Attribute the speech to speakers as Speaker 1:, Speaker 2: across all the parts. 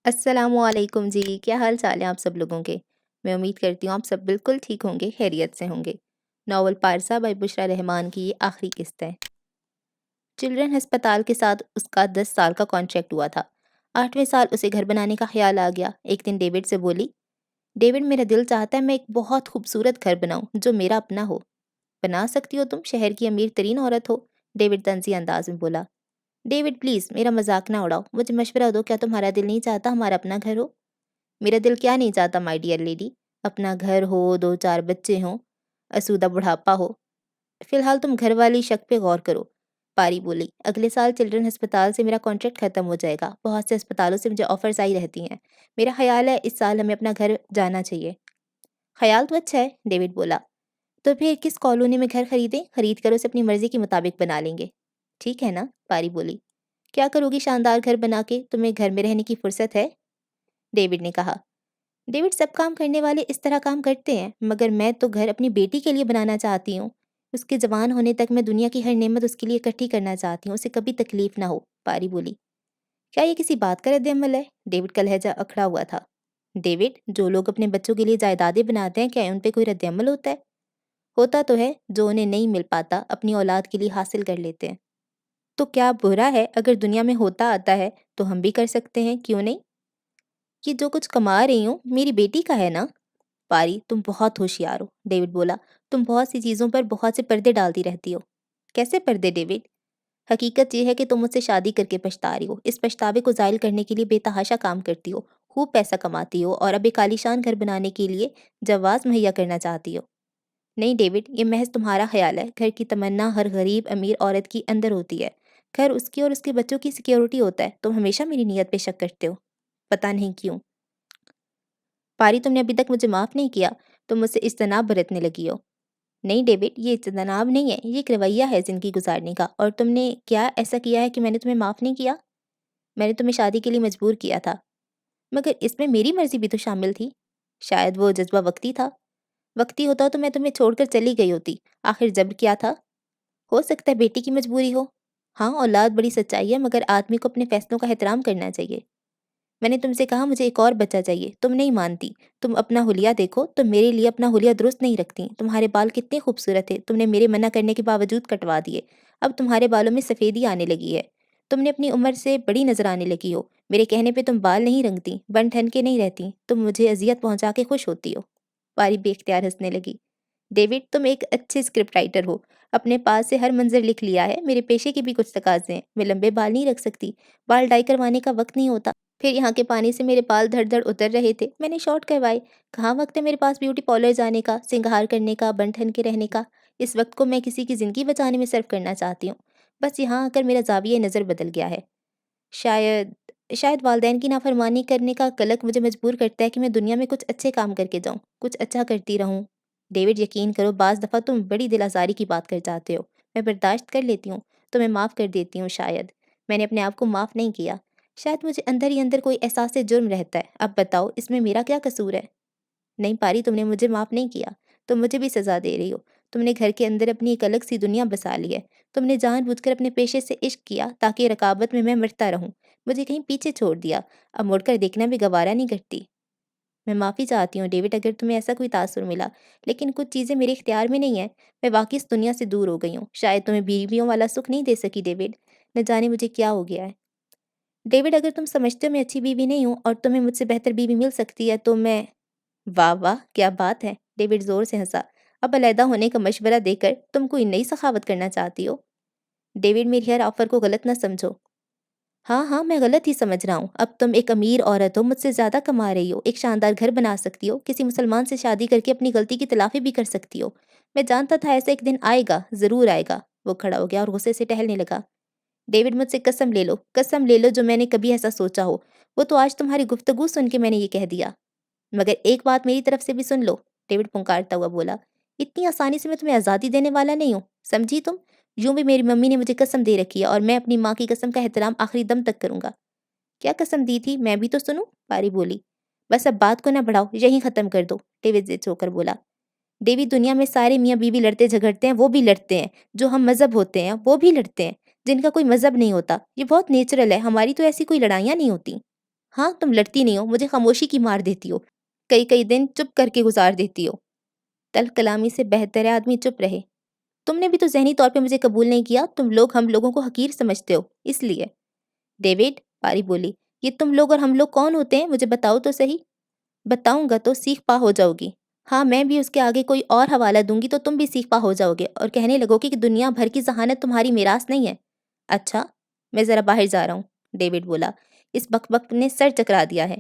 Speaker 1: السلام علیکم جی، کیا حال چال ہیں آپ سب لوگوں کے؟ میں امید کرتی ہوں آپ سب بالکل ٹھیک ہوں گے، خیریت سے ہوں گے۔ ناول پارسا بائی بشریٰ رحمان کی یہ آخری قسط ہے۔ چلڈرن ہسپتال کے ساتھ اس کا 10 سال کا کانٹریکٹ ہوا تھا۔ 8ویں سال اسے گھر بنانے کا خیال آ گیا۔ ایک دن ڈیوڈ سے بولی، ڈیوڈ میرا دل چاہتا ہے میں ایک بہت خوبصورت گھر بناؤں جو میرا اپنا ہو۔ بنا سکتی ہو تم، شہر کی امیر ترین عورت ہو، ڈیوڈ طنزی انداز میں بولا۔ ڈیوڈ پلیز میرا مذاق نہ اڑاؤ، مجھے مشورہ دو، کیا تمہارا دل نہیں چاہتا ہمارا اپنا گھر ہو؟ میرا دل کیا نہیں چاہتا مائی ڈیئر لیڈی، اپنا گھر ہو، 2 4 بچے ہوں، اسودہ بڑھاپا ہو۔ فی الحال تم گھر والی شق پہ غور کرو، پاری بولی۔ اگلے سال چلڈرن ہسپتال سے میرا کانٹریکٹ ختم ہو جائے گا، بہت سے ہسپتالوں سے مجھے آفرز آئی رہتی ہیں، میرا خیال ہے اس سال ہمیں اپنا گھر جانا چاہیے۔ خیال تو اچھا ہے، ڈیوڈ بولا، تو پھر کس کالونی میں گھر خریدیں؟ خرید کر اسے اپنی مرضی کے مطابق بنا لیں گے۔ ٹھیک ہے نا، پاری بولی۔ کیا کرو گی شاندار گھر بنا کے؟ تمہیں گھر میں رہنے کی فرصت ہے؟ ڈیوڈ نے کہا۔ ڈیوڈ سب کام کرنے والے اس طرح کام کرتے ہیں، مگر میں تو گھر اپنی بیٹی کے لیے بنانا چاہتی ہوں۔ اس کے جوان ہونے تک میں دنیا کی ہر نعمت اس کے لیے اکٹھی کرنا چاہتی ہوں، اسے کبھی تکلیف نہ ہو، پاری بولی۔ کیا یہ کسی بات کا رد عمل ہے؟ ڈیوڈ کا لہجہ اکھڑا ہوا تھا۔ ڈیوڈ، جو لوگ اپنے بچوں کے لیے جائیدادیں بناتے ہیں کیا ان پہ کوئی رد عمل ہوتا ہے؟ ہوتا تو ہے، جو انہیں نہیں مل پاتا اپنی اولاد کے لیے حاصل کر لیتے ہیں۔ تو کیا برا ہے اگر دنیا میں ہوتا آتا ہے تو ہم بھی کر سکتے ہیں، کیوں نہیں؟ کہ جو کچھ کما رہی ہوں میری بیٹی کا ہے نا؟ پاری، تم بہت ہوشیار ہو، ڈیوڈ بولا۔ تم بہت سی چیزوں پر بہت سے پردے ڈالتی رہتی ہو۔ کیسے پردے ڈیوڈ؟ حقیقت یہ ہے کہ تم مجھ سے شادی کر کے پچھتا رہی ہو، اس پچھتاوے کو زائل کرنے کے لیے بے تحاشا کام کرتی ہو، خوب پیسہ کماتی ہو اور اب ایک عالیشان گھر بنانے کے لیے جواز مہیا کرنا چاہتی ہو۔ نہیں ڈیوڈ، یہ محض تمہارا خیال ہے، گھر کی تمنا ہر غریب امیر عورت کی اندر ہوتی ہے، گھر اس کی اور اس کے بچوں کی سیکیورٹی ہوتا ہے۔ تم ہمیشہ میری نیت پہ شک کرتے ہو، پتہ نہیں کیوں۔ پاری، تم نے ابھی تک مجھے معاف نہیں کیا، تم مجھ سے اجتناب برتنے لگی ہو۔ نہیں ڈیوڈ، یہ اجتناب نہیں ہے، یہ ایک رویہ ہے زندگی گزارنے کا، اور تم نے کیا ایسا کیا ہے کہ میں نے تمہیں معاف نہیں کیا؟ میں نے تمہیں شادی کے لیے مجبور کیا تھا، مگر اس میں میری مرضی بھی تو شامل تھی۔ شاید وہ جذبہ وقتی تھا، وقتی ہوتا تو میں تمہیں چھوڑ کر چلی گئی ہوتی، آخر جب کیا تھا؟ ہو سکتا ہے بیٹی کی مجبوری ہو۔ ہاں، اولاد بڑی سچائی ہے، مگر آدمی کو اپنے فیصلوں کا احترام کرنا چاہیے۔ میں نے تم سے کہا مجھے ایک اور بچہ چاہیے، تم نہیں مانتی۔ تم اپنا حلیہ دیکھو، تم میرے لیے اپنا حلیہ درست نہیں رکھتی۔ تمہارے بال کتنے خوبصورت تھے، تم نے میرے منع کرنے کے باوجود کٹوا دیے، اب تمہارے بالوں میں سفیدی آنے لگی ہے، تم نے اپنی عمر سے بڑی نظر آنے لگی ہو، میرے کہنے پہ تم بال نہیں رنگتی، بن ٹھن کے نہیں رہتی، تم مجھے اذیت پہنچا کے خوش ہوتی ہو۔ پاری بے اختیار ہنسنے لگی۔ ڈیوڈ، تم ایک اچھے اسکرپٹ رائٹر ہو، اپنے پاس سے ہر منظر لکھ لیا ہے، میرے پیشے کے بھی کچھ تقاضے ہیں، میں لمبے بال نہیں رکھ سکتی، بال ڈائی کروانے کا وقت نہیں ہوتا، پھر یہاں کے پانی سے میرے بال دھڑ دھڑ اتر رہے تھے، میں نے شارٹ کروائے، کہاں وقت ہے میرے پاس بیوٹی پارلر جانے کا، سنگھار کرنے کا، بن ٹھن کے رہنے کا، اس وقت کو میں کسی کی زندگی بچانے میں صرف کرنا چاہتی ہوں، بس یہاں آ کر میرا زاویہ نظر بدل گیا ہے۔ شاید شاید والدین کی نافرمانی کرنے کا کلک مجھے مجبور کرتا ہے کہ میں دنیا میں کچھ اچھے کام کر کے جاؤں، کچھ اچھا کرتی رہوں۔ ڈیوڈ، یقین کرو بعض دفعہ تم بڑی دل آزاری کی بات کر جاتے ہو، میں برداشت کر لیتی ہوں، تمہیں معاف کر دیتی ہوں، شاید میں نے اپنے آپ کو معاف نہیں کیا، شاید مجھے اندر ہی اندر کوئی احساس جرم رہتا ہے، اب بتاؤ اس میں میرا کیا قصور ہے؟ نہیں پاری، تم نے مجھے معاف نہیں کیا، تم مجھے بھی سزا دے رہی ہو، تم نے گھر کے اندر اپنی ایک الگ سی دنیا بسا لی ہے، تم نے جان بوجھ کر اپنے پیشے سے عشق کیا تاکہ رقابت میں مرتا رہوں، مجھے کہیں پیچھے چھوڑ دیا، اب مڑ کر دیکھنا بھی گوارا نہیں کرتی۔ میں معافی چاہتی ہوں ڈیوڈ اگر تمہیں ایسا کوئی تاثر ملا، لیکن کچھ چیزیں میرے اختیار میں نہیں ہیں، میں واقعی اس دنیا سے دور ہو گئی ہوں، شاید تمہیں بیویوں والا سکھ نہیں دے سکی ڈیوڈ، نہ جانے مجھے کیا ہو گیا ہے۔ ڈیوڈ، اگر تم سمجھتے ہو میں اچھی بیوی نہیں ہوں اور تمہیں مجھ سے بہتر بیوی مل سکتی ہے تو میں… واہ واہ، کیا بات ہے، ڈیوڈ زور سے ہنسا۔ اب علیحدہ ہونے کا مشورہ دے کر تم کوئی نئی سخاوت کرنا چاہتی ہو؟ ڈیوڈ، میری ہر آفر کو غلط نہ سمجھو۔ ہاں ہاں، میں غلط ہی سمجھ رہا ہوں، اب تم ایک امیر عورت ہو، مجھ سے زیادہ کما رہی ہو، ایک شاندار گھر بنا سکتی ہو، کسی مسلمان سے شادی کر کے اپنی غلطی کی تلافی بھی کر سکتی ہو، میں جانتا تھا ایسا ایک دن آئے گا، ضرور آئے گا۔ وہ کھڑا ہو گیا اور غصے سے ٹہلنے لگا۔ ڈیوڈ، مجھ سے قسم لے لو جو میں نے کبھی ایسا سوچا ہو، وہ تو آج تمہاری گفتگو سن کے میں نے یہ کہہ دیا۔ مگر ایک بات میری طرف سے بھی سن لو، ڈیوڈ پھنکارتا ہوا بولا، اتنی آسانی سے میں تمہیں آزادی دینے والا نہیں ہوں، سمجھی تم؟ یوں بھی میری ممی نے مجھے قسم دے رکھی ہے اور میں اپنی ماں کی قسم کا احترام آخری دم تک کروں گا۔ کیا قسم دی تھی، میں بھی تو سنوں، پاری بولی۔ بس اب بات کو نہ بڑھاؤ، یہیں ختم کر دو، ڈیوڈ ضد ہو کر بولا۔ ڈیوی، دنیا میں سارے میاں بیوی لڑتے جھگڑتے ہیں، وہ بھی لڑتے ہیں، جو ہم مذہب ہوتے ہیں وہ بھی لڑتے ہیں، جن کا کوئی مذہب نہیں ہوتا، یہ بہت نیچرل ہے، ہماری تو ایسی کوئی لڑائیاں نہیں ہوتی۔ ہاں تم لڑتی نہیں ہو، مجھے خاموشی کی مار دیتی ہو، کئی کئی دن چپ کر کے گزار دیتی ہو۔ تلخ کلامی سے بہتر ہے آدمی چپ رہے۔ تم نے بھی تو ذہنی طور پہ مجھے قبول نہیں کیا، تم لوگ ہم لوگوں کو حقیر سمجھتے ہو، اس لیے۔ ڈیوڈ، پاری بولی، یہ تم لوگ اور ہم لوگ کون ہوتے ہیں، مجھے بتاؤ تو صحیح۔ بتاؤں گا تو سیکھ پا ہو جاؤ گی۔ ہاں میں بھی اس کے آگے کوئی اور حوالہ دوں گی تو تم بھی سیکھ پا ہو جاؤ گے اور کہنے لگو گے کہ دنیا بھر کی ذہانت تمہاری میراث نہیں ہے۔ اچھا، میں ذرا باہر جا رہا ہوں، ڈیوڈ بولا۔ اس بک بک نے سر چکرا دیا ہے۔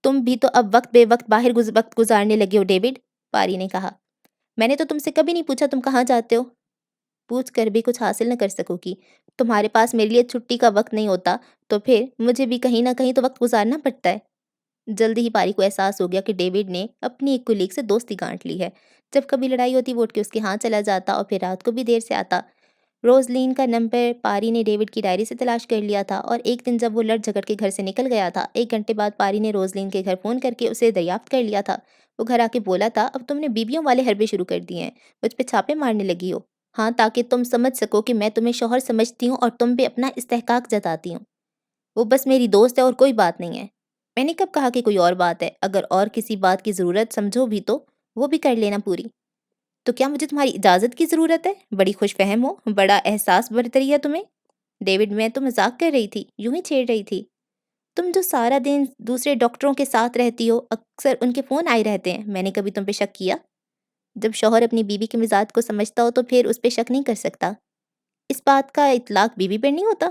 Speaker 1: تم بھی تو اب وقت بے وقت باہر وقت گزارنے لگے ہو ڈیوڈ، پاری نے کہا۔ میں نے تو تم سے کبھی نہیں پوچھا تم کہاں جاتے ہو۔ پوچھ کر بھی کچھ حاصل نہ کر سکو گی، تمہارے پاس میرے لیے چھٹی کا وقت نہیں ہوتا تو پھر مجھے بھی کہیں نہ کہیں تو وقت گزارنا پڑتا ہے۔ جلدی ہی پاری کو احساس ہو گیا کہ ڈیوڈ نے اپنی ایک کولیگ سے دوستی گانٹ لی ہے۔ جب کبھی لڑائی ہوتی وہ اٹھ کے اس کے ہاں چلا جاتا اور پھر رات کو بھی دیر سے آتا۔ روزلین کا نمبر پاری نے ڈیوڈ کی ڈائری سے تلاش کر لیا تھا اور ایک دن جب وہ لڑ جھگڑ کے گھر سے نکل گیا تھا، 1 گھنٹے بعد پاری نے روزلین کے گھر فون کر کے اسے دریافت کر لیا تھا۔ وہ گھر آ کے بولا تھا، اب تم نے بیویوں والے حربے شروع کر دیے ہیں، مجھ پہ چھاپے مارنے لگی ہو۔ ہاں تاکہ تم سمجھ سکو کہ میں تمہیں شوہر سمجھتی ہوں اور تم پہ اپنا استحقاق جتاتی ہوں۔ وہ بس میری دوست ہے اور کوئی بات نہیں ہے۔ میں نے کب کہا کہ کوئی اور بات ہے؟ اگر اور کسی بات کی ضرورت سمجھو بھی تو وہ بھی کر لینا پوری۔ تو کیا مجھے تمہاری اجازت کی ضرورت ہے؟ بڑی خوش فہم ہو، بڑا احساس برتری ہے تمہیں۔ ڈیوڈ، میں تو مذاق کر رہی تھی، یوں ہی چھیڑ رہی تھی۔ تم جو سارا دن دوسرے ڈاکٹروں کے ساتھ رہتی ہو، اکثر ان کے فون آئے رہتے ہیں، میں نے کبھی تم پہ شک کیا؟ جب شوہر اپنی بیوی کے مزاج کو سمجھتا ہو تو پھر اس پہ شک نہیں کر سکتا۔ اس بات کا اطلاق بیوی پر نہیں ہوتا؟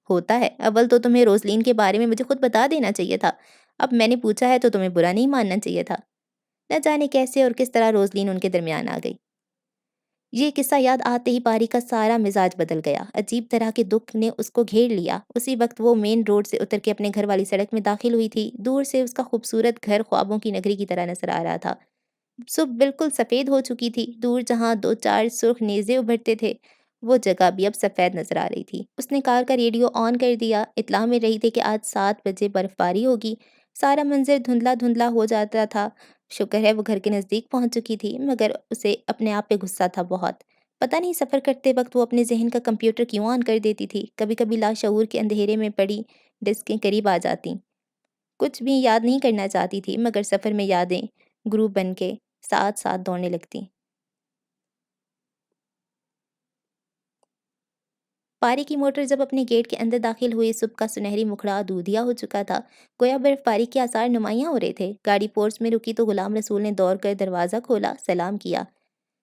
Speaker 1: ہوتا ہے۔ اول تو تمہیں روزلین کے بارے میں مجھے خود بتا دینا چاہیے تھا، اب میں نے پوچھا ہے تو تمہیں برا نہیں ماننا چاہیے تھا۔ نہ جانے کیسے اور کس طرح روزلین ان کے درمیان آ گئی۔ یہ قصہ یاد آتے ہی پاری کا سارا مزاج بدل گیا، عجیب طرح کے دکھ نے اس کو گھیر لیا۔ اسی وقت وہ مین روڈ سے اتر کے اپنے گھر والی سڑک میں داخل ہوئی تھی۔ دور سے اس کا خوبصورت گھر خوابوں کی نگری کی طرح نظر آ رہا تھا۔ صبح بالکل سفید ہو چکی تھی، دور جہاں 2 4 سرخ نیزے ابھرتے تھے وہ جگہ بھی اب سفید نظر آ رہی تھی۔ اس نے کار کا ریڈیو آن کر دیا، اطلاع مل رہی تھی کہ آج 7 بجے برف باری ہوگی۔ سارا منظر دھندلا دھندلا ہو جاتا تھا۔ شکر ہے وہ گھر کے نزدیک پہنچ چکی تھی، مگر اسے اپنے آپ پہ غصہ تھا بہت۔ پتہ نہیں سفر کرتے وقت وہ اپنے ذہن کا کمپیوٹر کیوں آن کر دیتی تھی، کبھی کبھی لاشعور کے اندھیرے میں پڑی ڈسکیں قریب آ جاتیں۔ کچھ بھی یاد نہیں کرنا چاہتی تھی، مگر سفر میں یادیں گروپ بن کے ساتھ ساتھ دوڑنے لگتی۔ پاری کی موٹر جب اپنے گیٹ کے اندر داخل ہوئی، صبح کا سنہری مکھڑا دودھیا ہو چکا تھا، گویا برف باری کے آثار نمایاں ہو رہے تھے۔ گاڑی پورچ میں رکی تو غلام رسول نے دوڑ کر دروازہ کھولا، سلام کیا۔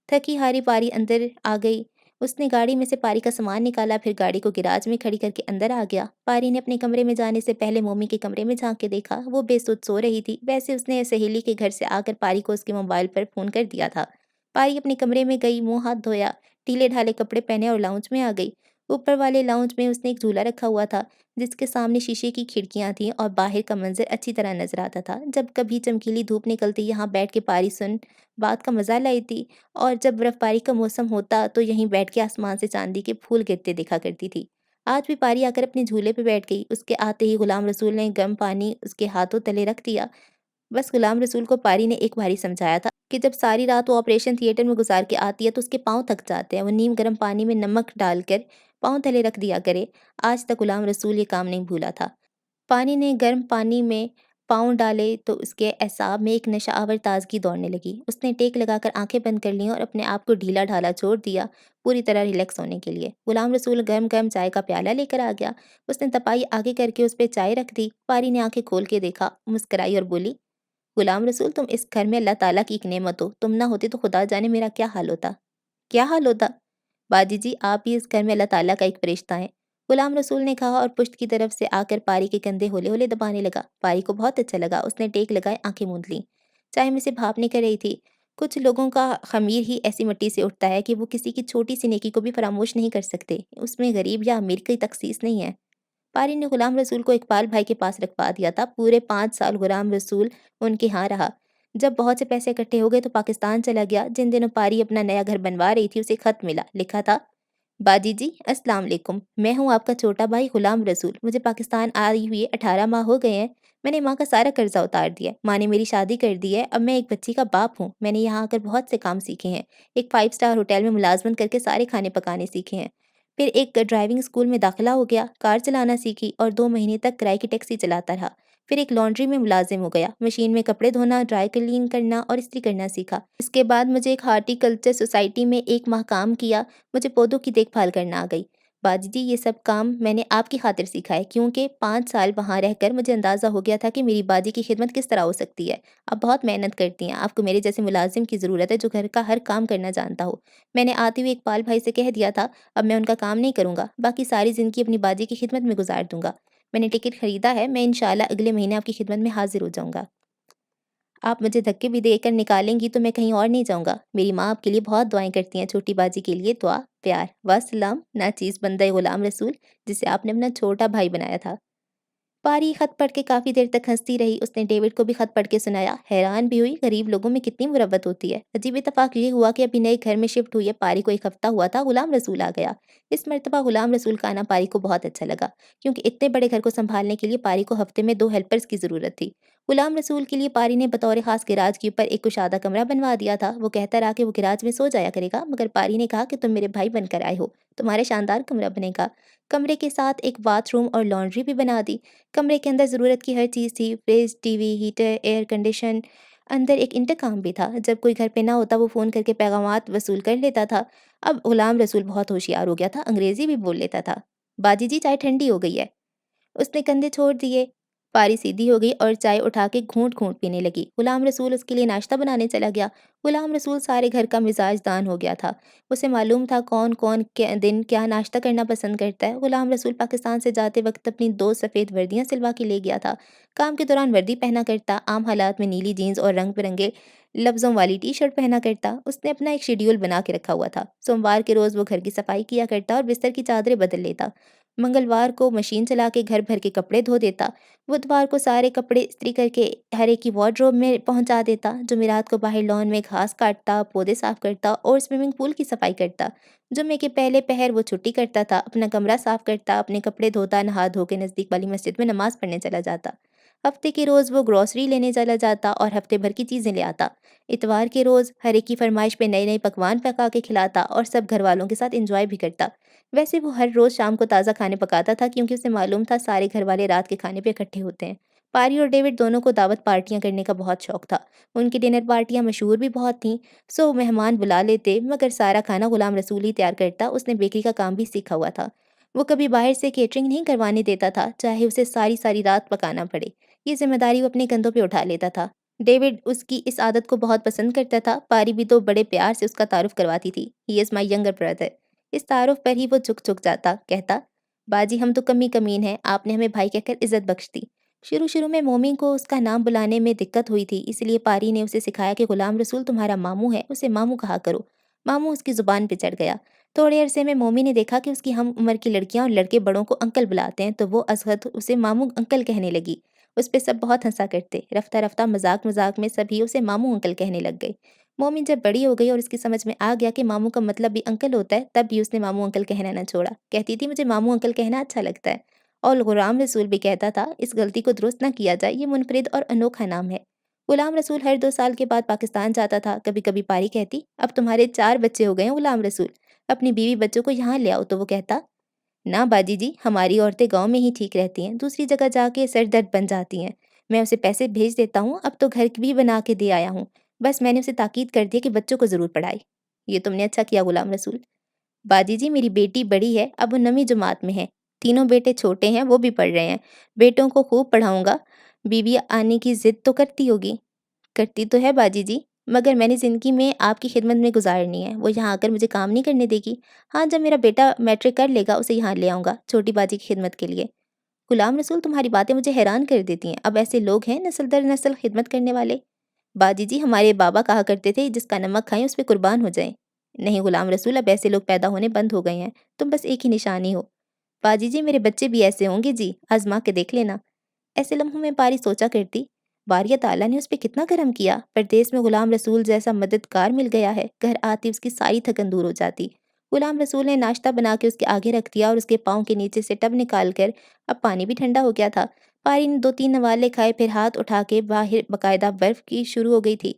Speaker 1: تھکی ہاری پاری اندر آ گئی۔ اس نے گاڑی میں سے پاری کا سامان نکالا، پھر گاڑی کو گراج میں کھڑی کر کے اندر آ گیا۔ پاری نے اپنے کمرے میں جانے سے پہلے مومی کے کمرے میں جھانک کے دیکھا، وہ بے سدھ سو رہی تھی۔ ویسے اس نے سہیلی کے گھر سے آ کر پاری کو اس کے موبائل پر فون کر دیا تھا۔ پاری اپنے کمرے میں گئی، منہ ہاتھ دھویا، ڈھیلے ڈھالے کپڑے پہنے اور لاؤنج میں آ گئی۔ اوپر والے لاؤنج میں اس نے ایک جھولا رکھا ہوا تھا جس کے سامنے شیشے کی کھڑکیاں تھیں اور باہر کا منظر اچھی طرح نظر آتا تھا۔ جب کبھی چمکیلی دھوپ نکلتی یہاں بیٹھ کے پاری سن بات کا مزہ لائی تھی، اور جب برف باری کا موسم ہوتا تو یہیں بیٹھ کے آسمان سے چاندی کے پھول گرتے دیکھا کرتی تھی۔ آج بھی پاری آ کر اپنے جھولے پہ بیٹھ گئی۔ اس کے آتے ہی غلام رسول نے گرم پانی اس کے ہاتھوں تلے رکھ دیا۔ بس غلام رسول کو پاری نے ایک باری سمجھایا تھا کہ جب ساری رات وہ آپریشن تھیٹر میں گزار کے آتی ہے تو اس کے پاؤں تھک جاتے ہیں، وہ نیم گرم پانی میں نمک ڈال کر پاؤں تلے رکھ دیا کرے۔ آج تک غلام رسول یہ کام نہیں بھولا تھا۔ پانی نے گرم پانی میں پاؤں ڈالے تو اس کے اعصاب میں ایک نشہ آور تازگی دوڑنے لگی۔ اس نے ٹیک لگا کر آنکھیں بند کر لیں اور اپنے آپ کو ڈھیلا ڈھالا چھوڑ دیا پوری طرح ریلیکس ہونے کے لیے۔ غلام رسول گرم گرم چائے کا پیالہ لے کر آ گیا۔ اس نے تپائی آگے کر کے اس پہ چائے رکھ دی۔ پاری نے آنکھیں کھول کے دیکھا، مسکرائی اور بولی، غلام رسول تم اس گھر میں اللہ تعالیٰ کی ایک نعمت ہو، تم نہ ہوتے تو خدا جانے میرا کیا حال ہوتا۔ کیا حال ہوتا؟ باجی جی آپ ہی اس گھر میں اللہ تعالیٰ کا ایک فرشتہ ہیں، غلام رسول نے کہا اور پشت کی طرف سے آ کر پاری کے کندھے ہولے ہولے دبانے لگا۔ پاری کو بہت اچھا لگا، اس نے ٹیک لگائے، آنکھیں موند لیں۔ چائے میں سے بھاپ نکل رہی تھی۔ کچھ لوگوں کا خمیر ہی ایسی مٹی سے اٹھتا ہے کہ وہ کسی کی چھوٹی سی نیکی کو بھی فراموش نہیں کر سکتے، اس میں غریب یا امیر کی تخصیص نہیں ہے۔ پاری نے غلام رسول کو اقبال بھائی کے پاس رکھوا دیا تھا۔ پورے 5 سال غلام رسول ان کے ہاں رہا۔ جب بہت سے پیسے اکٹھے ہو گئے تو پاکستان چلا گیا۔ جن دنوں پاری اپنا نیا گھر بنوا رہی تھی اسے خط ملا، لکھا تھا، باجی جی السلام علیکم، میں ہوں آپ کا چھوٹا بھائی غلام رسول، مجھے پاکستان آئی ہوئے 18 ماہ ہو گئے ہیں۔ میں نے ماں کا سارا قرضہ اتار دیا ہے، ماں نے میری شادی کر دی ہے، اب میں ایک بچی کا باپ ہوں۔ میں نے یہاں آ کر بہت سے کام سیکھے ہیں، ایک 5 اسٹار ہوٹل میں ملازمت کر کے سارے کھانے پکانے سیکھے ہیں، پھر ایک ڈرائیونگ اسکول میں داخلہ ہو گیا، کار چلانا سیکھی اور 2 مہینے تک کرائے کی ٹیکسی چلاتا رہا۔ پھر ایک لانڈری میں ملازم ہو گیا، مشین میں کپڑے دھونا، ڈرائی کلین کرنا اور استری کرنا سیکھا۔ اس کے بعد مجھے ایک ہارٹی کلچر سوسائٹی میں 1 ماہ کام کیا، مجھے پودوں کی دیکھ بھال کرنا آ گئی۔ باجی جی یہ سب کام میں نے آپ کی خاطر سیکھا ہے، کیونکہ 5 سال وہاں رہ کر مجھے اندازہ ہو گیا تھا کہ میری باجی کی خدمت کس طرح ہو سکتی ہے۔ آپ بہت محنت کرتی ہیں، آپ کو میرے جیسے ملازم کی ضرورت ہے جو گھر کا ہر کام کرنا جانتا ہو۔ میں نے آتے ہوئے اقبال بھائی سے کہہ دیا تھا، اب میں ان کا کام نہیں کروں گا، باقی ساری زندگی اپنی باجی کی خدمت میں گزار دوں گا۔ میں نے ٹکٹ خریدا ہے، میں انشاءاللہ اگلے مہینے آپ کی خدمت میں حاضر ہو جاؤں گا۔ آپ مجھے دھکے بھی دے کر نکالیں گی تو میں کہیں اور نہیں جاؤں گا۔ میری ماں آپ کے لیے بہت دعائیں کرتی ہیں، چھوٹی باجی کے لیے دعا، پیار، وسلام، ناچیز بندہ غلام رسول، جسے آپ نے اپنا چھوٹا بھائی بنایا تھا۔ پاری خط پڑھ کے کافی دیر تک ہنستی رہی، اس نے ڈیوڈ کو بھی خط پڑھ کے سنایا، حیران بھی ہوئی غریب لوگوں میں کتنی مروت ہوتی ہے۔ عجیب اتفاق یہ ہوا کہ ابھی نئے گھر میں شفٹ ہوئی ہے، پاری کو 1 ہفتہ ہوا تھا، غلام رسول آ گیا۔ اس مرتبہ غلام رسول کا آنا پاری کو بہت اچھا لگا، کیونکہ اتنے بڑے گھر کو سنبھالنے کے لیے پاری کو ہفتے میں 2 ہیلپرز کی ضرورت تھی۔ غلام رسول کے لیے پاری نے بطور خاص گراج کے اوپر ایک کشادہ کمرہ بنوا دیا تھا۔ وہ کہتا رہا کہ وہ گراج میں سو جایا کرے گا، مگر پاری نے کہا کہ تم میرے بھائی بن کر آئے ہو، تمہارے شاندار کمرہ بنے گا۔ کمرے کے ساتھ ایک باتھ روم اور لانڈری بھی بنا دی۔ کمرے کے اندر ضرورت کی ہر چیز تھی، fridge, TV, heater, air condition. اندر ایک انٹرکام بھی تھا، جب کوئی گھر پہ نہ ہوتا وہ فون کر کے پیغامات وصول کر لیتا تھا۔ اب غلام رسول بہت ہوشیار ہو گیا تھا، انگریزی بھی بول لیتا تھا۔ باجی جی چائے ٹھنڈی ہو گئی ہے۔ اس نے کندھے چھوڑ دیے، پاری سیدھی ہو گئی اور چائے اٹھا کے گھونٹ گھونٹ پینے لگی۔ غلام رسول اس کے لیے ناشتہ بنانے چلا گیا۔ غلام رسول سارے گھر کا مزاج دان ہو گیا تھا، اسے معلوم تھا کون کون دن کیا ناشتہ کرنا پسند کرتا ہے۔ غلام رسول پاکستان سے جاتے وقت اپنی 2 سفید وردیاں سلوا کے لے گیا تھا۔ کام کے دوران وردی پہنا کرتا، عام حالات میں نیلی جینز اور رنگ برنگے لفظوں والی ٹی شرٹ پہنا کرتا۔ اس نے اپنا ایک شیڈیول بنا کے رکھا ہوا تھا، سوموار کے روز وہ گھر کی صفائی کیا کرتا اور بستر کی چادریں بدل لیتا، منگلوار کو مشین چلا کے گھر بھر کے کپڑے دھو دیتا، بدھوار کو سارے کپڑے استری کر کے ہر ایک کی وارڈروب میں پہنچا دیتا، جمعرات کو باہر لان میں گھاس کاٹتا، پودے صاف کرتا اور سوئمنگ پول کی صفائی کرتا۔ جمعے کے پہلے پہر وہ چھٹی کرتا تھا، اپنا کمرہ صاف کرتا، اپنے کپڑے دھوتا، نہا دھو کے نزدیک والی مسجد میں نماز پڑھنے چلا جاتا۔ ہفتے کے روز وہ گروسری لینے چلا جاتا اور ہفتے بھر کی چیزیں لے آتا۔ اتوار کے روز ہر ایک کی فرمائش پہ نئے نئے پکوان پکا کے کھلاتا اور سب گھر والوں کے ساتھ انجوائے بھی کرتا۔ ویسے وہ ہر روز شام کو تازہ کھانے پکاتا تھا، کیونکہ اسے معلوم تھا سارے گھر والے رات کے کھانے پہ اکٹھے ہوتے ہیں۔ پاری اور ڈیوڈ دونوں کو دعوت پارٹیاں کرنے کا بہت شوق تھا، ان کی ڈنر پارٹیاں مشہور بھی بہت تھیں، سو وہ مہمان بلا لیتے، مگر سارا کھانا غلام رسول ہی تیار کرتا، اس نے بیکری کا کام بھی سیکھا ہوا تھا۔ وہ کبھی باہر سے کیٹرنگ نہیں کروانے دیتا تھا، چاہے اسے ساری ساری رات پکانا پڑے، یہ ذمہ داری وہ اپنے کندھوں پہ اٹھا لیتا تھا۔ ڈیوڈ اس کی اس عادت کو بہت پسند کرتا تھا، پاری بھی تو بڑے پیار سے اس کا تعارف کرواتی تھی، ہی از مائی ینگر بردر۔ اس تعارف پر ہی وہ جھک جاتا، کہتا، باجی ہم تو کمی کمین ہیں، آپ نے ہمیں بھائی کہہ کر عزت بخش دی۔ شروع میں مومی کو اس کا نام بلانے میں دقت ہوئی تھی، اس لیے پاری نے اسے سکھایا کہ غلام رسول تمہارا ماموں ہے، اسے ماموں کہا کرو۔ ماموں اس کی زبان پہ چڑھ گیا۔ تھوڑے عرصے میں مومی نے دیکھا کہ اس کی ہم عمر کی لڑکیاں اور لڑکے بڑوں کو انکل بلاتے ہیں، تو وہ ازغد اسے ماموں انکل کہنے لگی۔ اس پہ سب بہت ہنسا کرتے، رفتہ رفتہ مذاق میں سبھی اسے ماموں انکل کہنے لگ گئے۔ مومی جب بڑی ہو گئی اور اس کی سمجھ میں آ گیا کہ ماموں کا مطلب بھی انکل ہوتا ہے، تب بھی اس نے ماموں انکل کہنا نہ چھوڑا، کہتی تھی مجھے ماموں انکل کہنا اچھا لگتا ہے۔ اور غلام رسول بھی کہتا تھا اس غلطی کو درست نہ کیا جائے، یہ منفرد اور انوکھا نام ہے۔ غلام رسول ہر 2 سال کے بعد پاکستان جاتا تھا، کبھی کبھی پاری کہتی اب تمہارے 4 بچے ہو گئے ہیں غلام رسول، اپنی بیوی بچوں کو یہاں لے آؤ، تو وہ کہتا نہ باجی جی، ہماری عورتیں گاؤں میں ہی ٹھیک رہتی ہیں، دوسری جگہ جا کے سر درد بن جاتی ہیں، میں اسے پیسے بھیج دیتا ہوں، اب تو گھر بھی بنا کے دے آیا ہوں، بس میں نے اسے تاکید کر دی کہ بچوں کو ضرور پڑھائے۔ یہ تم نے اچھا کیا غلام رسول۔ باجی جی میری بیٹی بڑی ہے، اب وہ 9ویں جماعت میں ہے، 3 بیٹے چھوٹے ہیں، وہ بھی پڑھ رہے ہیں، بیٹوں کو خوب پڑھاؤں گا، بیوی آنے کی ضد تو کرتی ہوگی؟ کرتی تو ہے باجی جی، مگر میں نے زندگی میں آپ کی خدمت میں گزارنی ہے، وہ یہاں آ کر مجھے کام نہیں کرنے دے گی۔ ہاں جب میرا بیٹا میٹرک کر لے گا اسے یہاں لے آؤں گا، چھوٹی باجی کی خدمت کے لیے۔ غلام رسول تمہاری باتیں مجھے حیران کر دیتی ہیں، اب ایسے لوگ ہیں نسل در نسل خدمت کرنے والے؟ باجی جی ہمارے بابا کہا کرتے تھے جس کا نمک کھائیں اس پہ قربان ہو جائیں۔ نہیں غلام رسول، اب ایسے لوگ پیدا ہونے بند ہو گئے ہیں، تم بس ایک ہی نشانی ہو۔ باجی جی میرے بچے بھی ایسے ہوں گے جی، آزما کے دیکھ لینا۔ ایسے لمحوں میں پاری سوچا کرتی، باریا تعالیٰ نے اس پہ کتنا کرم کیا، پردیس میں غلام رسول جیسا مددگار مل گیا ہے، گھر آتی اس کی ساری تھکن دور ہو جاتی۔ غلام رسول نے ناشتہ بنا کے اس کے آگے رکھ دیا اور اس کے پاؤں کے نیچے سے ٹب نکال کر، اب پانی بھی ٹھنڈا ہو گیا تھا، پاری نے 2-3 نوالے کھائے، پھر ہاتھ اٹھا کے باہر باقاعدہ برف کی شروع ہو گئی تھی۔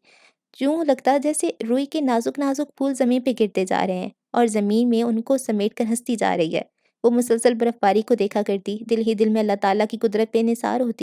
Speaker 1: یوں لگتا جیسے روئی کے نازک نازک پھول زمین پہ گرتے جا رہے ہیں اور زمین میں ان کو سمیٹ کر ہنستی جا رہی ہے۔ وہ مسلسل برف باری کو دیکھا کرتی، دل ہی دل میں اللہ تعالیٰ کی قدرت پہ نثار ہوتی۔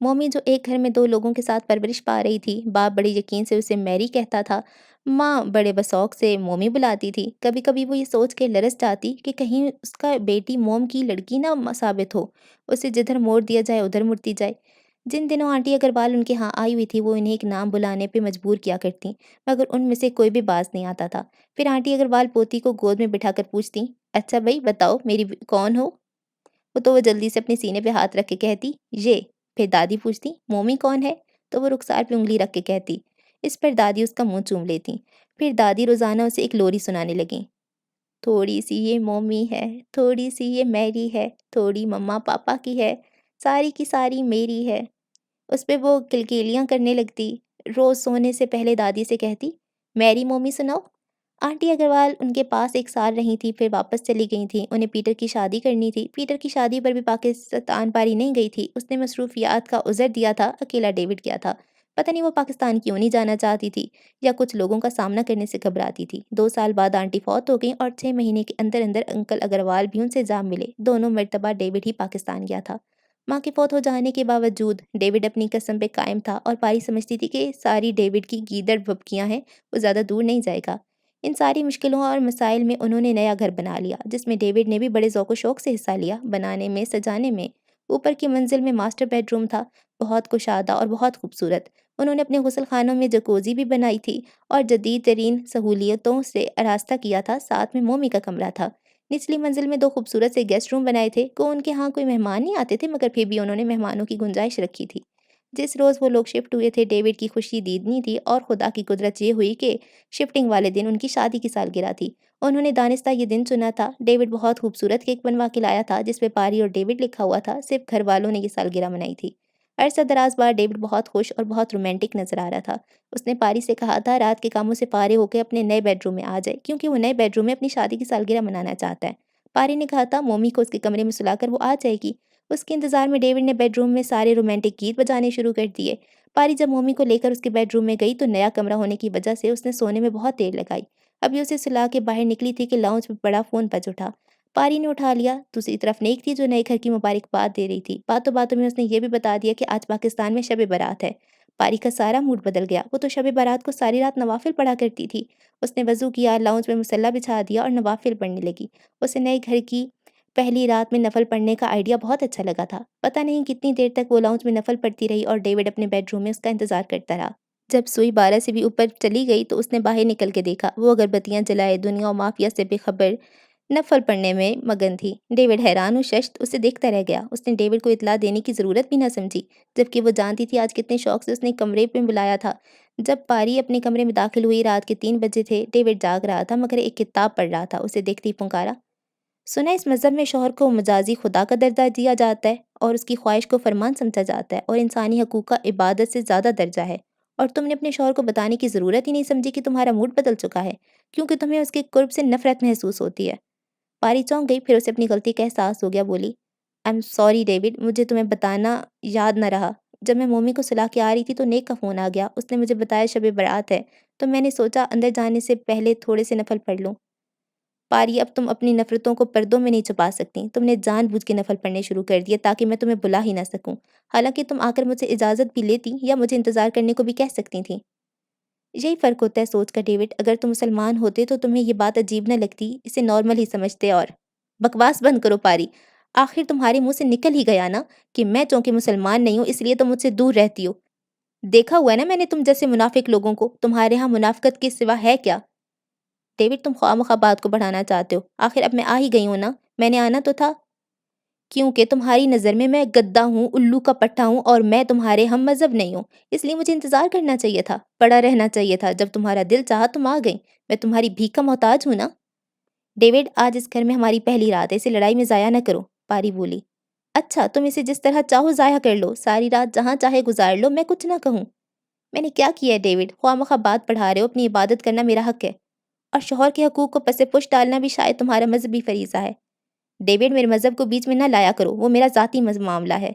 Speaker 1: مومی جو ایک گھر میں 2 لوگوں کے ساتھ پرورش پا رہی تھی، باپ بڑے یقین سے اسے میری کہتا تھا، ماں بڑے بسوق سے مومی بلاتی تھی۔ کبھی کبھی وہ یہ سوچ کے لرز جاتی کہ کہیں اس کا بیٹی موم کی لڑکی نہ ثابت ہو، اسے جدھر موڑ دیا جائے ادھر مڑتی جائے۔ جن دنوں آنٹی اگروال ان کے ہاں آئی ہوئی تھی وہ انہیں ایک نام بلانے پہ مجبور کیا کرتیں، مگر ان میں سے کوئی بھی باز نہیں آتا تھا۔ پھر آنٹی اگروال پوتی کو گود میں بٹھا کر پوچھتیں، اچھا بھائی بتاؤ میری کون ہو؟ وہ جلدی سے اپنے سینے پہ ہاتھ رکھ کے کہتی، یہ۔ پھر دادی پوچھتی، مومی کون ہے؟ تو وہ رخسار پہ انگلی رکھ کے کہتی۔ اس پر دادی اس کا منہ چوم لیتی۔ پھر دادی روزانہ اسے ایک لوری سنانے لگیں، تھوڑی سی یہ مومی ہے، تھوڑی سی یہ میری ہے، تھوڑی مما پاپا کی ہے، ساری کی ساری میری ہے۔ اس پہ وہ کلکیلیاں کرنے لگتی۔ روز سونے سے پہلے دادی سے کہتی، میری مومی سناؤ۔ آنٹی اگروال ان کے پاس 1 سال رہی تھی، پھر واپس چلی گئی تھیں۔ انہیں پیٹر کی شادی کرنی تھی۔ پیٹر کی شادی پر بھی پاکستان پاری نہیں گئی تھی۔ اس نے مصروفیات کا عذر دیا تھا، اکیلا ڈیوڈ گیا تھا۔ پتہ نہیں وہ پاکستان کیوں نہیں جانا چاہتی تھی، یا کچھ لوگوں کا سامنا کرنے سے گھبراتی تھی۔ 2 سال بعد آنٹی فوت ہو گئیں اور 6 مہینے کے اندر اندر انکل اگروال بھی ان سے جا ملے۔ دونوں مرتبہ ڈیوڈ ہی پاکستان گیا تھا۔ ماں کے فوت ہو جانے کے باوجود ڈیوڈ اپنی قسم پہ قائم تھا، اور پاری سمجھتی تھی کہ ساری ڈیوڈ کی گیدڑ بھبکیاں ہیں، وہ زیادہ دور نہیں جائے گا۔ ان ساری مشکلوں اور مسائل میں انہوں نے نیا گھر بنا لیا، جس میں ڈیوڈ نے بھی بڑے ذوق و شوق سے حصہ لیا، بنانے میں، سجانے میں۔ اوپر کی منزل میں ماسٹر بیڈ روم تھا، بہت کشادہ اور بہت خوبصورت۔ انہوں نے اپنے غسل خانوں میں جکوزی بھی بنائی تھی اور جدید ترین سہولیتوں سے آراستہ کیا تھا، ساتھ میں مومی کا کمرہ تھا۔ نچلی منزل میں 2 خوبصورت سے گیسٹ روم بنائے تھے۔ ان کے ہاں کوئی مہمان نہیں آتے تھے، مگر پھر بھی انہوں نے مہمانوں کی گنجائش رکھی تھی۔ جس روز وہ لوگ شفٹ ہوئے تھے، ڈیوڈ کی خوشی دیدنی تھی، اور خدا کی قدرت یہ ہوئی کہ شفٹنگ والے دن ان کی شادی کی سالگرہ تھی۔ انہوں نے دانستہ یہ دن چنا تھا۔ ڈیوڈ بہت خوبصورت کیک بنوا کے لایا تھا، جس پہ پاری اور ڈیوڈ لکھا ہوا تھا۔ صرف گھر والوں نے یہ سالگرہ منائی تھی۔ عرصہ دراز بعد ڈیوڈ بہت خوش اور بہت رومانٹک نظر آ رہا تھا۔ اس نے پاری سے کہا تھا رات کے کاموں سے فارغ ہو کے اپنے نئے بیڈ روم میں آ جائے، کیونکہ وہ نئے بیڈ روم میں اپنی شادی کی سالگرہ منانا چاہتا ہے۔ پاری نے کہا تھا مومی کو اس کے کمرے میں سلا کر وہ آ جائے گی۔ اس کے انتظار میں ڈیوڈ نے بیڈ روم میں سارے رومانٹک گیت بجانے شروع کر دیے۔ پاری جب مومی کو لے کر اس کے بیڈ روم میں گئی تو نیا کمرہ ہونے کی وجہ سے اس نے سونے میں بہت دیر لگائی۔ ابھی اسے سلا کے باہر نکلی تھی کہ لاؤنج میں بڑا فون بج اٹھا۔ پاری نے اٹھا لیا۔ دوسری طرف نیک تھی جو نئے گھر کی مبارکباد دے رہی تھی۔ باتوں باتوں میں اس نے یہ بھی بتا دیا کہ آج پاکستان میں شب برات ہے۔ پاری کا سارا موڈ بدل گیا۔ وہ تو شب برات کو ساری رات نوافل پڑھا کرتی تھی۔ اس نے وضو کیا، لاؤنج میں مصلی بچھا دیا اور نوافل پڑھنے لگی۔ اسے نئے گھر کی پہلی رات میں نفل پڑھنے کا آئیڈیا بہت اچھا لگا تھا۔ پتہ نہیں کتنی دیر تک وہ لاؤنج میں نفل پڑھتی رہی اور ڈیوڈ اپنے بیڈ روم میں اس کا انتظار کرتا رہا۔ جب سوئی 12 سے بھی اوپر چلی گئی تو اس نے باہر نکل کے دیکھا، وہ اگربتیاں جلائے دنیا و مافیا سے بے خبر نفل پڑھنے میں مگن تھی۔ ڈیوڈ حیران و ششت اسے دیکھتا رہ گیا۔ اس نے ڈیوڈ کو اطلاع دینے کی ضرورت بھی نہ سمجھی، جبکہ وہ جانتی تھی آج کتنے شوق سے اس نے کمرے میں بلایا تھا۔ جب پاری اپنے کمرے میں داخل ہوئی رات کے 3 بجے تھے۔ ڈیوڈ جاگ رہا تھا مگر ایک کتاب پڑھ رہا تھا۔ اسے دیکھتے ہی پکارا، سنا اس مذہب میں شوہر کو مجازی خدا کا درجہ دیا جاتا ہے اور اس کی خواہش کو فرمان سمجھا جاتا ہے، اور انسانی حقوق کا عبادت سے زیادہ درجہ ہے، اور تم نے اپنے شوہر کو بتانے کی ضرورت ہی نہیں سمجھی کہ تمہارا موڈ بدل چکا ہے، کیونکہ تمہیں اس کے قرب سے نفرت محسوس ہوتی ہے۔ پاری چونک گئی، پھر اسے اپنی غلطی کا احساس ہو گیا۔ بولی، آئی ایم سوری ڈیوڈ، مجھے تمہیں بتانا یاد نہ رہا۔ جب میں مومی کو سلا کے آ رہی تھی تو نیک کا فون آ گیا۔ اس نے مجھے بتایا شب برات ہے، تو میں نے سوچا اندر جانے سے پہلے تھوڑے سے نفل پڑھ لوں۔ پاری، اب تم اپنی نفرتوں کو پردوں میں نہیں چھپا سکتی۔ تم نے جان بوجھ کے نفل پڑھنے شروع کر دیے تاکہ میں تمہیں بلا ہی نہ سکوں، حالانکہ تم آ کر مجھ سے اجازت بھی لیتی یا مجھے انتظار کرنے کو بھی کہہ سکتی تھیں۔ یہی فرق ہوتا ہے سوچ کا ڈیوڈ۔ اگر تم مسلمان ہوتے تو تمہیں یہ بات عجیب نہ لگتی، اسے نارمل ہی سمجھتے۔ اور بکواس بند کرو پاری، آخر تمہارے منہ سے نکل ہی گیا نا کہ میں چونکہ مسلمان نہیں ہوں اس لیے تم مجھ سے دور رہتی ہو۔ دیکھا ہوا ہے نا میں نے تم جیسے منافق لوگوں کو، تمہارے ہاں منافقت کے سوا ہے کیا؟ ڈیوڈ، تم خواہ مخواہ بات کو بڑھانا چاہتے ہو۔ آخر اب میں آ ہی گئی ہوں نا، میں نے آنا تو تھا، کیونکہ تمہاری نظر میں گدھا ہوں، الو کا پٹھا ہوں، اور میں تمہارے ہم مذہب نہیں ہوں، اس لیے مجھے انتظار کرنا چاہیے تھا، پڑا رہنا چاہیے تھا۔ جب تمہارا دل چاہا تم آ گئی، میں تمہاری بھیک کا محتاج ہوں نا۔ ڈیوڈ، آج اس گھر میں ہماری پہلی رات ہے، اسے لڑائی میں ضائع نہ کرو، پاری بولی۔ اچھا، تم اسے جس طرح چاہو ضائع کر لو، ساری رات جہاں چاہے گزار لو، میں کچھ نہ کہوں۔ میں نے کیا کیا ہے ڈیوڈ؟ خواہ مخواہ بات پڑھا رہے ہو، اپنی عبادت کرنا میرا حق ہے، اور شوہر کے حقوق کو پس پش ڈالنا بھی شاید تمہارا مذہبی فریضہ ہے۔ ڈیوڈ، میرے مذہب کو بیچ میں نہ لایا کرو، وہ میرا ذاتی معاملہ ہے۔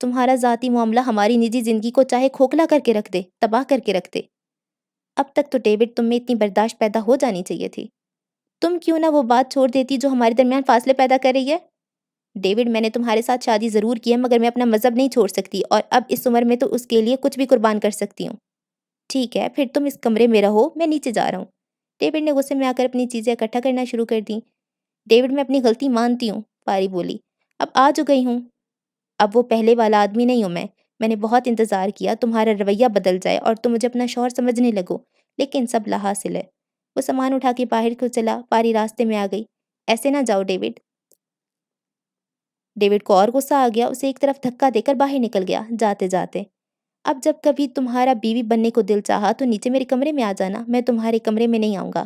Speaker 1: تمہارا ذاتی معاملہ ہماری نجی زندگی کو چاہے کھوکھلا کر کے رکھ دے، تباہ کر کے رکھ دے۔ اب تک تو ڈیوڈ تم میں اتنی برداشت پیدا ہو جانی چاہیے تھی۔ تم کیوں نہ وہ بات چھوڑ دیتی جو ہمارے درمیان فاصلے پیدا کر رہی ہے؟ ڈیوڈ میں نے تمہارے ساتھ شادی ضرور کی ہے مگر میں اپنا مذہب نہیں چھوڑ سکتی اور اب اس عمر میں تو اس کے لیے کچھ بھی قربان کر سکتی ہوں۔ ٹھیک ہے پھر تم اس کمرے میں رہو، میں نیچے جا رہا ہوں۔ ڈیوڈ نے غصے میں آ کر اپنی چیزیں اکٹھا کرنا شروع کر دیں۔ ڈیوڈ میں اپنی غلطی مانتی ہوں، پاری بولی۔ اب آ جو گئی ہوں۔ اب وہ پہلے والا آدمی نہیں ہوں میں نے بہت انتظار کیا تمہارا رویہ بدل جائے اور تم مجھے اپنا شوہر سمجھنے لگو، لیکن سب لا حاصل ہے۔ وہ سامان اٹھا کے باہر کو چلا، پاری راستے میں آ گئی۔ ایسے نہ جاؤ ڈیوڈ۔ ڈیوڈ کو اور غصہ آ گیا، اسے ایک طرف دھکا دے کر باہر نکل گیا، جاتے جاتے۔ اب جب کبھی تمہارا بیوی بننے کو دل چاہا تو نیچے میرے کمرے میں آ جانا، میں تمہارے کمرے میں نہیں آؤں گا۔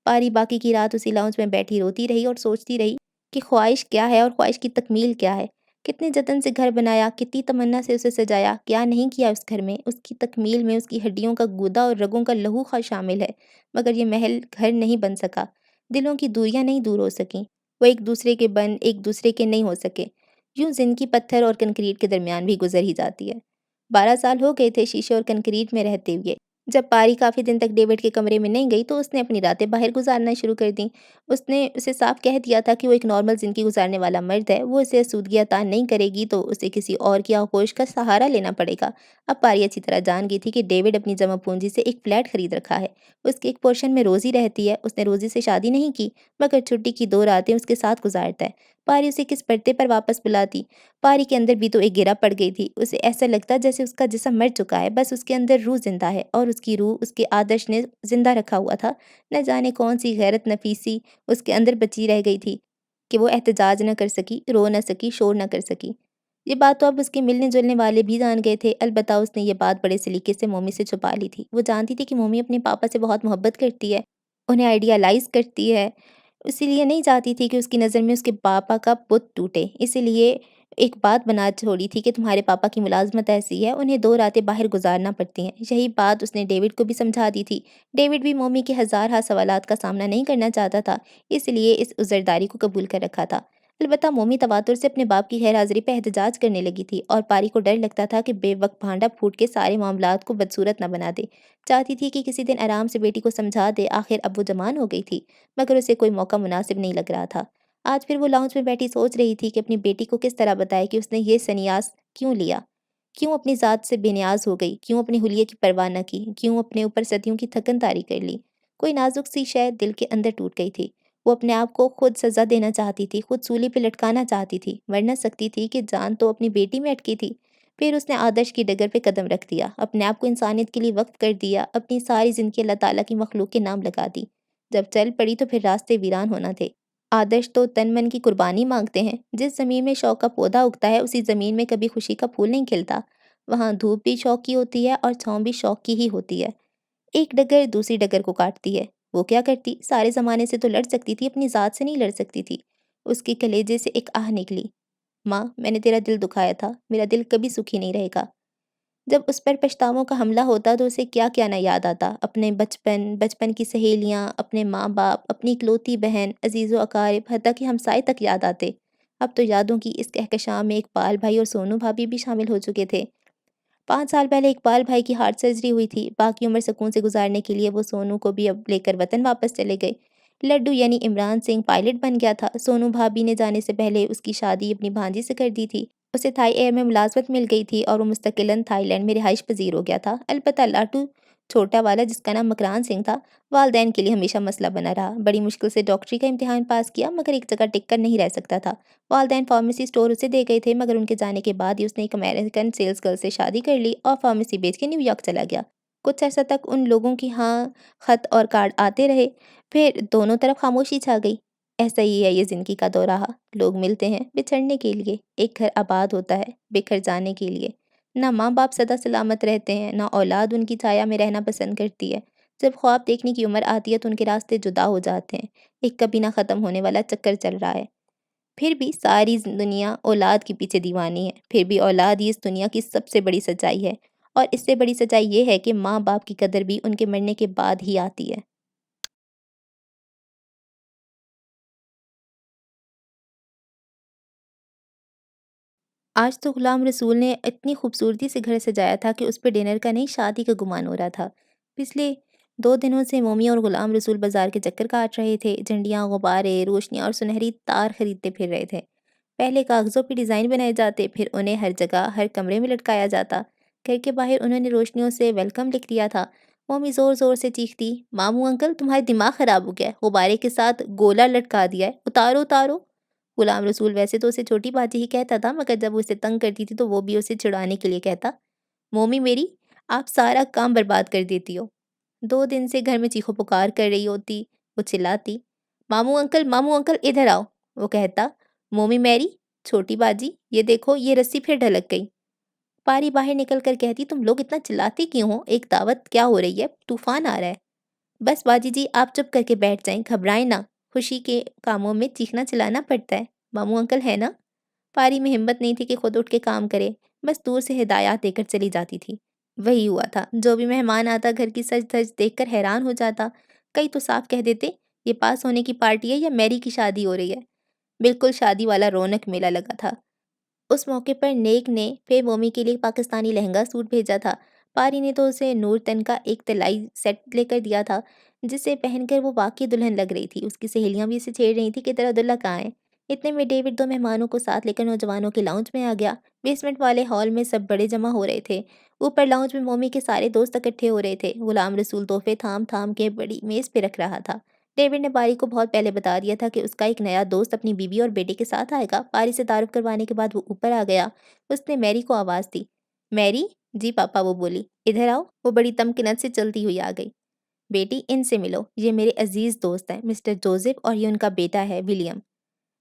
Speaker 1: پاری باقی کی رات اسی لاؤنج میں بیٹھی روتی رہی اور سوچتی رہی کہ خواہش کیا ہے اور خواہش کی تکمیل کیا ہے۔ کتنے جتن سے گھر بنایا، کتنی تمنا سے اسے سجایا، کیا نہیں کیا اس گھر میں۔ اس کی تکمیل میں اس کی ہڈیوں کا گودا اور رگوں کا لہو شامل ہے، مگر یہ محل گھر نہیں بن سکا، دلوں کی دوریاں نہیں دور ہو سکیں، وہ ایک دوسرے کے بن ایک دوسرے کے نہیں ہو سکے۔ یوں زندگی پتھر اور کنکریٹ کے درمیان بھی گزر ہی جاتی ہے۔ 12 سال ہو گئے تھے شیشے اور کنکریٹ میں رہتے ہوئے۔ جب پاری کافی دن تک ڈیوڈ کے کمرے میں نہیں گئی تو اس نے اپنی راتیں باہر گزارنا شروع کر دیں۔ اس نے اسے صاف کہہ دیا تھا کہ وہ ایک نارمل زندگی گزارنے والا مرد ہے، وہ اسے آسودگی عطا نہیں کرے گی تو اسے کسی اور کی آغوش کا سہارا لینا پڑے گا۔ اب پاری اچھی طرح جان گئی تھی کہ ڈیوڈ اپنی جمع پونجی سے ایک فلیٹ خرید رکھا ہے، اس کے ایک پورشن میں روزی رہتی ہے۔ اس نے روزی سے شادی نہیں کی مگر چھٹی کی 2 راتیں اس کے ساتھ گزارتا ہے۔ پاری اسے کس پردے پر واپس بلاتی؟ پاری کے اندر بھی تو ایک گرہ پڑ گئی تھی، اسے ایسا لگتا جیسے اس کا جسم مر چکا ہے، بس اس کے اندر روح زندہ ہے اور اس کی روح اس کے آدرش نے زندہ رکھا ہوا تھا۔ نہ جانے کون سی غیرت نفیسی اس کے اندر بچی رہ گئی تھی کہ وہ احتجاج نہ کر سکی، رو نہ سکی، شور نہ کر سکی۔ یہ بات تو اب اس کے ملنے جلنے والے بھی جان گئے تھے، البتہ اس نے یہ بات بڑے سلیقے سے مومی سے چھپا لی تھی۔ وہ جانتی تھی کہ مومی اپنے پاپا سے بہت محبت کرتی ہے، انہیں آئیڈیالائز کرتی ہے، اسی لیے نہیں چاہتی تھی کہ اس کی نظر میں اس کے پاپا کا بت ٹوٹے، اسی لیے ایک بات بنا چھوڑی تھی کہ تمہارے پاپا کی ملازمت ایسی ہے، انہیں 2 راتیں باہر گزارنا پڑتی ہیں۔ یہی بات اس نے ڈیوڈ کو بھی سمجھا دی تھی۔ ڈیوڈ بھی مومی کے ہزارہا سوالات کا سامنا نہیں کرنا چاہتا تھا، اس لیے اس عذرداری کو قبول کر رکھا تھا۔ البتہ مومی تواتر سے اپنے باپ کی غیر حاضری پہ احتجاج کرنے لگی تھی اور پاری کو ڈر لگتا تھا کہ بے وقت بھانڈا پھوٹ کے سارے معاملات کو بدصورت نہ بنا دے۔ چاہتی تھی کہ کسی دن آرام سے بیٹی کو سمجھا دے، آخر اب وہ جوان ہو گئی تھی، مگر اسے کوئی موقع مناسب نہیں لگ رہا تھا۔ آج پھر وہ لاؤنج میں بیٹھی سوچ رہی تھی کہ اپنی بیٹی کو کس طرح بتائے کہ اس نے یہ سنیاس کیوں لیا، کیوں اپنی ذات سے بے نیاز ہو گئی، کیوں اپنے حلیے کی پرواہ نہ کی، کیوں اپنے اوپر صدیوں کی تھکن طاری کر لی۔ کوئی نازک سی شے دل کے اندر ٹوٹ گئی تھی۔ وہ اپنے آپ کو خود سزا دینا چاہتی تھی، خود سولی پہ لٹکانا چاہتی تھی، ورنہ سکتی تھی کہ جان تو اپنی بیٹی میں اٹکی تھی۔ پھر اس نے آدرش کی ڈگر پہ قدم رکھ دیا، اپنے آپ کو انسانیت کے لیے وقف کر دیا، اپنی ساری زندگی اللہ تعالیٰ کی مخلوق کے نام لگا دی۔ جب چل پڑی تو پھر راستے ویران ہونا تھے۔ آدرش تو تن من کی قربانی مانگتے ہیں۔ جس زمین میں شوق کا پودا اگتا ہے اسی زمین میں کبھی خوشی کا پھول نہیں کھلتا۔ وہاں دھوپ بھی شوق کی ہوتی ہے اور چھاؤں بھی شوق کی ہی ہوتی ہے۔ ایک ڈگر دوسری ڈگر کو کاٹتی ہے۔ وہ کیا کرتی؟ سارے زمانے سے تو لڑ سکتی تھی، اپنی ذات سے نہیں لڑ سکتی تھی۔ اس کے کلیجے سے ایک آہ نکلی، ماں میں نے تیرا دل دکھایا تھا، میرا دل کبھی سکھی نہیں رہے گا۔ جب اس پر پچھتاووں کا حملہ ہوتا تو اسے کیا کیا نہ یاد آتا، اپنے بچپن کی سہیلیاں، اپنے ماں باپ، اپنی اکلوتی بہن، عزیز و اقارب، حتیٰ کہ ہمسائے تک یاد آتے۔ اب تو یادوں کی اس کہکشاں میں اقبال بھائی اور سونو بھابھی بھی شامل ہو چکے تھے۔ 5 سال پہلے اقبال بھائی کی ہارٹ سرجری ہوئی تھی، باقی عمر سکون سے گزارنے کے لیے وہ سونو کو بھی اب لے کر وطن واپس چلے گئے۔ لڈو یعنی عمران سنگھ پائلٹ بن گیا تھا۔ سونو بھابھی نے جانے سے پہلے اس کی شادی اپنی بھانجی سے کر دی تھی۔ اسے تھائی ایئر میں ملازمت مل گئی تھی اور وہ مستقلاً تھائی لینڈ میں رہائش پذیر ہو گیا تھا۔ البتہ لاٹو چھوٹا والا جس کا نام مکران سنگھ تھا، والدین کے لیے ہمیشہ مسئلہ بنا رہا۔ بڑی مشکل سے ڈاکٹری کا امتحان پاس کیا مگر ایک جگہ ٹک کر نہیں رہ سکتا تھا۔ والدین فارمیسی اسٹور اسے دے گئے تھے مگر ان کے جانے کے بعد ہی اس نے ایک امریکن سیلز گرل سے شادی کر لی اور فارمیسی بیچ کے نیو یارک چلا گیا۔ کچھ عرصہ تک ان لوگوں کی ہاں خط اور کارڈ آتے رہے، پھر دونوں طرف خاموشی چھا گئی۔ ایسا ہی ہے یہ زندگی کا دورہ، لوگ ملتے ہیں بچھڑنے کے لیے، ایک گھر آباد ہوتا ہے بکھر جانے کے لیے۔ نہ ماں باپ سدا سلامت رہتے ہیں، نہ اولاد ان کی چھایا میں رہنا پسند کرتی ہے۔ جب خواب دیکھنے کی عمر آتی ہے تو ان کے راستے جدا ہو جاتے ہیں، ایک کبھی نہ ختم ہونے والا چکر چل رہا ہے۔ پھر بھی ساری دنیا اولاد کے پیچھے دیوانی ہے، پھر بھی اولاد ہی اس دنیا کی سب سے بڑی سچائی ہے، اور اس سے بڑی سچائی یہ ہے کہ ماں باپ کی قدر بھی ان کے مرنے کے بعد ہی آتی ہے۔ آج تو غلام رسول نے اتنی خوبصورتی سے گھر سجایا تھا کہ اس پہ ڈنر کا نہیں شادی کا گمان ہو رہا تھا۔ پچھلے 2 دنوں سے مومی اور غلام رسول بازار کے چکر کاٹ رہے تھے، جھنڈیاں، غبارے، روشنیاں اور سنہری تار خریدتے پھر رہے تھے۔ پہلے کاغذوں پہ ڈیزائن بنائے جاتے، پھر انہیں ہر جگہ ہر کمرے میں لٹکایا جاتا۔ گھر کے باہر انہوں نے روشنیوں سے ویلکم لکھ دیا تھا۔ ممی زور زور سے چیختی، ماموں انکل تمہارے دماغ خراب ہو گیا ہے، غبارے کے ساتھ گولا لٹکا دیا ہے، اتارو اتارو۔ غلام رسول ویسے تو اسے چھوٹی باجی ہی کہتا تھا، مگر جب وہ اسے تنگ کرتی تھی تو وہ بھی اسے چھڑانے کے لیے کہتا، مومی میری، آپ سارا کام برباد کر دیتی ہو۔ 2 دن سے گھر میں چیخو پکار کر رہی ہوتی، وہ چلاتی، ماموں انکل ادھر آؤ۔ وہ کہتا، مومی میری، چھوٹی باجی، یہ دیکھو یہ رسی پھر ڈھلک گئی۔ پاری باہر نکل کر کہتی، تم لوگ اتنا چلاتے کیوں ہو؟ ایک دعوت کیا ہو رہی ہے؟ طوفان آ رہا ہے۔ بس باجی جی آپ چپ کر کے بیٹھ جائیں، گھبرائیں نہ، خوشی کے کاموں میں چیخنا چلانا پڑتا ہے، ماموں انکل ہے نا۔ پاری میں ہمت نہیں تھی کہ خود اٹھ کے کام کرے، بس دور سے ہدایات دے کر چلی جاتی تھی۔ وہی ہوا تھا، جو بھی مہمان آتا گھر کی سج دھج دیکھ کر حیران ہو جاتا۔ کئی تو صاف کہہ دیتے، یہ پاس ہونے کی پارٹی ہے یا میری کی شادی ہو رہی ہے۔ بالکل شادی والا رونق میلہ لگا تھا۔ اس موقع پر نیک نے پھر مومی کے لیے پاکستانی لہنگا سوٹ بھیجا تھا۔ پاری نے تو اسے نور تن کا ایک طلائی سیٹ لے کر دیا تھا، جسے پہن کر وہ واقعی دلہن لگ رہی تھی۔ اس کی سہیلیاں بھی اسے چھیڑ رہی تھیں کہ تیرا دلہا کہاں ہے۔ اتنے میں ڈیوڈ 2 مہمانوں کو ساتھ لے کر نوجوانوں کے لاؤنج میں آ گیا۔ بیسمنٹ والے ہال میں سب بڑے جمع ہو رہے تھے۔ اوپر لاؤنج میں مومی کے سارے دوست اکٹھے ہو رہے تھے۔ غلام رسول تحفے تھام تھام کے بڑی میز پہ رکھ رہا تھا۔ ڈیوڈ نے پاری کو بہت پہلے بتا دیا تھا کہ اس کا ایک نیا دوست اپنی بیوی اور بیٹے کے ساتھ آئے گا۔ پاری سے تعارف کروانے کے بعد وہ اوپر آ گیا۔ اس نے میری کو آواز دی، میری؟ جی پاپا، وہ بولی، ادھر آؤ۔ وہ بڑی تمکنت سے چلتی ہوئی آ گئی۔ بیٹی ان سے ملو، یہ میرے عزیز دوست ہیں، مسٹر جوزف، اور یہ ان کا بیٹا ہے ولیم۔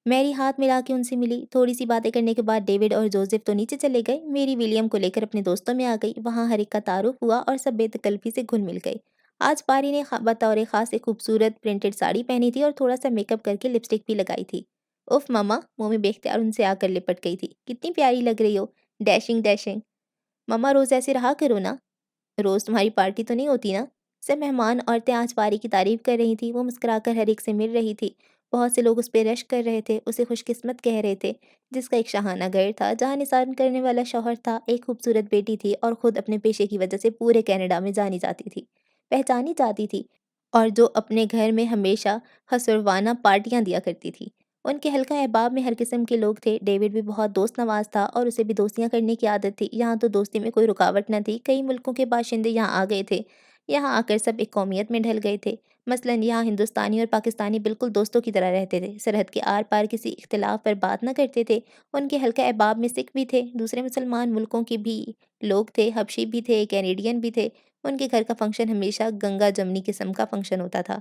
Speaker 1: میری ہاتھ ملا کے ان سے ملی۔ تھوڑی سی باتیں کرنے کے بعد ڈیوڈ اور جوزف تو نیچے چلے گئے۔ میری ولیم کو لے کر اپنے دوستوں میں آ گئی۔ وہاں ہر ایک کا تعارف ہوا اور سب بے تکلفی سے گھل مل گئے۔ آج پاری نے بطور خاص ایک خوبصورت پرنٹڈ ساڑی پہنی تھی اور تھوڑا سا میک اپ کر کے لپسٹک بھی لگائی تھی۔ اف ماما، مومی بے اختیار ان سے آ کر لپٹ گئی تھی، کتنی پیاری لگ رہی ہو، ڈیشنگ ڈیشنگ۔ ماما روز ایسے رہا کرو نا، روز تمہاری پارٹی تو نہیں ہوتی نا۔ سب مہمان عورتیں آج پاری کی تعریف کر رہی تھیں۔ وہ مسکرا کر ہر ایک سے مل رہی تھی۔ بہت سے لوگ اس پہ رشک کر رہے تھے، اسے خوش قسمت کہہ رہے تھے، جس کا ایک شاہانہ گھر تھا، جہاں نثار کرنے والا شوہر تھا، ایک خوبصورت بیٹی تھی، اور خود اپنے پیشے کی وجہ سے پورے کینیڈا میں جانی جاتی تھی، پہچانی جاتی تھی، اور جو اپنے گھر میں ہمیشہ خسروانہ پارٹیاں دیا کرتی تھی۔ ان کے حلقہ احباب میں ہر قسم کے لوگ تھے۔ ڈیوڈ بھی بہت دوست نواز تھا اور اسے بھی دوستیاں کرنے کی عادت تھی۔ یہاں تو دوستی میں کوئی رکاوٹ نہ تھی۔ کئی ملکوں کے باشندے یہاں آ گئے تھے۔ یہاں آ کر سب ایک قومیت میں ڈھل گئے تھے۔ مثلاً یہاں ہندوستانی اور پاکستانی بالکل دوستوں کی طرح رہتے تھے، سرحد کے آر پار کسی اختلاف پر بات نہ کرتے تھے۔ ان کے حلقہ احباب میں سکھ بھی تھے، دوسرے مسلمان ملکوں کے بھی لوگ تھے، حبشی بھی تھے، کینیڈین بھی تھے۔ ان کے گھر کا فنکشن ہمیشہ گنگا جمنی قسم کا فنکشن ہوتا تھا۔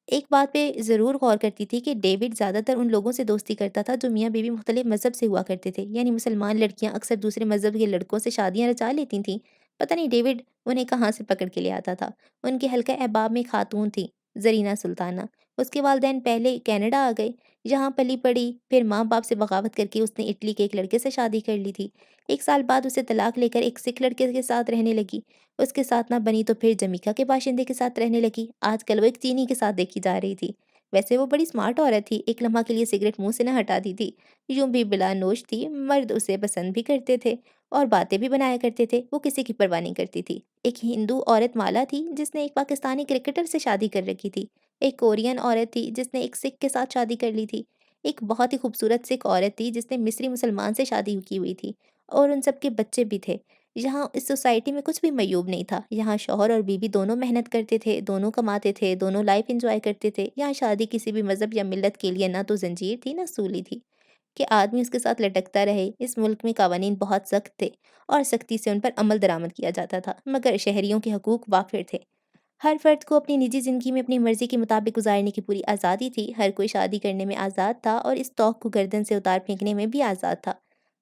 Speaker 1: ایک بات پہ ضرور غور کرتی تھی کہ ڈیوڈ زیادہ تر ان لوگوں سے دوستی کرتا تھا جو میاں بیوی مختلف مذہب سے ہوا کرتے تھے، یعنی مسلمان لڑکیاں اکثر دوسرے مذہب کے لڑکوں سے شادیاں رچا لیتی تھیں۔ پتہ نہیں ڈیوڈ انہیں کہاں سے پکڑ کے لے آتا تھا۔ ان کے حلقہ احباب میں خاتون تھی، زرینہ سلطانہ۔ اس کے والدین پہلے کینیڈا آ گئے، یہاں پلی پڑی، پھر ماں باپ سے بغاوت کر کے اس نے اٹلی کے ایک لڑکے سے شادی کر لی تھی۔ 1 سال بعد اسے طلاق لے کر ایک سکھ لڑکے کے ساتھ رہنے لگی۔ اس کے ساتھ نہ بنی تو پھر جمیکا کے باشندے کے ساتھ رہنے لگی۔ آج کل وہ ایک چینی کے ساتھ دیکھی جا رہی تھی۔ ویسے وہ بڑی سمارٹ عورت تھی، ایک لمحہ کے لیے سگریٹ منہ سے نہ ہٹاتی تھی۔ یوں بھی بلا نوش تھی، مرد اسے پسند بھی کرتے تھے اور باتیں بھی بنایا کرتے تھے، وہ کسی کی پرواہ نہیں کرتی تھی۔ ایک ہندو عورت مالا تھی جس نے ایک پاکستانی کرکٹر سے شادی کر رکھی تھی۔ ایک کورین عورت تھی جس نے ایک سکھ کے ساتھ شادی کر لی تھی۔ ایک بہت ہی خوبصورت سکھ عورت تھی جس نے مصری مسلمان سے شادی کی ہوئی تھی، اور ان سب کے بچے بھی تھے۔ یہاں اس سوسائٹی میں کچھ بھی معیوب نہیں تھا۔ یہاں شوہر اور بیوی دونوں محنت کرتے تھے، دونوں کماتے تھے، دونوں لائف انجوائے کرتے تھے۔ یہاں شادی کسی بھی مذہب یا ملت کے لیے نہ تو زنجیر تھی، نہ سولی تھی کہ آدمی اس کے ساتھ لٹکتا رہے۔ اس ملک میں قوانین بہت سخت تھے اور سختی سے ان پر عمل درآمد کیا جاتا تھا، مگر شہریوں کے حقوق وافر تھے۔ ہر فرد کو اپنی نجی زندگی میں اپنی مرضی کے مطابق گزارنے کی پوری آزادی تھی۔ ہر کوئی شادی کرنے میں آزاد تھا اور اس توق کو گردن سے اتار پھینکنے میں بھی آزاد تھا۔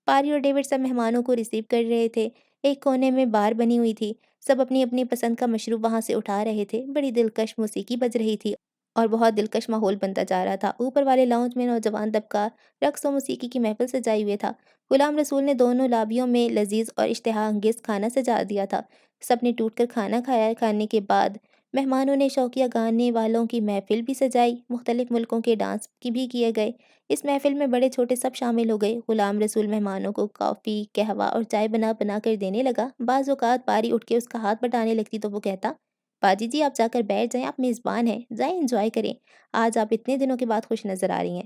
Speaker 1: پاری اور ڈیوڈ سب مہمانوں کو ریسیو کر رہے تھے۔ ایک کونے میں بار بنی ہوئی تھی، سب اپنی اپنی پسند کا مشروب وہاں سے اٹھا رہے تھے۔ بڑی دلکش موسیقی بج رہی تھی اور بہت دلکش ماحول بنتا جا رہا تھا۔ اوپر والے لاؤنج میں نوجوان طبقہ رقص و موسیقی کی محفل سجائے ہوئے تھا۔ غلام رسول نے دونوں لابیوں میں لذیذ اور اشتہا انگیز کھانا سجا دیا تھا۔ سب نے ٹوٹ کر کھانا کھایا۔ کھانے کے بعد مہمانوں نے شوقیہ گانے والوں کی محفل بھی سجائی، مختلف ملکوں کے ڈانس کی بھی کیے گئے۔ اس محفل میں بڑے چھوٹے سب شامل ہو گئے۔ غلام رسول مہمانوں کو کافی، قہوہ اور چائے بنا بنا کر دینے لگا۔ بعض اوقات پاری اٹھ کے اس کا ہاتھ بٹانے لگتی تو وہ کہتا، باجی جی آپ جا کر بیٹھ جائیں، آپ میزبان ہیں، جائیں انجوائے کریں، آج آپ اتنے دنوں کے بعد خوش نظر آ رہی ہیں۔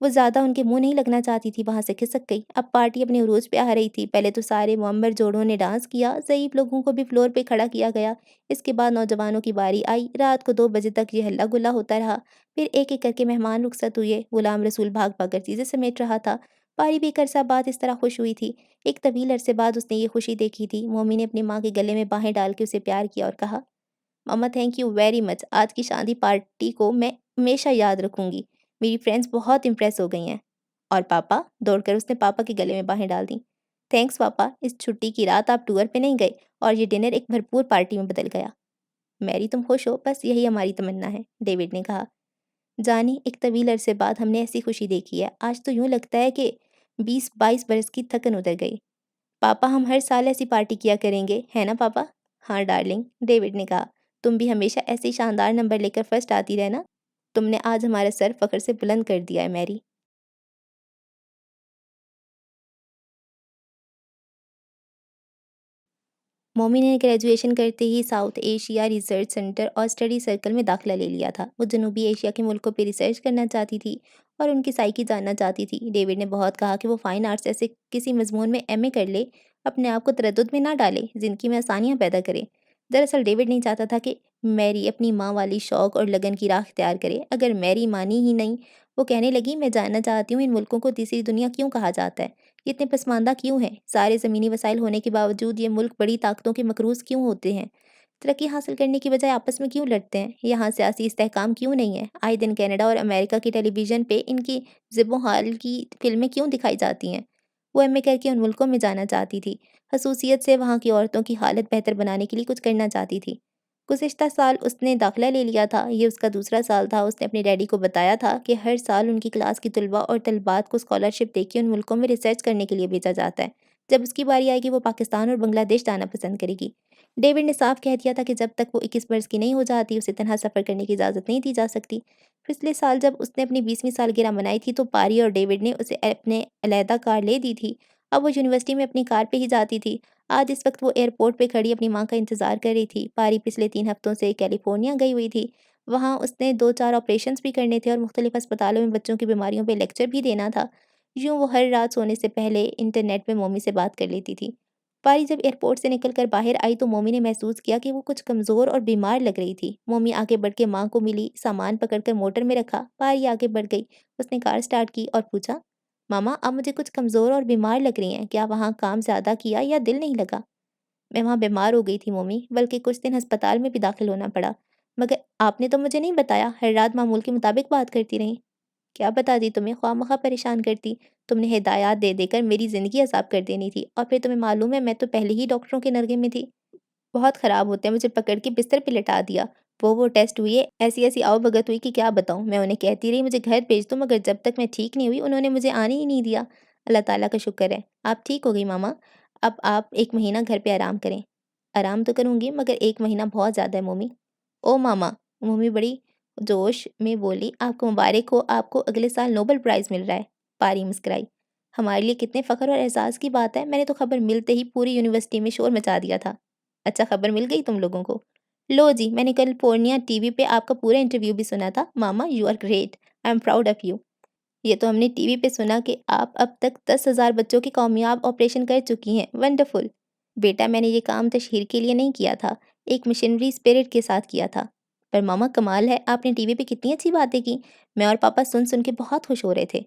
Speaker 1: وہ زیادہ ان کے منہ نہیں لگنا چاہتی تھی، وہاں سے کھسک گئی۔ اب پارٹی اپنے عروج پہ آ رہی تھی۔ پہلے تو سارے معمر جوڑوں نے ڈانس کیا، ضعیف لوگوں کو بھی فلور پہ کھڑا کیا گیا۔ اس کے بعد نوجوانوں کی باری آئی۔ رات کو 2 بجے تک یہ ہلا گلا ہوتا رہا۔ پھر ایک ایک کر کے مہمان رخصت ہوئے۔ غلام رسول بھاگ بھاگ کر چیزیں سمیٹ رہا تھا۔ پاری بھی ایک عرصہ بعد اس طرح خوش ہوئی تھی۔ ایک طویل عرصے بعد اس نے یہ خوشی دیکھی تھی۔ مومی نے اپنی ماں کے گلے میں باہیں ڈال کے اسے پیار کیا اور کہا، ماما تھینک یو ویری مچ، آج کی شادی پارٹی کو میں ہمیشہ یاد رکھوں گی۔ میری فرینڈز بہت امپریس ہو گئی ہیں۔ اور پاپا؟ دوڑ کر اس نے پاپا کے گلے میں باہیں ڈال دیں۔ تھینکس پاپا، اس چھٹی کی رات آپ ٹور پہ نہیں گئے اور یہ ڈنر ایک بھرپور پارٹی میں بدل گیا۔ میری تم خوش ہو، بس یہی ہماری تمنا ہے، ڈیوڈ نے کہا۔ جانی، ایک طویل عرصے بعد ہم نے ایسی خوشی دیکھی ہے۔ آج تو یوں لگتا ہے کہ 20-22 برس کی تھکن اتر گئی۔ پاپا ہم ہر سال ایسی پارٹی کیا کریں گے، ہے نا پاپا؟ ہاں ڈارلنگ، ڈیوڈ نے کہا۔ تم بھی ہمیشہ ایسے شاندار نمبر لے کر فرسٹ آتی رہنا۔ تم نے آج ہمارا سر فخر سے بلند کر دیا ہے میری۔ مومی نے گریجویشن کرتے ہی ساؤتھ ایشیا ریسرچ سینٹر اور اسٹڈی سرکل میں داخلہ لے لیا تھا۔ وہ جنوبی ایشیا کے ملکوں پہ ریسرچ کرنا چاہتی تھی اور ان کی سائیکی جاننا چاہتی تھی۔ ڈیوڈ نے بہت کہا کہ وہ فائن آرٹس ایسے کسی مضمون میں ایم اے کر لے، اپنے آپ کو تردد میں نہ ڈالے، زندگی میں آسانیاں پیدا کرے۔ دراصل ڈیوڈ نہیں چاہتا تھا کہ میری اپنی ماں والی شوق اور لگن کی راہ اختیار کرے۔ اگر میری مانی ہی نہیں، وہ کہنے لگی، میں جاننا چاہتی ہوں ان ملکوں کو تیسری دنیا کیوں کہا جاتا ہے؟ یہ اتنے پسماندہ کیوں ہیں؟ سارے زمینی وسائل ہونے کے باوجود یہ ملک بڑی طاقتوں کے مقروض کیوں ہوتے ہیں؟ ترقی حاصل کرنے کی بجائے آپس میں کیوں لڑتے ہیں؟ یہاں سیاسی استحکام کیوں نہیں ہے؟ آئے دن کینیڈا اور امریکہ کی ٹیلی ویژن پہ ان کی ضب و حال کی فلمیں کیوں دکھائی جاتی ہیں؟ وہ ایم اے کر کے ان ملکوں میں جانا چاہتی تھی، خصوصیت سے وہاں کی عورتوں کی حالت بہتر بنانے کے لیے کچھ کرنا چاہتی تھی۔ گزشتہ سال اس نے داخلہ لے لیا تھا، یہ اس کا دوسرا سال تھا۔ اس نے اپنے ڈیڈی کو بتایا تھا کہ ہر سال ان کی کلاس کی طلباء اور طالبات کو اسکالرشپ دے کے ان ملکوں میں ریسرچ کرنے کے لیے بھیجا جاتا ہے۔ جب اس کی باری آئے گی وہ پاکستان اور بنگلہ دیش جانا پسند کرے گی۔ ڈیوڈ نے صاف کہہ دیا تھا کہ جب تک وہ 21 برس کی نہیں ہو جاتی اسے تنہا سفر کرنے کی اجازت نہیں دی جا سکتی۔ پچھلے سال جب اس نے اپنی 20ویں سالگرہ منائی تھی تو پاری اور ڈیوڈ نے اسے اپنے علیحدہ کار لے دی تھی۔ اب وہ یونیورسٹی میں اپنی کار پہ ہی جاتی تھی۔ آج اس وقت وہ ایئرپورٹ پہ کھڑی اپنی ماں کا انتظار کر رہی تھی۔ پاری پچھلے 3 ہفتوں سے کیلیفورنیا گئی ہوئی تھی۔ وہاں اس نے 2-4 آپریشنز بھی کرنے تھے اور مختلف ہسپتالوں میں بچوں کی بیماریوں پہ لیکچر بھی دینا تھا۔ یوں وہ ہر رات سونے سے پہلے انٹرنیٹ پہ مومی سے بات کر لیتی تھی۔ پاری جب ایئرپورٹ سے نکل کر باہر آئی تو مومی نے محسوس کیا کہ وہ کچھ کمزور اور بیمار لگ رہی تھی۔ مومی آگے بڑھ کے ماں کو ملی، سامان پکڑ کر موٹر میں رکھا۔ پاری آگے بڑھ گئی، اس نے کار سٹارٹ کی اور پوچھا، ماما اب مجھے کچھ کمزور اور بیمار لگ رہی ہیں، کیا وہاں کام زیادہ کیا یا دل نہیں لگا؟ میں وہاں بیمار ہو گئی تھی مومی، بلکہ کچھ دن ہسپتال میں بھی داخل ہونا پڑا۔ مگر آپ نے تو مجھے نہیں بتایا، ہر رات معمول کے مطابق بات کرتی رہیں۔ کیا بتا دی تمہیں، خواہ مخواہ پریشان کرتی۔ تم نے ہدایات دے دے کر میری زندگی عذاب کر دینی تھی، اور پھر تمہیں معلوم ہے میں تو پہلے ہی ڈاکٹروں کے نرغے میں تھی۔ بہت خراب ہوتے ہیں، مجھے پکڑ کے بستر پہ لٹا دیا۔ وہ ٹیسٹ ہوئے، ایسی آؤ بھگت ہوئی کہ کیا بتاؤں۔ میں انہیں کہتی رہی مجھے گھر بھیج دو، مگر جب تک میں ٹھیک نہیں ہوئی انہوں نے مجھے آنے ہی نہیں دیا۔ اللہ تعالیٰ کا شکر ہے آپ ٹھیک ہو گئی ماما۔ اب آپ 1 مہینہ گھر پہ آرام کریں۔ آرام تو کروں گی، مگر 1 مہینہ بہت زیادہ ہے مومی۔ او ماما، مومی بڑی جوش میں بولی، آپ کو مبارک ہو، آپ کو اگلے سال نوبل پرائز مل رہا ہے۔ پاری مسکرائی۔ ہمارے لیے کتنے فخر اور اعزاز کی بات ہے، میں نے تو خبر ملتے ہی پوری یونیورسٹی میں شور مچا دیا تھا۔ اچھا خبر مل گئی تم لوگوں کو؟ لو جی، میں نے کیلیفورنیا ٹی وی پہ آپ کا پورا انٹرویو بھی سنا تھا۔ ماما you are great, I am proud of you. یہ تو ہم نے ٹی وی پہ سنا کہ آپ اب تک 10,000 بچوں کے کامیاب آپریشن کر چکی ہیں، ونڈرفل۔ بیٹا میں نے یہ کام تشہیر کے لیے نہیں کیا تھا، ایک مشنری اسپرٹ کے ساتھ کیا تھا۔ پر ماما کمال ہے، آپ نے ٹی وی پہ کتنی اچھی باتیں کی، میں اور پاپا سن سن کے بہت خوش ہو رہے تھے۔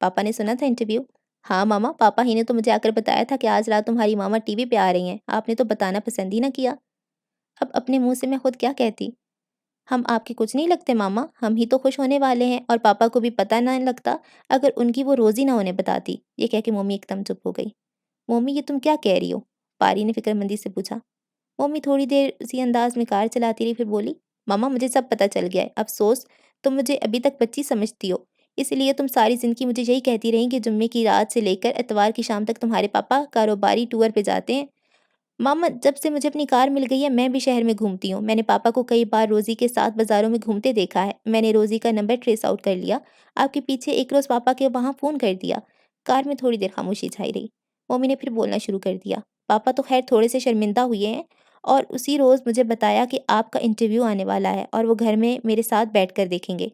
Speaker 1: پاپا نے سنا تھا انٹرویو؟ ہاں ماما، پاپا ہی نے تو مجھے آ کر بتایا تھا کہ آج رات تمہاری ماما ٹی وی پہ آ رہی ہیں، آپ نے تو بتانا پسند ہی نہ کیا۔ اب اپنے منہ سے میں خود کیا کہتی؟ ہم آپ کے کچھ نہیں لگتے ماما، ہم ہی تو خوش ہونے والے ہیں، اور پاپا کو بھی پتہ نہ لگتا اگر ان کی وہ روزی نہ انہیں بتاتی۔ یہ کہہ کے مومی ایک دم چپ ہو گئی۔ مومی یہ تم کیا کہہ رہی ہو؟ پاری نے فکر مندی سے پوچھا۔ مومی تھوڑی دیر اسی انداز میں کار چلاتی رہی، پھر بولی، ماما مجھے سب پتہ چل گیا ہے، افسوس تم مجھے ابھی تک بچی سمجھتی ہو، اس لیے تم ساری زندگی مجھے یہی کہتی رہیں کہ جمعے کی رات سے لے کر اتوار کی شام تک تمہارے پاپا کاروباری ٹور پہ جاتے ہیں۔ ماما جب سے مجھے اپنی کار مل گئی ہے میں بھی شہر میں گھومتی ہوں، میں نے پاپا کو کئی بار روزی کے ساتھ بازاروں میں گھومتے دیکھا ہے، میں نے روزی کا نمبر ٹریس آؤٹ کر لیا، آپ کے پیچھے ایک روز پاپا کے وہاں فون کر دیا۔ کار میں تھوڑی دیر خاموشی چھائی رہی۔ مومی نے پھر بولنا شروع کر دیا، پاپا تو خیر تھوڑے سے شرمندہ ہوئے ہیں، اور اسی روز مجھے بتایا کہ آپ کا انٹرویو آنے والا ہے اور وہ گھر میں میرے ساتھ بیٹھ کر دیکھیں گے۔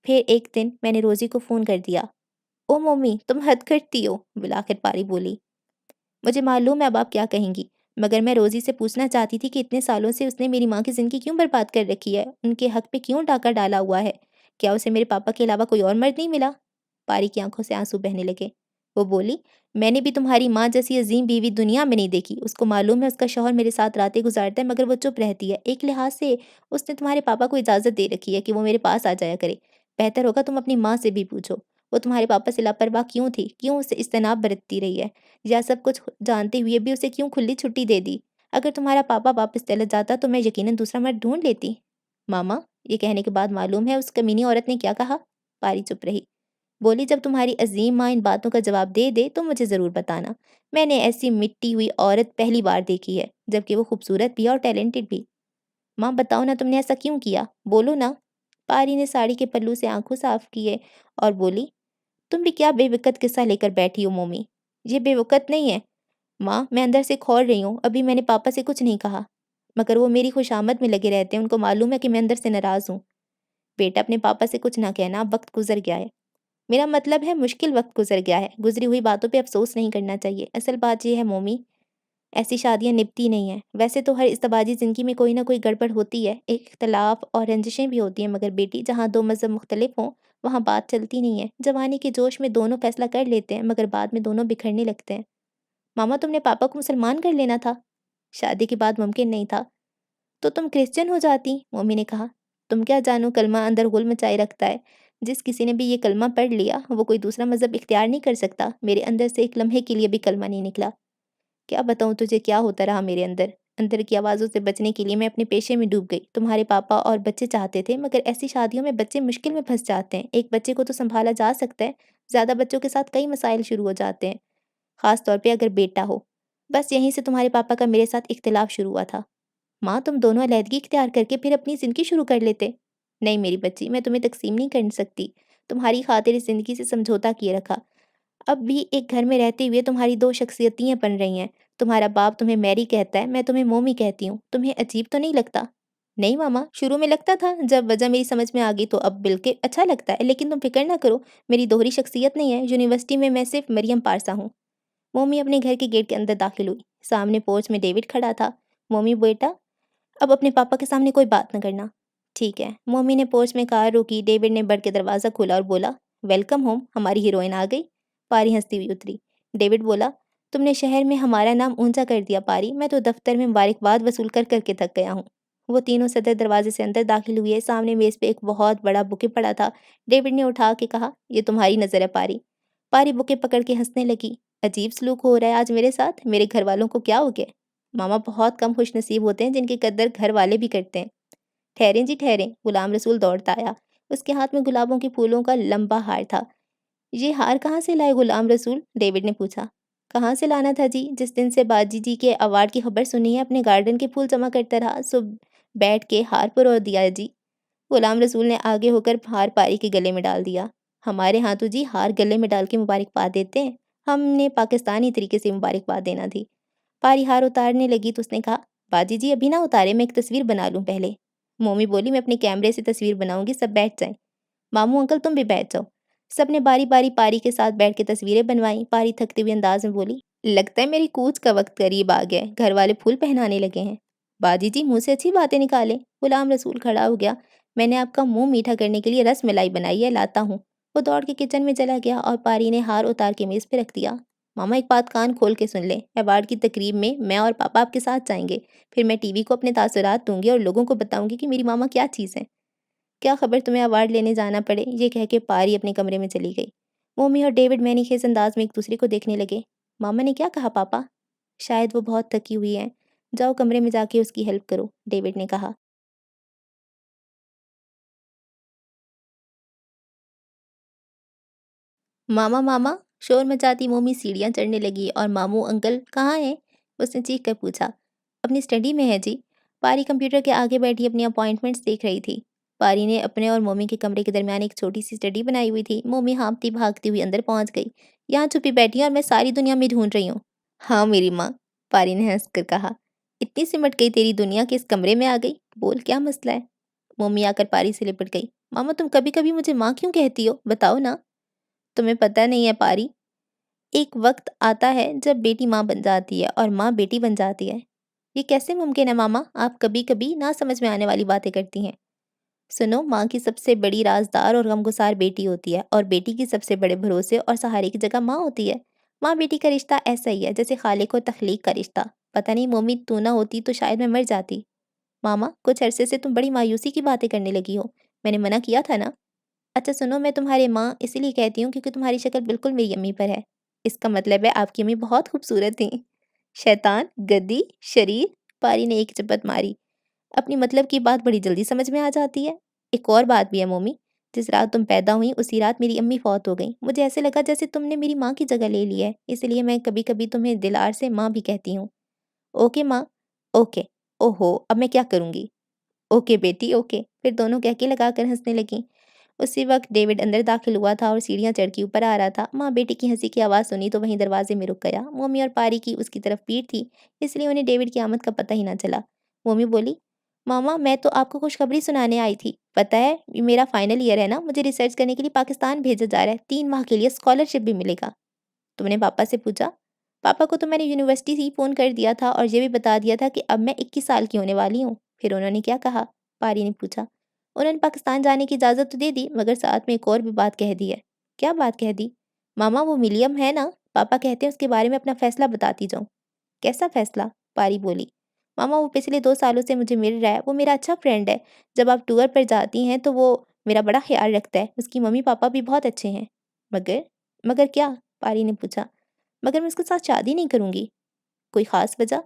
Speaker 1: پھر ایک دن میں نے روزی کو فون کر دیا۔ او ممی تم حد کرتی ہو، بلاخر پاری بولی۔ مجھے معلوم ہے اب آپ کیا کہیں گی، مگر میں روزی سے پوچھنا چاہتی تھی کہ اتنے سالوں سے اس نے میری ماں کی زندگی کیوں برباد کر رکھی ہے، ان کے حق پہ کیوں ڈاکہ ڈالا ہوا ہے؟ کیا اسے میرے پاپا کے علاوہ کوئی اور مرد نہیں ملا؟ پاری کی آنکھوں سے آنسو بہنے لگے۔ وہ بولی، میں نے بھی تمہاری ماں جیسی عظیم بیوی دنیا میں نہیں دیکھی۔ اس کو معلوم ہے اس کا شوہر میرے ساتھ راتیں گزارتا ہے مگر وہ چپ رہتی ہے۔ ایک لحاظ سے اس نے تمہارے پاپا کو اجازت دے رکھی ہے کہ وہ میرے پاس آ جایا کرے۔ بہتر ہوگا تم اپنی ماں سے بھی پوچھو، وہ تمہارے پاپا سے لاپرواہ کیوں تھی، کیوں اسے اجتناب برتتی رہی ہے، یا سب کچھ جانتے ہوئے بھی اسے کیوں کھلی چھٹی دے دی؟ اگر تمہارا پاپا واپس چلا جاتا تو میں یقیناً دوسرا مرد ڈھونڈ لیتی۔ ماما، یہ کہنے کے بعد معلوم ہے اس کمینی عورت نے کیا کہا؟ پاری چپ رہی۔ بولی، جب تمہاری عظیم ماں ان باتوں کا جواب دے دے تو مجھے ضرور بتانا۔ میں نے ایسی مٹی ہوئی عورت پہلی بار دیکھی ہے، جبکہ وہ خوبصورت بھی اور ٹیلنٹڈ بھی۔ ماں بتاؤ نا تم نے ایسا کیوں کیا، بولو نا۔ پاری نے ساڑی کے پلو سے آنکھوں صاف کیے اور بولی، تم بھی کیا بے وقت قصہ لے کر بیٹھی ہو مومی، یہ بے وقت نہیں ہے۔ ماں میں اندر سے کھول رہی ہوں، ابھی میں نے پاپا سے کچھ نہیں کہا، مگر وہ میری خوشامد میں لگے رہتے ہیں، ان کو معلوم ہے کہ میں اندر سے ناراض ہوں۔ بیٹا اپنے پاپا سے کچھ نہ کہنا، اب وقت گزر گیا ہے۔ میرا مطلب ہے مشکل وقت گزر گیا ہے، گزری ہوئی باتوں پہ افسوس نہیں کرنا چاہیے۔ اصل بات یہ ہے مومی، ایسی شادیاں نبھتی نہیں ہیں۔ ویسے تو ہر ازدواجی زندگی میں کوئی نہ کوئی گڑبڑ ہوتی ہے، ایک اختلاف اور رنجشیں بھی ہوتی ہیں، مگر بیٹی جہاں دو مذہب مختلف ہوں وہاں بات چلتی نہیں ہے۔ جوانی کے جوش میں دونوں فیصلہ کر لیتے ہیں مگر بعد میں دونوں بکھرنے لگتے ہیں۔ ماما تم نے پاپا کو مسلمان کر لینا تھا، شادی کے بعد ممکن نہیں تھا تو تم کرسچن ہو جاتی، مومی نے کہا۔ تم کیا جانو کلمہ اندر غل مچائے رکھتا ہے، جس کسی نے بھی یہ کلمہ پڑھ لیا وہ کوئی دوسرا مذہب اختیار نہیں کر سکتا۔ میرے اندر سے ایک لمحے کے لیے بھی کلمہ نہیں نکلا۔ کیا بتاؤں تجھے کیا ہوتا رہا میرے اندر۔ اندر کی آوازوں سے بچنے کے لیے میں اپنے پیشے میں ڈوب گئی۔ تمہارے پاپا اور بچے چاہتے تھے مگر ایسی شادیوں میں بچے مشکل میں پھنس جاتے ہیں۔ ایک بچے کو تو سنبھالا جا سکتا ہے، زیادہ بچوں کے ساتھ کئی مسائل شروع ہو جاتے ہیں، خاص طور پہ اگر بیٹا ہو۔ بس یہیں سے تمہارے پاپا کا میرے ساتھ اختلاف شروع ہوا تھا۔ ماں تم دونوں علیحدگی اختیار کر کے پھر اپنی زندگی شروع کر لیتے۔ نہیں میری بچی، میں تمہیں تقسیم نہیں کر سکتی، تمہاری خاطر اس زندگی سے سمجھوتا کیے رکھا۔ اب بھی ایک گھر میں رہتے ہوئے تمہاری دو شخصیتیں بن رہی ہیں، تمہارا باپ تمہیں میری کہتا ہے، میں تمہیں مومی کہتی ہوں۔ تمہیں عجیب تو نہیں لگتا؟ نہیں ماما، شروع میں لگتا تھا، جب وجہ میری سمجھ میں آ گئی تو اب بالکل اچھا لگتا ہے، لیکن تم فکر نہ کرو، میری دوہری شخصیت نہیں ہے۔ یونیورسٹی میں صرف مریم پارسا ہوں۔ مومی اپنے گھر کے گیٹ کے اندر داخل ہوئی۔ سامنے پورچ میں ڈیوڈ کھڑا تھا۔ مومی بیٹا، اب اپنے پاپا کے سامنے کوئی بات نہ کرنا، ٹھیک ہے؟ مومی نے پورچ میں کار روکی۔ ڈیوڈ نے بڑھ کے دروازہ کھولا اور بولا، ویلکم ہوم، ہماری ہیروئن آ گئی۔ پاری ہنستی ہوئی اتری۔ ڈیوڈ بولا، تم نے شہر میں ہمارا نام اونچا کر دیا پاری، میں تو دفتر میں مبارکباد وصول کر کر کے تھک گیا ہوں۔ وہ تینوں صدر دروازے سے اندر داخل ہوئے۔ سامنے میز پہ ایک بہت بڑا بوکے پڑا تھا۔ ڈیوڈ نے اٹھا کے کہا، یہ تمہاری نظر ہے پاری۔ پاری بوکے پکڑ کے ہنسنے لگی۔ عجیب سلوک ہو رہا ہے آج میرے ساتھ، میرے گھر والوں کو کیا ہو گیا؟ ماما بہت کم خوش نصیب ہوتے ہیں جن کی قدر گھر والے بھی کرتے ہیں۔ ٹھہریں جی ٹھہریں، غلام رسول دوڑتا آیا۔ اس کے ہاتھ میں گلابوں کے پھولوں کا لمبا ہار تھا۔ یہ ہار کہاں سے لائے غلام رسول؟ ڈیوڈ نے پوچھا۔ کہاں سے لانا تھا جی، جس دن سے باجی جی کے ایوارڈ کی خبر سنی ہے اپنے گارڈن کے پھول جمع کرتا رہا، صبح بیٹھ کے ہار پرو دیا جی۔ غلام رسول نے آگے ہو کر ہار پاری کے گلے میں ڈال دیا۔ ہمارے ہاں تو جی ہار گلے میں ڈال کے مبارکباد دیتے ہیں، ہم نے پاکستانی طریقے سے مبارکباد دینا تھی۔ پاری ہار اتارنے لگی تو اس نے کہا، باجی جی ابھی نہ اتارے، میں ایک تصویر بنا لوں پہلے۔ مومی بولی، میں اپنے کیمرے سے تصویر بناؤں گی، سب بیٹھ جائیں۔ ماموں انکل تم بھی بیٹھ جاؤ۔ سب نے باری باری پاری کے ساتھ بیٹھ کے تصویریں بنوائیں۔ پاری تھکتے ہوئے انداز میں بولی، لگتا ہے میری کوچ کا وقت قریب آ گیا ہے، گھر والے پھول پہنانے لگے ہیں۔ باجی جی منہ سے اچھی باتیں نکالیں۔ غلام رسول کھڑا ہو گیا۔ میں نے آپ کا منہ میٹھا کرنے کے لیے رس ملائی بنائی ہے، لاتا ہوں۔ وہ دوڑ کے کچن میں چلا گیا اور پاری نے ہار اتار کے میز پہ رکھ دیا۔ ماما ایک بات کان کھول کے سن لیں، ایوارڈ کی تقریب میں اور پاپا آپ کے ساتھ جائیں گے، پھر میں ٹی وی کو اپنے تاثرات دوں گی اور لوگوں کو بتاؤں گی کہ میری ماما کیا چیز ہے۔ کیا خبر تمہیں ایوارڈ لینے جانا پڑے، یہ کہہ کے پاری اپنے کمرے میں چلی گئی۔ مومی اور ڈیوڈ معنی خیز انداز میں ایک دوسرے کو دیکھنے لگے۔ ماما نے کیا کہا پاپا؟ شاید وہ بہت تھکی ہوئی ہیں، جاؤ کمرے میں جا کے اس کی ہیلپ کرو، ڈیوڈ نے کہا۔ ماما ماما، شور مچاتی مومی سیڑھیاں چڑھنے لگی اور ماموں انکل کہاں ہیں؟ اس نے چیخ کر پوچھا۔ اپنی اسٹڈی میں ہے جی۔ پاری کمپیوٹر کے آگے بیٹھی اپنی اپوائنٹمنٹس دیکھ رہی تھی۔ پاری نے اپنے اور مومی کے کمرے کے درمیان ایک چھوٹی سی اسٹڈی بنائی ہوئی تھی۔ مومی ہانپتی بھاگتی ہوئی اندر پہنچ گئی۔ یہاں چھپی بیٹھی اور میں ساری دنیا میں ڈھونڈ رہی ہوں۔ ہاں میری ماں، پاری نے ہنس کر کہا۔ اتنی سمٹ گئی تیری دنیا کہ اس کمرے میں آ گئی، بول کیا مسئلہ ہے؟ مومی آ کر پاری سے لپٹ گئی۔ ماما تم کبھی کبھی مجھے ماں کیوں کہتی ہو؟ بتاؤ نا۔ تمہیں پتہ نہیں ہے پاری، ایک وقت آتا ہے جب بیٹی ماں بن جاتی ہے اور ماں بیٹی بن جاتی ہے۔ یہ کیسے ممکن ہے ماما؟ آپ کبھی کبھی نہ سمجھ میں آنے والی باتیں کرتی ہیں۔ سنو، ماں کی سب سے بڑی رازدار اور غمگسار بیٹی ہوتی ہے، اور بیٹی کی سب سے بڑے بھروسے اور سہارے کی جگہ ماں ہوتی ہے۔ ماں بیٹی کا رشتہ ایسا ہی ہے جیسے خالق و تخلیق کا رشتہ۔ پتہ نہیں مومی تو نہ ہوتی تو شاید میں مر جاتی۔ ماما کچھ عرصے سے تم بڑی مایوسی کی باتیں کرنے لگی ہو، میں نے منع کیا تھا نا؟ اچھا سنو، میں تمہاری ماں اسی لیے کہتی ہوں کیونکہ تمہاری شکل بالکل میری امی پر ہے۔ اس کا مطلب ہے آپ کی امی بہت خوبصورت تھیں۔ شیطان، گدی، شریر، پاری نے ایک چپت ماری۔ اپنی مطلب کی بات بڑی جلدی سمجھ میں آ جاتی ہے۔ ایک اور بات بھی ہے مومی، جس رات تم پیدا ہوئیں اسی رات میری امی فوت ہو گئیں۔ مجھے ایسے لگا جیسے تم نے میری ماں کی جگہ لے لی ہے، اس لیے میں کبھی کبھی تمہیں دلار سے ماں بھی کہتی ہوں۔ اوکے ماں، اوکے۔ اوہو، اب میں کیا کروں گی؟ اوکے بیٹی اوکے۔ پھر دونوں کہکے لگا کر ہنسنے لگیں۔ اسی وقت ڈیوڈ اندر داخل ہوا تھا اور سیڑھیاں چڑھ کے اوپر آ رہا تھا۔ ماں بیٹی کی ہنسی کی آواز سنی تو وہیں دروازے میں رک گیا۔ مومی اور پاری کی اس کی طرف پیٹھ تھی، اس لیے انہیں ڈیوڈ کی آمد کا پتہ ہی نہ چلا۔ مومی بولی، ماما میں تو آپ کو خوشخبری سنانے آئی تھی۔ پتہ ہے یہ میرا فائنل ایئر ہے نا، مجھے ریسرچ کرنے کے لیے پاکستان بھیجا جا رہا ہے، 3 ماہ کے لیے اسکالرشپ بھی ملے گا۔ تم نے پاپا سے پوچھا؟ پاپا کو تو میں نے یونیورسٹی سے ہی فون کر دیا تھا اور یہ بھی بتا دیا تھا کہ اب میں 21 سال کی ہونے والی ہوں۔ پھر انہوں نے کیا کہا؟ پاری نے پوچھا۔ انہوں نے پاکستان جانے کی اجازت تو دے دی، مگر ساتھ میں ایک اور بھی بات کہہ دی ہے۔ کیا بات کہہ دی؟ ماما وہ ولیم ہے نا، پاپا کہتے ہیں اس کے بارے میں اپنا فیصلہ بتاتی جاؤں۔ کیسا فیصلہ؟ پاری بولی۔ ماما وہ پچھلے 2 سالوں سے مجھے مل رہا ہے، وہ میرا اچھا فرینڈ ہے۔ جب آپ ٹور پر جاتی ہیں تو وہ میرا بڑا خیال رکھتا ہے، اس کی ممی پاپا بھی بہت اچھے ہیں۔ مگر کیا؟ پاری نے پوچھا۔ مگر میں اس کے ساتھ شادی نہیں کروں گی۔ کوئی خاص وجہ؟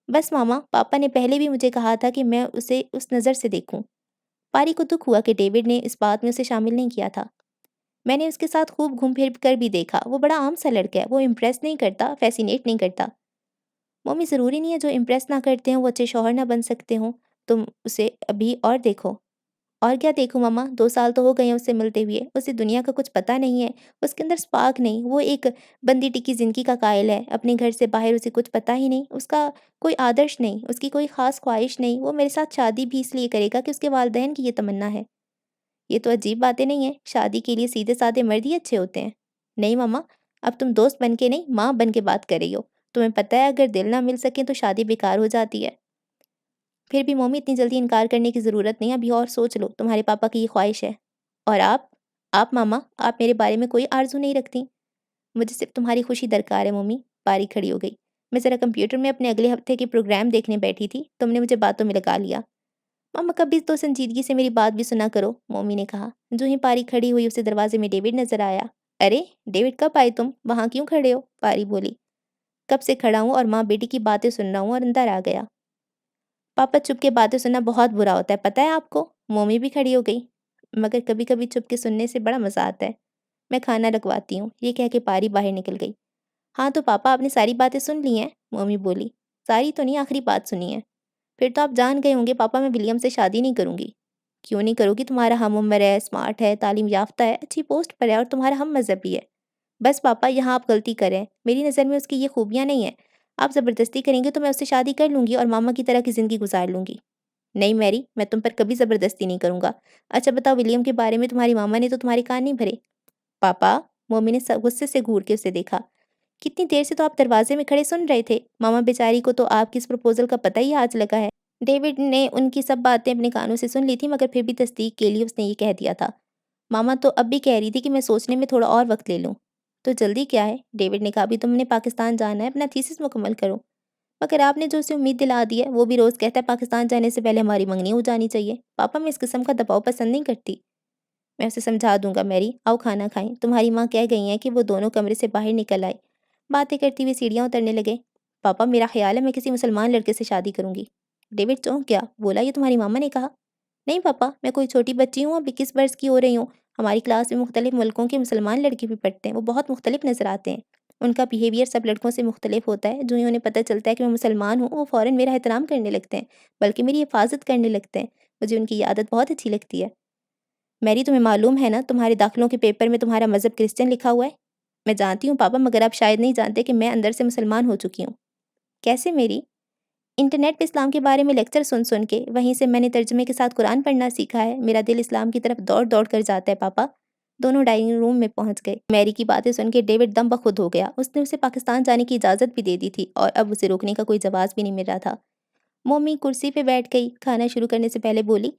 Speaker 1: بس ماما، پاپا نے پہلے بھی مجھے کہا تھا کہ میں اسے اس نظر سے دیکھوں۔ پاری کو دکھ ہوا کہ ڈیوڈ نے اس بات میں اسے شامل نہیں کیا تھا۔ میں نے اس کے ساتھ خوب گھوم پھر کر بھی دیکھا، وہ بڑا عام سا لڑکا ہے، وہ امپریس نہیں کرتا، فیسینیٹ نہیں کرتا۔ ممی ضروری نہیں ہے جو امپریس نہ کرتے ہوں وہ اچھے شوہر نہ بن سکتے ہوں، تم اسے ابھی اور دیکھو۔ اور کیا دیکھوں ماما، 2 سال تو ہو گئے ہیں اس سے ملتے ہوئے، اسے دنیا کا کچھ پتہ نہیں ہے، اس کے اندر سپارک نہیں، وہ ایک بندی ٹکی زندگی کا قائل ہے، اپنے گھر سے باہر اسے کچھ پتہ ہی نہیں، اس کا کوئی آدرش نہیں، اس کی کوئی خاص خواہش نہیں، وہ میرے ساتھ شادی بھی اس لیے کرے گا کہ اس کے والدین کی یہ تمنا ہے۔ یہ تو عجیب باتیں نہیں ہیں، شادی کے لیے سیدھے سادے مرد ہی اچھے ہوتے ہیں۔ نہیں ماما، اب تم دوست بن کے نہیں ماں بن کے بات کر رہی ہو، تمہیں پتہ ہے اگر دل نہ مل سکیں تو شادی بیکار ہو جاتی ہے۔ پھر بھی مومی اتنی جلدی انکار کرنے کی ضرورت نہیں، ابھی اور سوچ لو، تمہارے پاپا کی یہ خواہش ہے۔ اور آپ ماما، آپ میرے بارے میں کوئی آرزو نہیں رکھتی؟ مجھے صرف تمہاری خوشی درکار ہے مومی۔ پاری کھڑی ہو گئی۔ میں ذرا کمپیوٹر میں اپنے اگلے ہفتے کے پروگرام دیکھنے بیٹھی تھی، تم نے مجھے باتوں میں لگا لیا۔ ماما کبھی تو سنجیدگی سے میری بات بھی سنا کرو، مومی نے کہا۔ جو ہی پاری کھڑی ہوئی اسے دروازے میں ڈیوڈ نظر آیا۔ ارے ڈیوڈ کب آئے تم؟ وہاں کیوں کھڑے ہو؟ پاری بولی۔ کب سے کھڑا ہوں اور ماں بیٹی کی باتیں سن رہا ہوں اور اندر آ گیا۔ پاپا چپ کے باتیں سننا بہت برا ہوتا ہے، پتہ ہے آپ کو؟ مومی بھی کھڑی ہو گئی۔ مگر کبھی کبھی چپ کے سننے سے بڑا مزہ آتا ہے۔ میں کھانا رکھواتی ہوں، یہ کہہ کے پاری باہر نکل گئی۔ ہاں تو پاپا آپ نے ساری باتیں سن لی ہیں؟ مومی بولی۔ ساری تو نہیں، آخری بات سنی ہے۔ پھر تو آپ جان گئے ہوں گے پاپا میں ولیم سے شادی نہیں کروں گی۔ کیوں نہیں کرو گی؟ تمہارا ہم عمر ہے، اسمارٹ ہے، تعلیم یافتہ ہے، اچھی پوسٹ پر ہے اور تمہارا ہم مذہب بھی ہے۔ بس پاپا یہاں آپ غلطی کریں، میری نظر میں اس کی یہ خوبیاں نہیں ہیں۔ آپ زبردستی کریں گے تو میں اس سے شادی کر لوں گی اور ماما کی طرح کی زندگی گزار لوں گی۔ نہیں میری، میں تم پر کبھی زبردستی نہیں کروں گا۔ اچھا بتاؤ، ولیم کے بارے میں تمہاری ماما نے تو تمہارے کان نہیں بھرے؟ پاپا، مومی نے غصے سے گھور کے اسے دیکھا۔ کتنی دیر سے تو آپ دروازے میں کھڑے سن رہے تھے، ماما بیچاری کو تو آپ کی اس پروپوزل کا پتہ ہی آج لگا ہے۔ ڈیوڈ نے ان کی سب باتیں اپنے کانوں سے سن لی تھی، مگر پھر بھی تصدیق کے لیے اس نے یہ کہہ دیا تھا۔ ماما تو اب بھی کہہ رہی تھی کہ میں سوچنے میں تھوڑا اور وقت لے لوں۔ تو جلدی کیا ہے؟ ڈیوڈ نے کہا، ابھی تم نے پاکستان جانا ہے، اپنا تھیسس مکمل کرو۔ مگر آپ نے جو اسے امید دلا دی ہے، وہ بھی روز کہتا ہے پاکستان جانے سے پہلے ہماری منگنی ہو جانی چاہیے۔ پاپا میں اس قسم کا دباؤ پسند نہیں کرتی۔ میں اسے سمجھا دوں گا میری، آؤ کھانا کھائیں۔ تمہاری ماں کہہ گئی ہیں کہ وہ دونوں کمرے سے باہر نکل آئے، باتیں کرتی ہوئی سیڑھیاں اترنے لگے۔ پاپا میرا خیال ہے میں کسی مسلمان لڑکے سے شادی کروں گی۔ ڈیوڈ چونک گیا، بولا یہ تمہاری ماما نے کہا؟ نہیں پاپا، میں کوئی چھوٹی بچی ہوں، اب 21 برس کی ہو رہی ہوں۔ ہماری کلاس میں مختلف ملکوں کے مسلمان لڑکے بھی پڑھتے ہیں، وہ بہت مختلف نظر آتے ہیں۔ ان کا بیہیویئر سب لڑکوں سے مختلف ہوتا ہے۔ جو ہی انہیں پتہ چلتا ہے کہ میں مسلمان ہوں، وہ فوراً میرا احترام کرنے لگتے ہیں، بلکہ میری حفاظت کرنے لگتے ہیں۔ مجھے ان کی عادت بہت اچھی لگتی ہے۔ میری، تمہیں معلوم ہے نا تمہارے داخلوں کے پیپر میں تمہارا مذہب کرسچن لکھا ہوا ہے؟ میں جانتی ہوں پاپا، مگر آپ شاید نہیں جانتے کہ میں اندر سے مسلمان ہو چکی ہوں۔ کیسے میری؟ انٹرنیٹ پہ اسلام کے بارے میں لیکچر سن کے وہیں سے میں نے ترجمے کے ساتھ قرآن پڑھنا سیکھا ہے۔ میرا دل اسلام کی طرف دوڑ دوڑ کر جاتا ہے پاپا۔ دونوں ڈائننگ روم میں پہنچ گئے۔ میری کی باتیں سن کے ڈیوڈ دم بخود ہو گیا۔ اس نے اسے پاکستان جانے کی اجازت بھی دے دی تھی اور اب اسے روکنے کا کوئی جواز بھی نہیں مل رہا تھا۔ مومی کرسی پہ بیٹھ گئی۔ کھانا شروع کرنے سے پہلے بولی،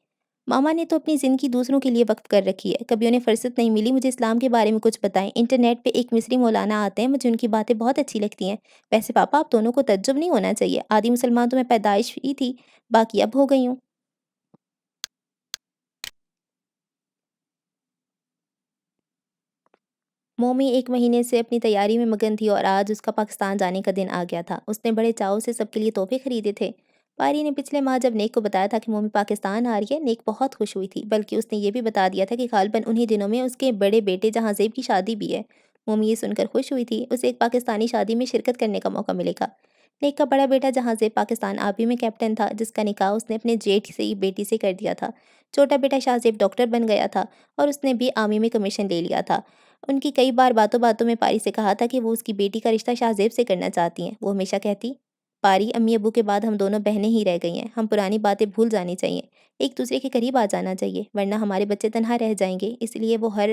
Speaker 1: ماما نے تو اپنی زندگی دوسروں کے لیے وقف کر رکھی ہے، کبھی انہیں فرصت نہیں ملی مجھے اسلام کے بارے میں کچھ بتائیں۔ انٹرنیٹ پہ ایک مصری مولانا آتے ہیں، مجھے ان کی باتیں بہت اچھی لگتی ہیں۔ ویسے پاپا آپ دونوں کو تعجب نہیں ہونا چاہیے، آدھی مسلمان تو میں پیدائش ہی تھی، باقی اب ہو گئی ہوں۔ مومی 1 مہینے سے اپنی تیاری میں مگن تھی اور آج اس کا پاکستان جانے کا دن آ گیا تھا۔ اس نے بڑے چاؤ سے سب کے لیے تحفے خریدے تھے۔ پاری نے پچھلے ماہ جب نیک کو بتایا تھا کہ مومی پاکستان آ رہی ہے، نیک بہت خوش ہوئی تھی، بلکہ اس نے یہ بھی بتا دیا تھا کہ غالباً انہی دنوں میں اس کے بڑے بیٹے جہاں زیب کی شادی بھی ہے۔ مومی یہ سن کر خوش ہوئی تھی، اسے ایک پاکستانی شادی میں شرکت کرنے کا موقع ملے گا۔ نیک کا بڑا بیٹا جہاں زیب پاکستان آرمی میں کیپٹن تھا، جس کا نکاح اس نے اپنے جیٹھ سے بیٹی سے کر دیا تھا۔ چھوٹا بیٹا شاہ زیب ڈاکٹر بن گیا تھا اور اس نے بھی آرمی میں کمیشن لے لیا تھا۔ ان کی کئی بار باتوں باتوں میں پاری سے کہا تھا کہ وہ اس کی بیٹی کا رشتہ شاہ زیب سے کرنا چاہتی ہیں۔ وہ ہمیشہ کہتی، پاری امی ابو کے بعد ہم دونوں بہنیں ہی رہ گئی ہیں، ہم پرانی باتیں بھول جانی چاہیے، ایک دوسرے کے قریب آ جانا چاہیے، ورنہ ہمارے بچے تنہا رہ جائیں گے۔ اس لیے وہ ہر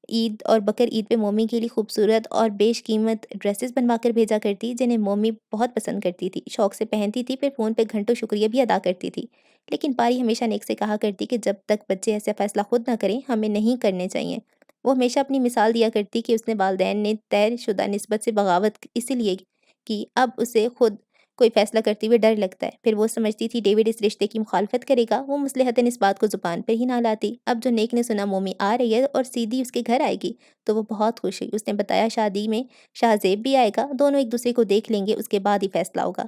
Speaker 1: عید اور بقر عید پہ مومی کے لیے خوبصورت اور بیش قیمت ڈریسز بنوا کر بھیجا کرتی، جنہیں مومی بہت پسند کرتی تھی، شوق سے پہنتی تھی، پھر فون پہ گھنٹوں شکریہ بھی ادا کرتی تھی۔ لیکن پاری ہمیشہ نیک سے کہا کرتی کہ جب تک بچے ایسا فیصلہ خود نہ کریں، ہمیں نہیں کرنے چاہیے۔ وہ ہمیشہ اپنی مثال دیا کرتی کہ اس نے والدین نے طے شدہ نسبت سے بغاوت اسی لیے کی، اب اسے خود کوئی فیصلہ کرتے ہوئے ڈر لگتا ہے۔ پھر وہ سمجھتی تھی ڈیوڈ اس رشتے کی مخالفت کرے گا، وہ مصلحتاً اس بات کو زبان پر ہی نہ لاتی۔ اب جو نیک نے سنا مومی آ رہی ہے اور سیدھی اس کے گھر آئے گی تو وہ بہت خوش ہوئی۔ اس نے بتایا شادی میں شاہ زیب بھی آئے گا، دونوں ایک دوسرے کو دیکھ لیں گے، اس کے بعد ہی فیصلہ ہوگا۔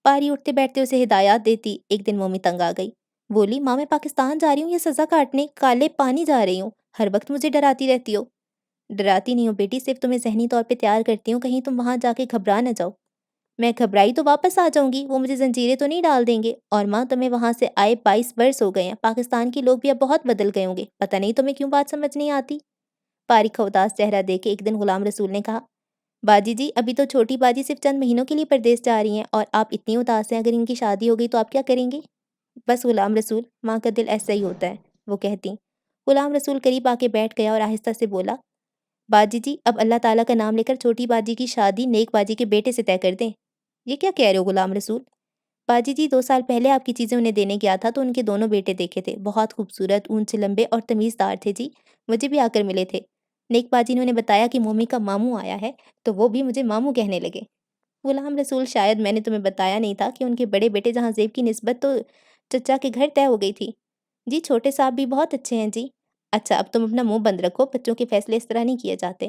Speaker 1: پاری اٹھتے بیٹھتے اسے ہدایات دیتی۔ ایک دن مومی تنگ آ گئی، بولی، ماں میں پاکستان جا رہی ہوں یا سزا کاٹنے کالے پانی جا رہی ہوں؟ ہر وقت مجھے ڈراتی رہتی ہو۔ ڈراتی نہیں ہوں بیٹی، صرف تمہیں ذہنی طور پہ تیار کرتی ہوں، کہیں تم وہاں جا کے گھبرا نہ جاؤ۔ میں گھبرائی تو واپس آ جاؤں گی، وہ مجھے زنجیریں تو نہیں ڈال دیں گے؟ اور ماں تمہیں وہاں سے آئے 22 برس ہو گئے ہیں، پاکستان کے لوگ بھی اب بہت بدل گئے ہوں گے، پتہ نہیں تمہیں کیوں بات سمجھ نہیں آتی؟ پاری کا اداس چہرہ دیکھ کے ایک دن غلام رسول نے کہا، باجی جی ابھی تو چھوٹی باجی صرف چند مہینوں کے لیے پردیس جا رہی ہیں اور آپ اتنی اداس ہیں، اگر ان کی شادی ہو گئی تو آپ کیا کریں گی؟ بس غلام رسول، ماں کا دل ایسا ہی ہوتا ہے، وہ کہتی۔ غلام رسول قریب آ کے بیٹھ گیا اور آہستہ سے بولا، باجی جی اب اللہ تعالیٰ کا نام لے کر چھوٹی باجی کی شادی نیک باجی کے بیٹے سے طے کر دیں۔ یہ کیا کہہ رہے ہو غلام رسول؟ باجی جی 2 سال پہلے آپ کی چیزیں انہیں دینے گیا تھا تو ان کے دونوں بیٹے دیکھے تھے، بہت خوبصورت، اونچے لمبے اور تمیزدار تھے جی، مجھے بھی آ کر ملے تھے۔ نیک باجی نے انہیں بتایا کہ مومی کا ماموں آیا ہے تو وہ بھی مجھے ماموں کہنے لگے۔ غلام رسول، شاید میں نے تمہیں بتایا نہیں تھا کہ ان کے بڑے بیٹے جہاں زیب کی نسبت تو چچا کے گھر طے ہو گئی تھی۔ جی چھوٹے صاحب بھی بہت اچھے ہیں جی۔ اچھا اب تم اپنا منہ بند رکھو، بچوں کے فیصلے اس طرح نہیں کیے جاتے۔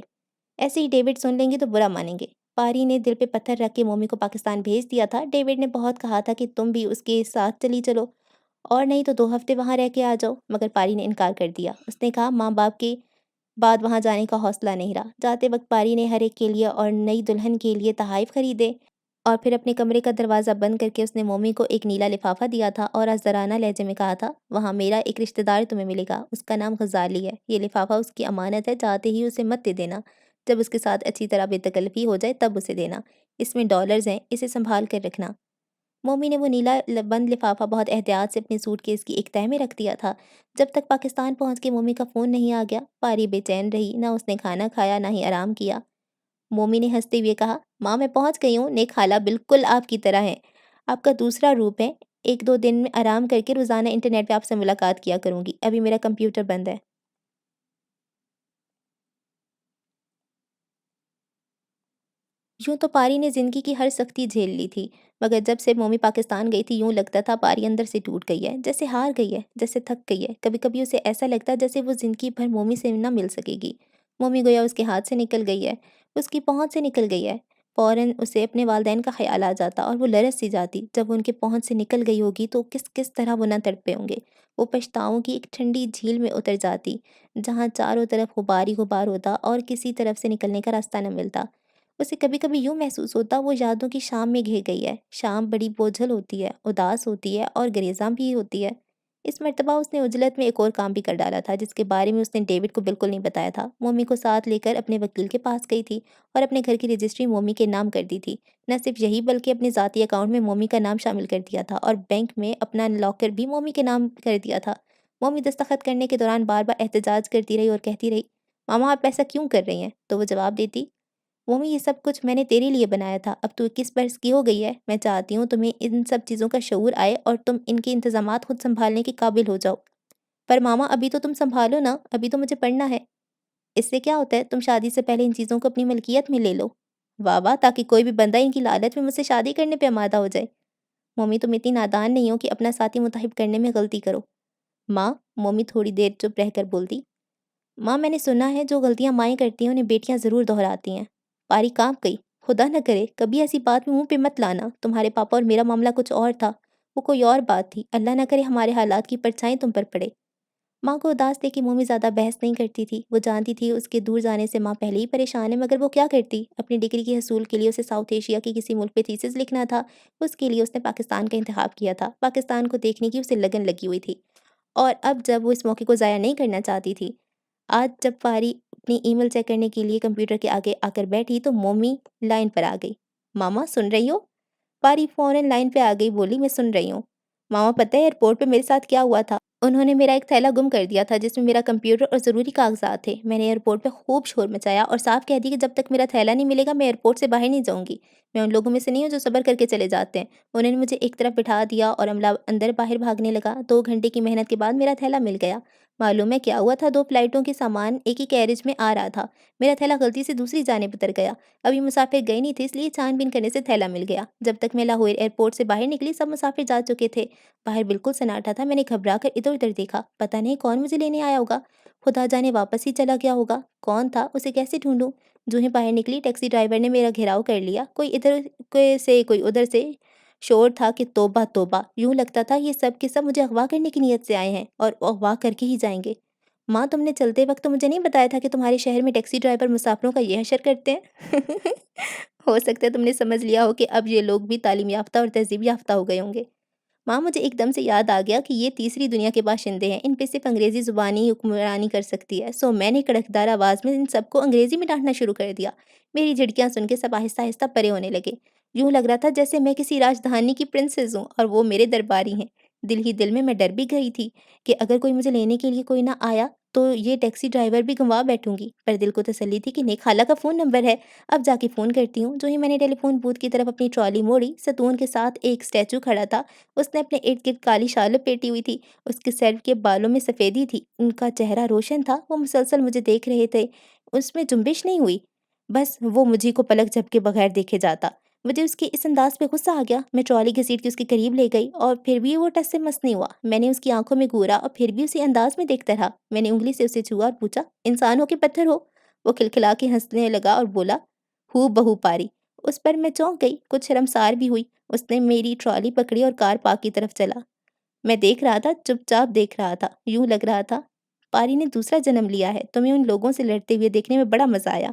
Speaker 1: ایسے ہی ڈیوڈ سن لیں گے تو برا مانیں گے۔ پاری نے دل پہ پتھر رکھ کے مومی کو پاکستان بھیج دیا تھا۔ ڈیوڈ نے بہت کہا تھا کہ تم بھی اس کے ساتھ چلی چلو اور نہیں تو 2 ہفتے وہاں رہ کے آ جاؤ، مگر پاری نے انکار کر دیا۔ اس نے کہا ماں باپ کے بعد وہاں جانے کا حوصلہ نہیں رہا۔ جاتے وقت پاری نے ہر ایک کے لیے اور نئی دلہن کے لیے تحائف خریدے اور پھر اپنے کمرے کا دروازہ بند کر کے اس نے مومی کو ایک نیلا لفافہ دیا تھا اور آزرانہ لہجے میں کہا تھا، وہاں میرا ایک رشتہ دار تمہیں ملے گا، اس کا نام غزالی ہے، یہ لفافہ اس کی امانت ہے، جاتے ہی اسے مت دے دینا، جب اس کے ساتھ اچھی طرح بے تکلفی ہو جائے تب اسے دینا، اس میں ڈالرز ہیں، اسے سنبھال کر رکھنا۔ مومی نے وہ نیلا بند لفافہ بہت احتیاط سے اپنے سوٹ کیس کی ایک تہہ میں رکھ دیا تھا۔ جب تک پاکستان پہنچ کے مومی کا فون نہیں آ گیا، پاری بے چین رہی، نہ اس نے کھانا کھایا نہ ہی آرام کیا۔ مومی نے ہنستے ہوئے کہا، ماں میں پہنچ گئی ہوں، نیک خالہ بالکل آپ کی طرح ہے، آپ کا دوسرا روپ ہے، 1-2 دن میں آرام کر کے روزانہ انٹرنیٹ پہ آپ سے ملاقات کیا کروں گی، ابھی میرا کمپیوٹر بند ہے۔ یوں تو پاری نے زندگی کی ہر سختی جھیل لی تھی، مگر جب سے مومی پاکستان گئی تھی یوں لگتا تھا پاری اندر سے ٹوٹ گئی ہے، جیسے ہار گئی ہے، جیسے تھک گئی ہے۔ کبھی کبھی اسے ایسا لگتا جیسے وہ زندگی بھر مومی سے نہ مل سکے گی۔ مومی گویا اس کے ہاتھ سے نکل گئی ہے، اس کی پہنچ سے نکل گئی ہے۔ فوراً اسے اپنے والدین کا خیال آ جاتا اور وہ لرز سی جاتی، جب وہ ان کے پہنچ سے نکل گئی ہوگی تو کس کس طرح وہ نہ تڑپے ہوں گے۔ وہ پچھتاؤں کی ایک ٹھنڈی جھیل میں اتر جاتی، جہاں چاروں طرف غبار ہی غبار ہوتا اور کسی طرف سے نکلنے کا راستہ نہ ملتا۔ اسے کبھی کبھی یوں محسوس ہوتا وہ یادوں کی شام میں گھر گئی ہے۔ شام بڑی بوجھل ہوتی ہے، اداس ہوتی ہے اور گریزاں بھی ہوتی ہے۔ اس مرتبہ اس نے عجلت میں ایک اور کام بھی کر ڈالا تھا جس کے بارے میں اس نے ڈیوڈ کو بالکل نہیں بتایا تھا۔ مومی کو ساتھ لے کر اپنے وکیل کے پاس گئی تھی اور اپنے گھر کی رجسٹری مومی کے نام کر دی تھی۔ نہ صرف یہی بلکہ اپنے ذاتی اکاؤنٹ میں مومی کا نام شامل کر دیا تھا اور بینک میں اپنا لاکر بھی مومی کے نام کر دیا تھا۔ مومی دستخط کرنے کے دوران بار بار احتجاج کرتی رہی اور کہتی رہی، ماما آپ ایسا کیوں کر رہی ہیں؟ تو وہ جواب دیتی، مومی یہ سب کچھ میں نے تیرے لیے بنایا تھا، اب تو 21 برس کی ہو گئی ہے، میں چاہتی ہوں تمہیں ان سب چیزوں کا شعور آئے اور تم ان کے انتظامات خود سنبھالنے کے قابل ہو جاؤ۔ پر ماما ابھی تو تم سنبھالو نا، ابھی تو مجھے پڑھنا ہے۔ اس سے کیا ہوتا ہے، تم شادی سے پہلے ان چیزوں کو اپنی ملکیت میں لے لو۔ واہ واہ، تاکہ کوئی بھی بندہ ان کی لالچ میں مجھ سے شادی کرنے پہ آمادہ ہو جائے۔ مومی تم اتنی نادان نہیں ہو کہ اپنا ساتھی منتخب کرنے میں غلطی کرو۔ ماں، مومی تھوڑی دیر چپ رہ کر بولتی، ماں میں نے سنا ہے جو غلطیاں مائیں کرتی ہیں انہیں بیٹیاں ضرور دہراتی ہیں۔ پاری کانپ گئی، خدا نہ کرے کبھی ایسی بات میں منہ پہ مت لانا، تمہارے پاپا اور میرا معاملہ کچھ اور تھا، وہ کوئی اور بات تھی، اللہ نہ کرے ہمارے حالات کی پرچھائیں تم پر پڑے۔ ماں کو اداس دیکھ کے مومی زیادہ بحث نہیں کرتی تھی، وہ جانتی تھی اس کے دور جانے سے ماں پہلے ہی پریشان ہے، مگر وہ کیا کرتی، اپنی ڈگری کے حصول کے لیے اسے ساؤتھ ایشیا کی کسی ملک پہ تھیسس لکھنا تھا، اس کے لیے اس نے پاکستان کا انتخاب کیا تھا، پاکستان کو دیکھنے کی اسے لگن لگی ہوئی تھی، اور اب جب وہ اس موقع کو ضائع نہیں کرنا چاہتی تھی، آج جب پاری اپنی ای میل چیک کرنے کے لیے کمپیوٹر کے آگے آ کر بیٹھی تو مومی لائن پر آ گئی۔ ماما سن رہی ہو؟ پاری فوراً لائن پہ آ گئی، بولی میں سن رہی ہوں۔ ماما پتہ ہے ایئرپورٹ پہ میرے ساتھ کیا ہوا تھا؟ انہوں نے میرا ایک تھیلا گم کر دیا تھا جس میں میرا کمپیوٹر اور ضروری کاغذات تھے۔ میں نے ایئرپورٹ پہ خوب شور مچایا اور صاف کہہ دی کہ جب تک میرا تھیلا نہیں ملے گا میں ایئرپورٹ سے باہر نہیں جاؤں گی۔ میں ان لوگوں میں سے نہیں ہوں جو صبر کر کے چلے جاتے ہیں۔ انہوں نے مجھے ایک طرف بٹھا دیا اور عملہ اندر باہر بھاگنے لگا۔ 2 گھنٹے کی محنت کے بعد میرا تھیلا مل گیا۔ معلوم ہے کیا ہوا تھا، 2 فلائٹوں کے سامان ایک ہی کیریج میں آ رہا تھا، میرا تھیلا غلطی سے دوسری جانب اتر گیا۔ ابھی مسافر گئے نہیں تھے اس لیے چھان بین کرنے سے تھیلا مل گیا۔ جب تک میں لاہور ایئرپورٹ سے باہر نکلی سب مسافر جا چکے تھے۔ باہر بالکل سناٹا تھا، میں نے گھبرا کر ادھر ادھر دیکھا، پتہ نہیں کون مجھے لینے آیا ہوگا، خدا جانے واپس ہی چلا گیا ہوگا، کون تھا اسے کیسے ڈھونڈوں؟ جو ہی باہر نکلی ٹیکسی ڈرائیور نے میرا گھیراؤ کر لیا، کوئی ادھر سے کوئی ادھر سے، شور تھا کہ توبہ توبہ، یوں لگتا تھا یہ سب کے سب مجھے اغوا کرنے کی نیت سے آئے ہیں اور اغوا کر کے ہی جائیں گے۔ ماں تم نے چلتے وقت تو مجھے نہیں بتایا تھا کہ تمہارے شہر میں ٹیکسی ڈرائیور مسافروں کا یہ حشر کرتے ہیں؟ ہو سکتا ہے تم نے سمجھ لیا ہو کہ اب یہ لوگ بھی تعلیم یافتہ اور تہذیب یافتہ ہو گئے ہوں گے۔ ماں مجھے ایک دم سے یاد آ گیا کہ یہ تیسری دنیا کے باشندے ہیں، ان پہ صرف انگریزی زبان ہی حکمرانی کر سکتی ہے، سو میں نے کڑکدار آواز میں ان سب کو انگریزی میں ڈانٹنا شروع کر دیا۔ میری جھڑکیاں سن کے سب آہستہ آہستہ پرے ہونے لگے، یوں لگ رہا تھا جیسے میں کسی راجدھانی کی پرنسس ہوں اور وہ میرے درباری ہیں۔ دل ہی دل میں میں ڈر بھی گئی تھی کہ اگر کوئی مجھے لینے کے لیے کوئی نہ آیا تو یہ ٹیکسی ڈرائیور بھی گنوا بیٹھوں گی، پر دل کو تسلی تھی کہ نیک خالہ کا فون نمبر ہے، اب جا کے فون کرتی ہوں۔ جو ہی میں نے ٹیلی فون بوتھ کی طرف اپنی ٹرالی موڑی، ستون کے ساتھ ایک اسٹیچو کھڑا تھا، اس نے اپنے ارد گرد کالی شال لپیٹی ہوئی تھی، اس کے سر کے بالوں میں سفیدی تھی، ان کا چہرہ روشن تھا، وہ مسلسل مجھے دیکھ رہے تھے، اس میں جنبش نہیں ہوئی، بس وہ مجھے کو پلک جھپکے بغیر دیکھے جاتا۔ مجھے اس کے اس انداز پہ غصہ آ گیا، میں ٹرالی گھسیٹ کے اس کے قریب لے گئی اور پھر بھی وہ ٹس سے مس نہیں ہوا۔ میں نے اس کی آنکھوں میں گھورا اور پھر بھی اسی انداز میں دیکھتا رہا۔ میں نے انگلی سے اسے چھوا اور پوچھا، انسان ہو کہ پتھر ہو؟ وہ کھلکھلا کے ہنسنے لگا اور بولا، ہو بہو پاری۔ اس پر میں چونک گئی، کچھ شرمسار بھی ہوئی۔ اس نے میری ٹرالی پکڑی اور کار پارک کی طرف چلا۔ میں دیکھ رہا تھا، چپ چاپ دیکھ رہا تھا، یوں لگ رہا تھا پاری نے دوسرا جنم لیا ہے، تمہیں ان لوگوں سے لڑتے ہوئے دیکھنے میں بڑا مزہ آیا۔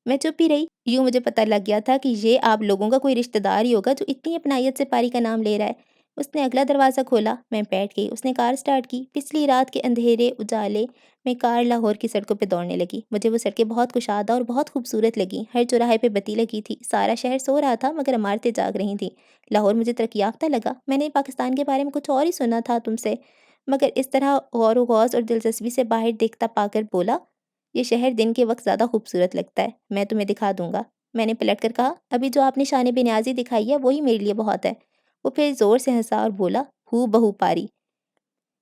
Speaker 1: میں چپ ہی رہی، یوں مجھے پتہ لگ گیا تھا کہ یہ آپ لوگوں کا کوئی رشتہ دار ہی ہوگا جو اتنی اپنائیت سے پاری کا نام لے رہا ہے۔ اس نے اگلا دروازہ کھولا، میں بیٹھ گئی، اس نے کار سٹارٹ کی، پچھلی رات کے اندھیرے اجالے میں کار لاہور کی سڑکوں پہ دوڑنے لگی۔ مجھے وہ سڑکیں بہت کشادہ اور بہت خوبصورت لگیں، ہر چوراہے پہ بتی لگی تھی، سارا شہر سو رہا تھا مگر عمارتیں جاگ رہی تھیں۔ لاہور مجھے ترقی یافتہ لگا، میں نے پاکستان کے بارے میں کچھ اور ہی سنا تھا تم سے، مگر اس طرح غور و خوض اور دلچسپی سے باہر دیکھتا پا کر بولا، یہ شہر دن کے وقت زیادہ خوبصورت لگتا ہے، میں تمہیں دکھا دوں گا۔ میں نے پلٹ کر کہا، ابھی جو آپ نے شان بے نیازی دکھائی ہے وہی میرے لیے بہت ہے۔ وہ پھر زور سے ہنسا اور بولا، ہو بہو پاری۔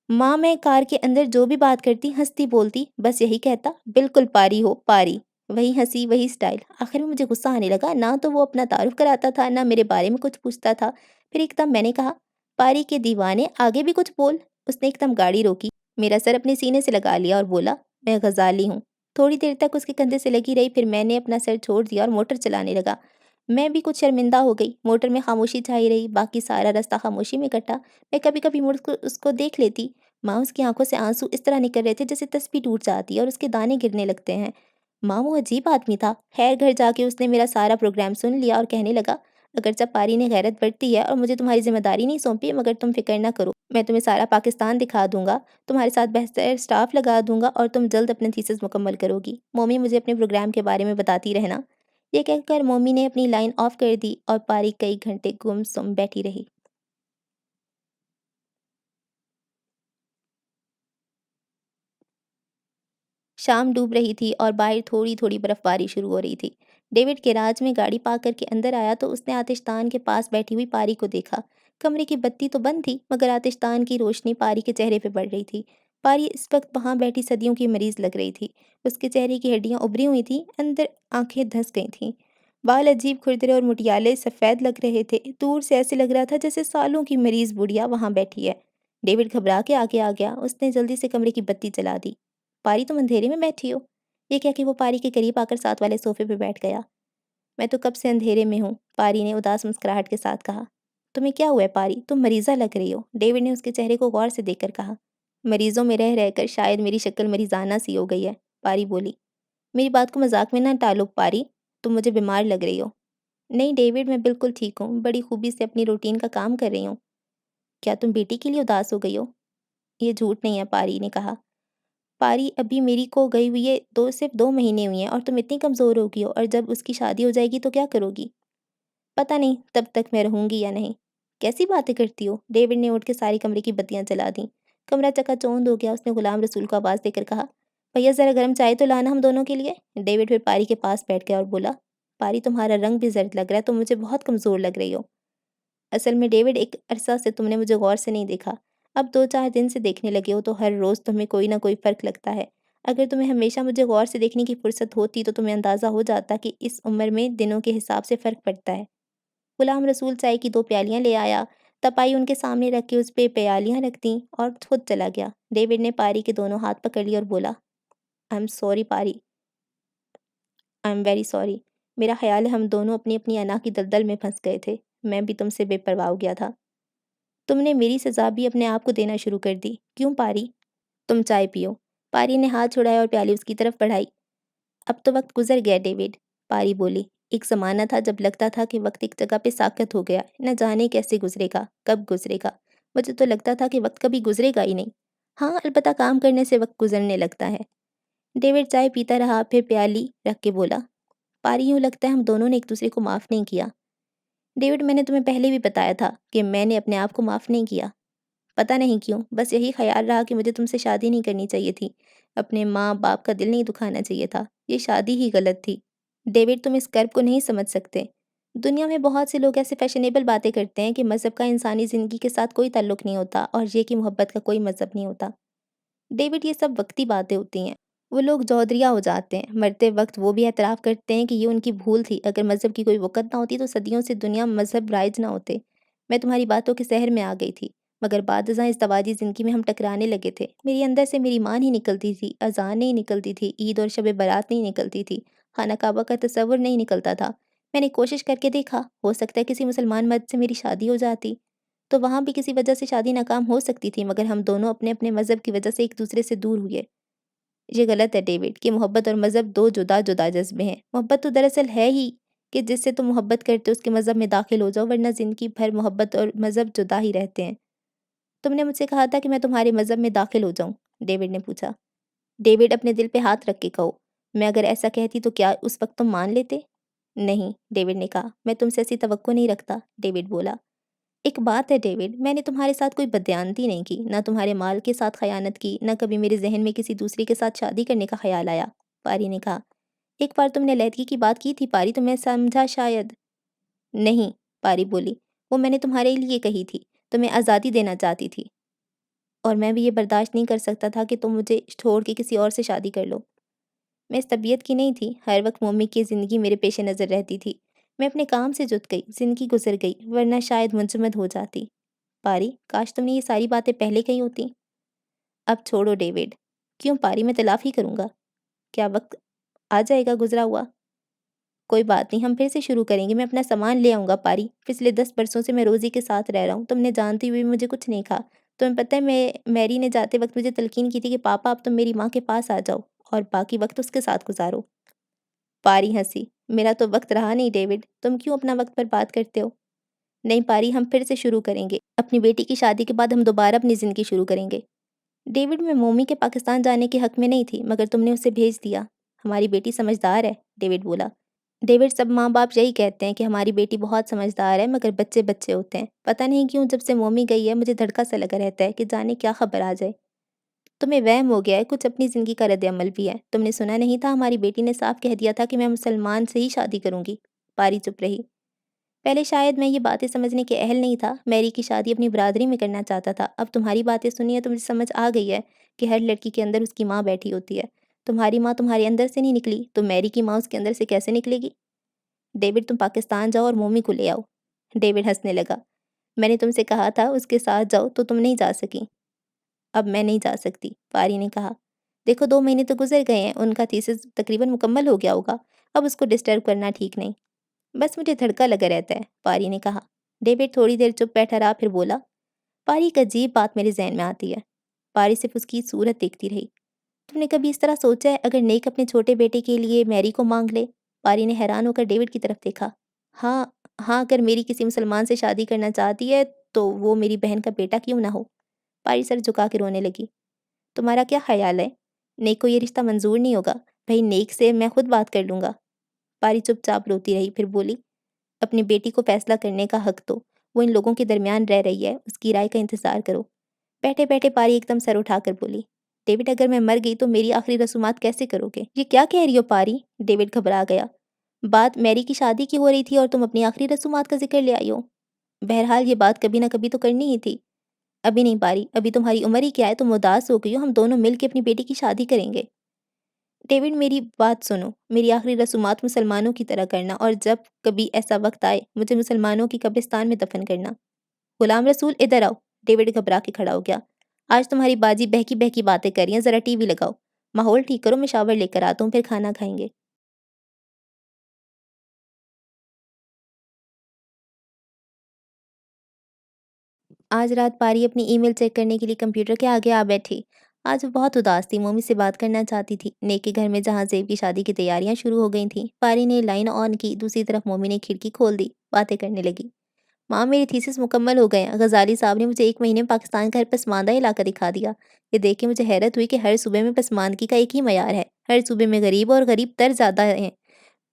Speaker 1: ماں میں کار کے اندر جو بھی بات کرتی ہنستی بولتی، بس یہی کہتا، بالکل پاری ہو پاری۔ وہی ہنسی وہی سٹائل۔ آخر میں مجھے غصہ آنے لگا، نہ تو وہ اپنا تعارف کراتا تھا نہ میرے بارے میں کچھ پوچھتا تھا۔ پھر ایک دم میں نے کہا، پاری کے دیوانے آگے بھی کچھ بول۔ اس نے ایک دم گاڑی روکی، میرا سر اپنے سینے سے لگا لیا اور بولا، میں غزالی ہوں۔ تھوڑی دیر تک اس کے کندھے سے لگی رہی، پھر میں نے اپنا سر چھوڑ دیا اور موٹر چلانے لگا۔ میں بھی کچھ شرمندہ ہو گئی، موٹر میں خاموشی چھائی رہی، باقی سارا راستہ خاموشی میں کٹا۔ میں کبھی کبھی مڑ کر اس کو دیکھ لیتی، ماں اس کی آنکھوں سے آنسو اس طرح نکل رہے تھے جیسے تسبیح ٹوٹ جاتی ہے اور اس کے دانے گرنے لگتے ہیں۔ ماں وہ عجیب آدمی تھا۔ خیر گھر جا کے اس نے میرا سارا پروگرام سن لیا اور کہنے لگا، اگرچہ پاری نے غیرت برتی ہے اور مجھے تمہاری ذمہ داری نہیں سونپی، مگر تم فکر نہ کرو، میں تمہیں سارا پاکستان دکھا دوں گا، تمہارے ساتھ بہتر اسٹاف لگا دوں گا اور تم جلد اپنا تھیسس مکمل کرو گی۔ مومی مجھے اپنے پروگرام کے بارے میں بتاتی رہنا۔ یہ کہہ کر مومی نے اپنی لائن آف کر دی اور پاری کئی گھنٹے گم سم بیٹھی رہی۔ شام ڈوب رہی تھی اور باہر تھوڑی تھوڑی برف باری شروع ہو رہی تھی۔ ڈیوڈ گیراج میں گاڑی پارک کر کے اندر آیا تو اس نے آتش دان کے پاس بیٹھی ہوئی پاری کو دیکھا۔ کمرے کی بتی تو بند تھی، مگر آتش دان کی روشنی پاری کے چہرے پہ پڑ رہی تھی۔ پاری اس وقت وہاں بیٹھی صدیوں کی مریض لگ رہی تھی۔ اس کے چہرے کی ہڈیاں ابری ہوئی تھیں، اندر آنکھیں دھنس گئی تھیں۔ بال عجیب کھردرے اور مٹیالے سفید لگ رہے تھے۔ دور سے ایسے لگ رہا تھا جیسے سالوں کی مریض بڑھیا وہاں بیٹھی ہے۔ ڈیوڈ گھبرا کے آگے آ گیا۔ اس نے جلدی سے کمرے کی بتی جلا دی۔ پاری تم اندھیرے میں بیٹھی ہو؟ یہ کہہ کے وہ پاری کے قریب آ کر ساتھ والے صوفے پہ بیٹھ گیا۔ میں تو کب سے اندھیرے میں ہوں، پاری نے اداس مسکراہٹ کے ساتھ کہا۔ تمہیں کیا ہوا ہے پاری؟ تم مریضہ لگ رہی ہو، ڈیوڈ نے اس کے چہرے کو غور سے دیکھ کر کہا۔ مریضوں میں رہ رہ کر شاید میری شکل مریضانہ سی ہو گئی ہے، پاری بولی۔ میری بات کو مذاق میں نہ ٹالو پاری، تم مجھے بیمار لگ رہی ہو۔ نہیں ڈیوڈ، میں بالکل ٹھیک ہوں، بڑی خوبی سے اپنی روٹین کا کام کر رہی ہوں۔ کیا تم بیٹی کے لیے اداس ہو گئی ہو؟ یہ جھوٹ نہیں ہے، پاری نے کہا۔ پاری ابھی میری کو گئی ہوئی ہے صرف 2 مہینے ہوئے ہیں اور تم اتنی کمزور ہو گئی ہو، اور جب اس کی شادی ہو جائے گی تو کیا کرو گی؟ پتہ نہیں تب تک میں رہوں گی یا نہیں۔ کیسی باتیں کرتی ہو؟ ڈیوڈ نے اٹھ کے ساری کمرے کی بتیاں جلا دیں۔ کمرہ چکا چوند ہو گیا۔ اس نے غلام رسول کو آواز دے کر کہا، بھیا ذرا گرم چائے تو لانا ہم دونوں کے لیے۔ ڈیوڈ پھر پاری کے پاس بیٹھ گیا اور بولا، پاری تمہارا رنگ بھی زرد لگ رہا ہے، تم مجھے بہت کمزور لگ رہی ہو۔ اصل میں ڈیوڈ ایک عرصہ سے تم نے مجھے غور سے نہیں دیکھا، اب 2-4 دن سے دیکھنے لگے ہو تو ہر روز تمہیں کوئی نہ کوئی فرق لگتا ہے۔ اگر تمہیں ہمیشہ مجھے غور سے دیکھنے کی فرصت ہوتی تو تمہیں اندازہ ہو جاتا کہ اس عمر میں دنوں کے حساب سے فرق پڑتا ہے۔ غلام رسول چائے کی 2 پیالیاں لے آیا، تپائی ان کے سامنے رکھ کے اس پہ پیالیاں رکھ دیں اور خود چلا گیا۔ ڈیوڈ نے پاری کے دونوں ہاتھ پکڑ لیے اور بولا، I am sorry Pari, I am very sorry. میرا خیال ہے ہم دونوں اپنی اپنی انا کی دلدل میں پھنس گئے تھے، میں بھی تم سے بے پرواہ ہو گیا تھا۔ تم نے میری سزا بھی اپنے آپ کو دینا شروع کر دی۔ کیوں پاری؟ تم چائے پیو۔ پاری نے ہاتھ چھڑایا اور پیالی اس کی طرف بڑھائی۔ اب تو وقت گزر گیا ڈیوڈ، پاری بولی۔ ایک زمانہ تھا جب لگتا تھا کہ وقت ایک جگہ پہ ساکت ہو گیا، نہ جانے کیسے گزرے گا، کب گزرے گا۔ مجھے تو لگتا تھا کہ وقت کبھی گزرے گا ہی نہیں۔ ہاں البتہ کام کرنے سے وقت گزرنے لگتا ہے۔ ڈیوڈ چائے پیتا رہا، پھر پیالی رکھ کے بولا، پاری یوں لگتا ہے ہم دونوں نے ایک دوسرے کو معاف نہیں کیا۔ ڈیوڈ میں نے تمہیں پہلے بھی بتایا تھا کہ میں نے اپنے آپ کو معاف نہیں کیا۔ پتہ نہیں کیوں، بس یہی خیال رہا کہ مجھے تم سے شادی نہیں کرنی چاہیے تھی، اپنے ماں باپ کا دل نہیں دکھانا چاہیے تھا، یہ شادی ہی غلط تھی۔ ڈیوڈ تم اس کرب کو نہیں سمجھ سکتے۔ دنیا میں بہت سے لوگ ایسے فیشنیبل باتیں کرتے ہیں کہ مذہب کا انسانی زندگی کے ساتھ کوئی تعلق نہیں ہوتا اور یہ کہ محبت کا کوئی مذہب نہیں ہوتا۔ ڈیوڈ یہ سب وقتی باتیں ہوتی ہیں، وہ لوگ جودریا ہو جاتے ہیں، مرتے وقت وہ بھی اعتراف کرتے ہیں کہ یہ ان کی بھول تھی، اگر مذہب کی کوئی وقت نہ ہوتی تو صدیوں سے دنیا مذہب رائج نہ ہوتے۔ میں تمہاری باتوں کے سحر میں آ گئی تھی، مگر بعد ازاں ازدواجی زندگی میں ہم ٹکرانے لگے تھے۔ میری اندر سے میری ماں نہیں نکلتی تھی، اذان نہیں نکلتی تھی، عید اور شب برات نہیں نکلتی تھی، خانہ کعبہ کا تصور نہیں نکلتا تھا۔ میں نے کوشش کر کے دیکھا، ہو سکتا ہے کسی مسلمان مرد سے میری شادی ہو جاتی تو وہاں بھی کسی وجہ سے شادی ناکام ہو سکتی تھی، مگر ہم دونوں اپنے اپنے مذہب کی وجہ سے ایک دوسرے سے دور ہوئے۔ یہ غلط ہے ڈیوڈ کہ محبت اور مذہب دو جدا جدا جذبے ہیں۔ محبت تو دراصل ہے ہی کہ جس سے تم محبت کرتے ہو اس کے مذہب میں داخل ہو جاؤ، ورنہ زندگی بھر محبت اور مذہب جدا ہی رہتے ہیں۔ تم نے مجھ سے کہا تھا کہ میں تمہارے مذہب میں داخل ہو جاؤں، ڈیوڈ نے پوچھا۔ ڈیوڈ اپنے دل پہ ہاتھ رکھ کے کہو، میں اگر ایسا کہتی تو کیا اس وقت تم مان لیتے؟ نہیں، ڈیوڈ نے کہا، میں تم سے ایسی توقع نہیں رکھتا، ڈیوڈ بولا۔ ایک بات ہے ڈیوڈ، میں نے تمہارے ساتھ کوئی بددیانتی نہیں کی، نہ تمہارے مال کے ساتھ خیانت کی، نہ کبھی میرے ذہن میں کسی دوسرے کے ساتھ شادی کرنے کا خیال آیا، پاری نے کہا۔ ایک بار تم نے علیحدگی کی بات کی تھی پاری، تو میں سمجھا شاید۔ نہیں، پاری بولی، وہ میں نے تمہارے لیے کہی تھی، تمہیں آزادی دینا چاہتی تھی، اور میں بھی یہ برداشت نہیں کر سکتا تھا کہ تم مجھے چھوڑ کے کسی اور سے شادی کر لو۔ میں اس طبیعت کی نہیں تھی، ہر وقت مومی کی زندگی میرے پیش نظر رہتی تھی۔ میں اپنے کام سے جت گئی، زندگی گزر گئی، ورنہ شاید منجمد ہو جاتی۔ پاری، کاش تم نے یہ ساری باتیں پہلے کہی ہوتی۔ اب چھوڑو ڈیوڈ۔ کیوں پاری، میں تلافی کروں گا۔ کیا وقت آ جائے گا گزرا ہوا؟ کوئی بات نہیں، ہم پھر سے شروع کریں گے، میں اپنا سامان لے آؤں گا پاری، پچھلے 10 برسوں سے میں روزی کے ساتھ رہ رہا ہوں، تم نے جانتی ہوئی مجھے کچھ نہیں کہا۔ تمہیں پتہ ہے میری نے جاتے وقت مجھے تلقین کی تھی کہ پاپا اب تم میری ماں کے پاس آ جاؤ اور باقی وقت اس کے ساتھ گزارو۔ پاری ہنسی، میرا تو وقت رہا نہیں ڈیوڈ، تم کیوں اپنا وقت پر بات کرتے ہو؟ نہیں پاری، ہم پھر سے شروع کریں گے، اپنی بیٹی کی شادی کے بعد ہم دوبارہ اپنی زندگی شروع کریں گے۔ ڈیوڈ، میں مومی کے پاکستان جانے کے حق میں نہیں تھی، مگر تم نے اسے بھیج دیا۔ ہماری بیٹی سمجھدار ہے، ڈیوڈ بولا۔ ڈیوڈ، سب ماں باپ یہی کہتے ہیں کہ ہماری بیٹی بہت سمجھدار ہے، مگر بچے بچے ہوتے ہیں۔ پتہ نہیں کیوں جب سے مومی گئی ہے مجھے دھڑکا سا لگا رہتا ہے کہ جانے کیا خبر آ جائے۔ تمہیں وہم ہو گیا ہے، کچھ اپنی زندگی کا رد عمل بھی ہے۔ تم نے سنا نہیں تھا ہماری بیٹی نے صاف کہہ دیا تھا کہ میں مسلمان سے ہی شادی کروں گی۔ پاری چپ رہی۔ پہلے شاید میں یہ باتیں سمجھنے کے اہل نہیں تھا، میری کی شادی اپنی برادری میں کرنا چاہتا تھا۔ اب تمہاری باتیں سنی ہے تو مجھے سمجھ آ گئی ہے کہ ہر لڑکی کے اندر اس کی ماں بیٹھی ہوتی ہے۔ تمہاری ماں تمہارے اندر سے نہیں نکلی تو میری کی ماں اس کے اندر سے کیسے نکلے گی؟ ڈیوڈ، تم پاکستان جاؤ اور مومی کو لے آؤ۔ ڈیوڈ ہنسنے لگا۔ میں نے تم سے کہا تھا اس کے ساتھ جاؤ تو تم نہیں جا سکی۔ اب میں نہیں جا سکتی، پاری نے کہا۔ دیکھو 2 مہینے تو گزر گئے ہیں، ان کا تھیسس تقریباً مکمل ہو گیا ہوگا، اب اس کو ڈسٹرب کرنا ٹھیک نہیں۔ بس مجھے دھڑکا لگا رہتا ہے، پاری نے کہا۔ ڈیوڈ تھوڑی دیر چپ بیٹھا رہا، پھر بولا، پاری ایک عجیب بات میرے ذہن میں آتی ہے۔ پاری صرف اس کی صورت دیکھتی رہی۔ تم نے کبھی اس طرح سوچا ہے اگر نیک اپنے چھوٹے بیٹے کے لیے میری کو مانگ لے؟ پاری نے حیران ہو کر ڈیوڈ کی طرف دیکھا۔ ہاں ہاں، اگر میری کسی مسلمان سے شادی کرنا چاہتی ہے تو وہ میری بہن کا بیٹا کیوں نہ ہو؟ پاری سر جھکا کے رونے لگی۔ تمہارا کیا خیال ہے؟ نیک کو یہ رشتہ منظور نہیں ہوگا؟ بھائی نیک سے میں خود بات کر لوں گا۔ پاری چپ چاپ روتی رہی، پھر بولی، اپنی بیٹی کو فیصلہ کرنے کا حق دو، وہ ان لوگوں کے درمیان رہ رہی ہے، اس کی رائے کا انتظار کرو۔ بیٹھے بیٹھے پاری ایک دم سر اٹھا کر بولی، ڈیوڈ اگر میں مر گئی تو میری آخری رسومات کیسے کرو گے؟ یہ کیا کہہ رہی ہو پاری؟ ڈیوڈ گھبرا گیا۔ بات میری کی شادی کی ہو رہی تھی اور تم اپنی آخری رسومات کا ذکر لے آئی ہو؟ بہرحال یہ بات کبھی نہ کبھی تو کرنی ہی تھی۔ ابھی نہیں پاری، ابھی تمہاری عمر ہی کیا ہے، تم اداس ہو گئی ہو، ہم دونوں مل کے اپنی بیٹی کی شادی کریں گے۔ ڈیوڈ میری بات سنو، میری آخری رسومات مسلمانوں کی طرح کرنا، اور جب کبھی ایسا وقت آئے مجھے مسلمانوں کی قبرستان میں دفن کرنا۔ غلام رسول ادھر آؤ۔ ڈیوڈ گھبرا کے کھڑا ہو گیا۔ آج تمہاری باجی بہکی بہکی باتیں کر رہی ہیں، ذرا ٹی وی لگاؤ، ماحول ٹھیک کرو، میں شاور لے کر آتا ہوں، پھر کھانا کھائیں گے۔ آج رات پاری اپنی ای میل چیک کرنے کے لیے کمپیوٹر کے آگے آ بیٹھی۔ آج وہ بہت اداس تھی، مومی سے بات کرنا چاہتی تھی۔ نیک کے گھر میں جہاں زیب کی شادی کی تیاریاں شروع ہو گئی تھیں، پاری نے لائن آن کی، دوسری طرف مومی نے کھڑکی کھول دی، باتیں کرنے لگی۔ ماں، میری تھیسس مکمل ہو گئے ہیں، غزالی صاحب نے مجھے 1 مہینے میں پاکستان کا ہر پسماندہ علاقہ دکھا دیا۔ یہ دیکھ کے مجھے حیرت ہوئی کہ ہر صوبے میں پسماندگی کا ایک ہی معیار ہے، ہر صوبے میں غریب اور غریب تر زیادہ ہیں۔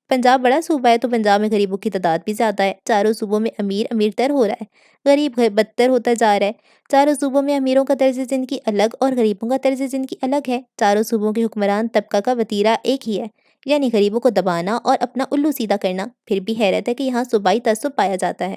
Speaker 1: پنجاب بڑا صوبہ ہے تو پنجاب میں غریبوں کی تعداد بھی زیادہ ہے، چاروں صوبوں میں امیر امیر تر ہو رہا ہے، غریب بدتر ہوتا جا رہا ہے۔ چاروں صوبوں میں امیروں کا طرز زندگی الگ اور غریبوں کا طرز زندگی الگ ہے، چاروں صوبوں کے حکمران طبقہ کا وتیرہ ایک ہی ہے، یعنی غریبوں کو دبانا اور اپنا الو سیدھا کرنا۔ پھر بھی حیرت ہے کہ یہاں صوبائی تعصب پایا جاتا ہے۔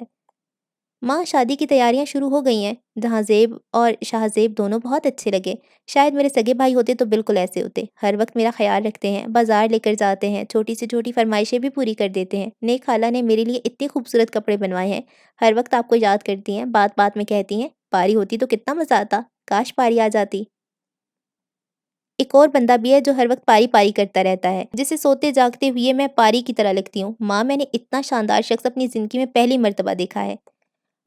Speaker 1: ماں، شادی کی تیاریاں شروع ہو گئی ہیں، جہاں زیب اور شاہ زیب دونوں بہت اچھے لگے، شاید میرے سگے بھائی ہوتے تو بالکل ایسے ہوتے، ہر وقت میرا خیال رکھتے ہیں، بازار لے کر جاتے ہیں، چھوٹی سے چھوٹی فرمائشیں بھی پوری کر دیتے ہیں۔ نیک خالہ نے میرے لیے اتنے خوبصورت کپڑے بنوائے ہیں، ہر وقت آپ کو یاد کرتی ہیں، بات بات میں کہتی ہیں، پاری ہوتی تو کتنا مزہ آتا، کاش پاری آ جاتی۔ ایک اور بندہ بھی ہے جو ہر وقت پاری پاری کرتا رہتا ہے، جسے سوتے جاگتے ہوئے میں پاری کی طرح لگتی ہوں۔ ماں، میں نے اتنا شاندار شخص اپنی زندگی میں پہلی مرتبہ دیکھا ہے۔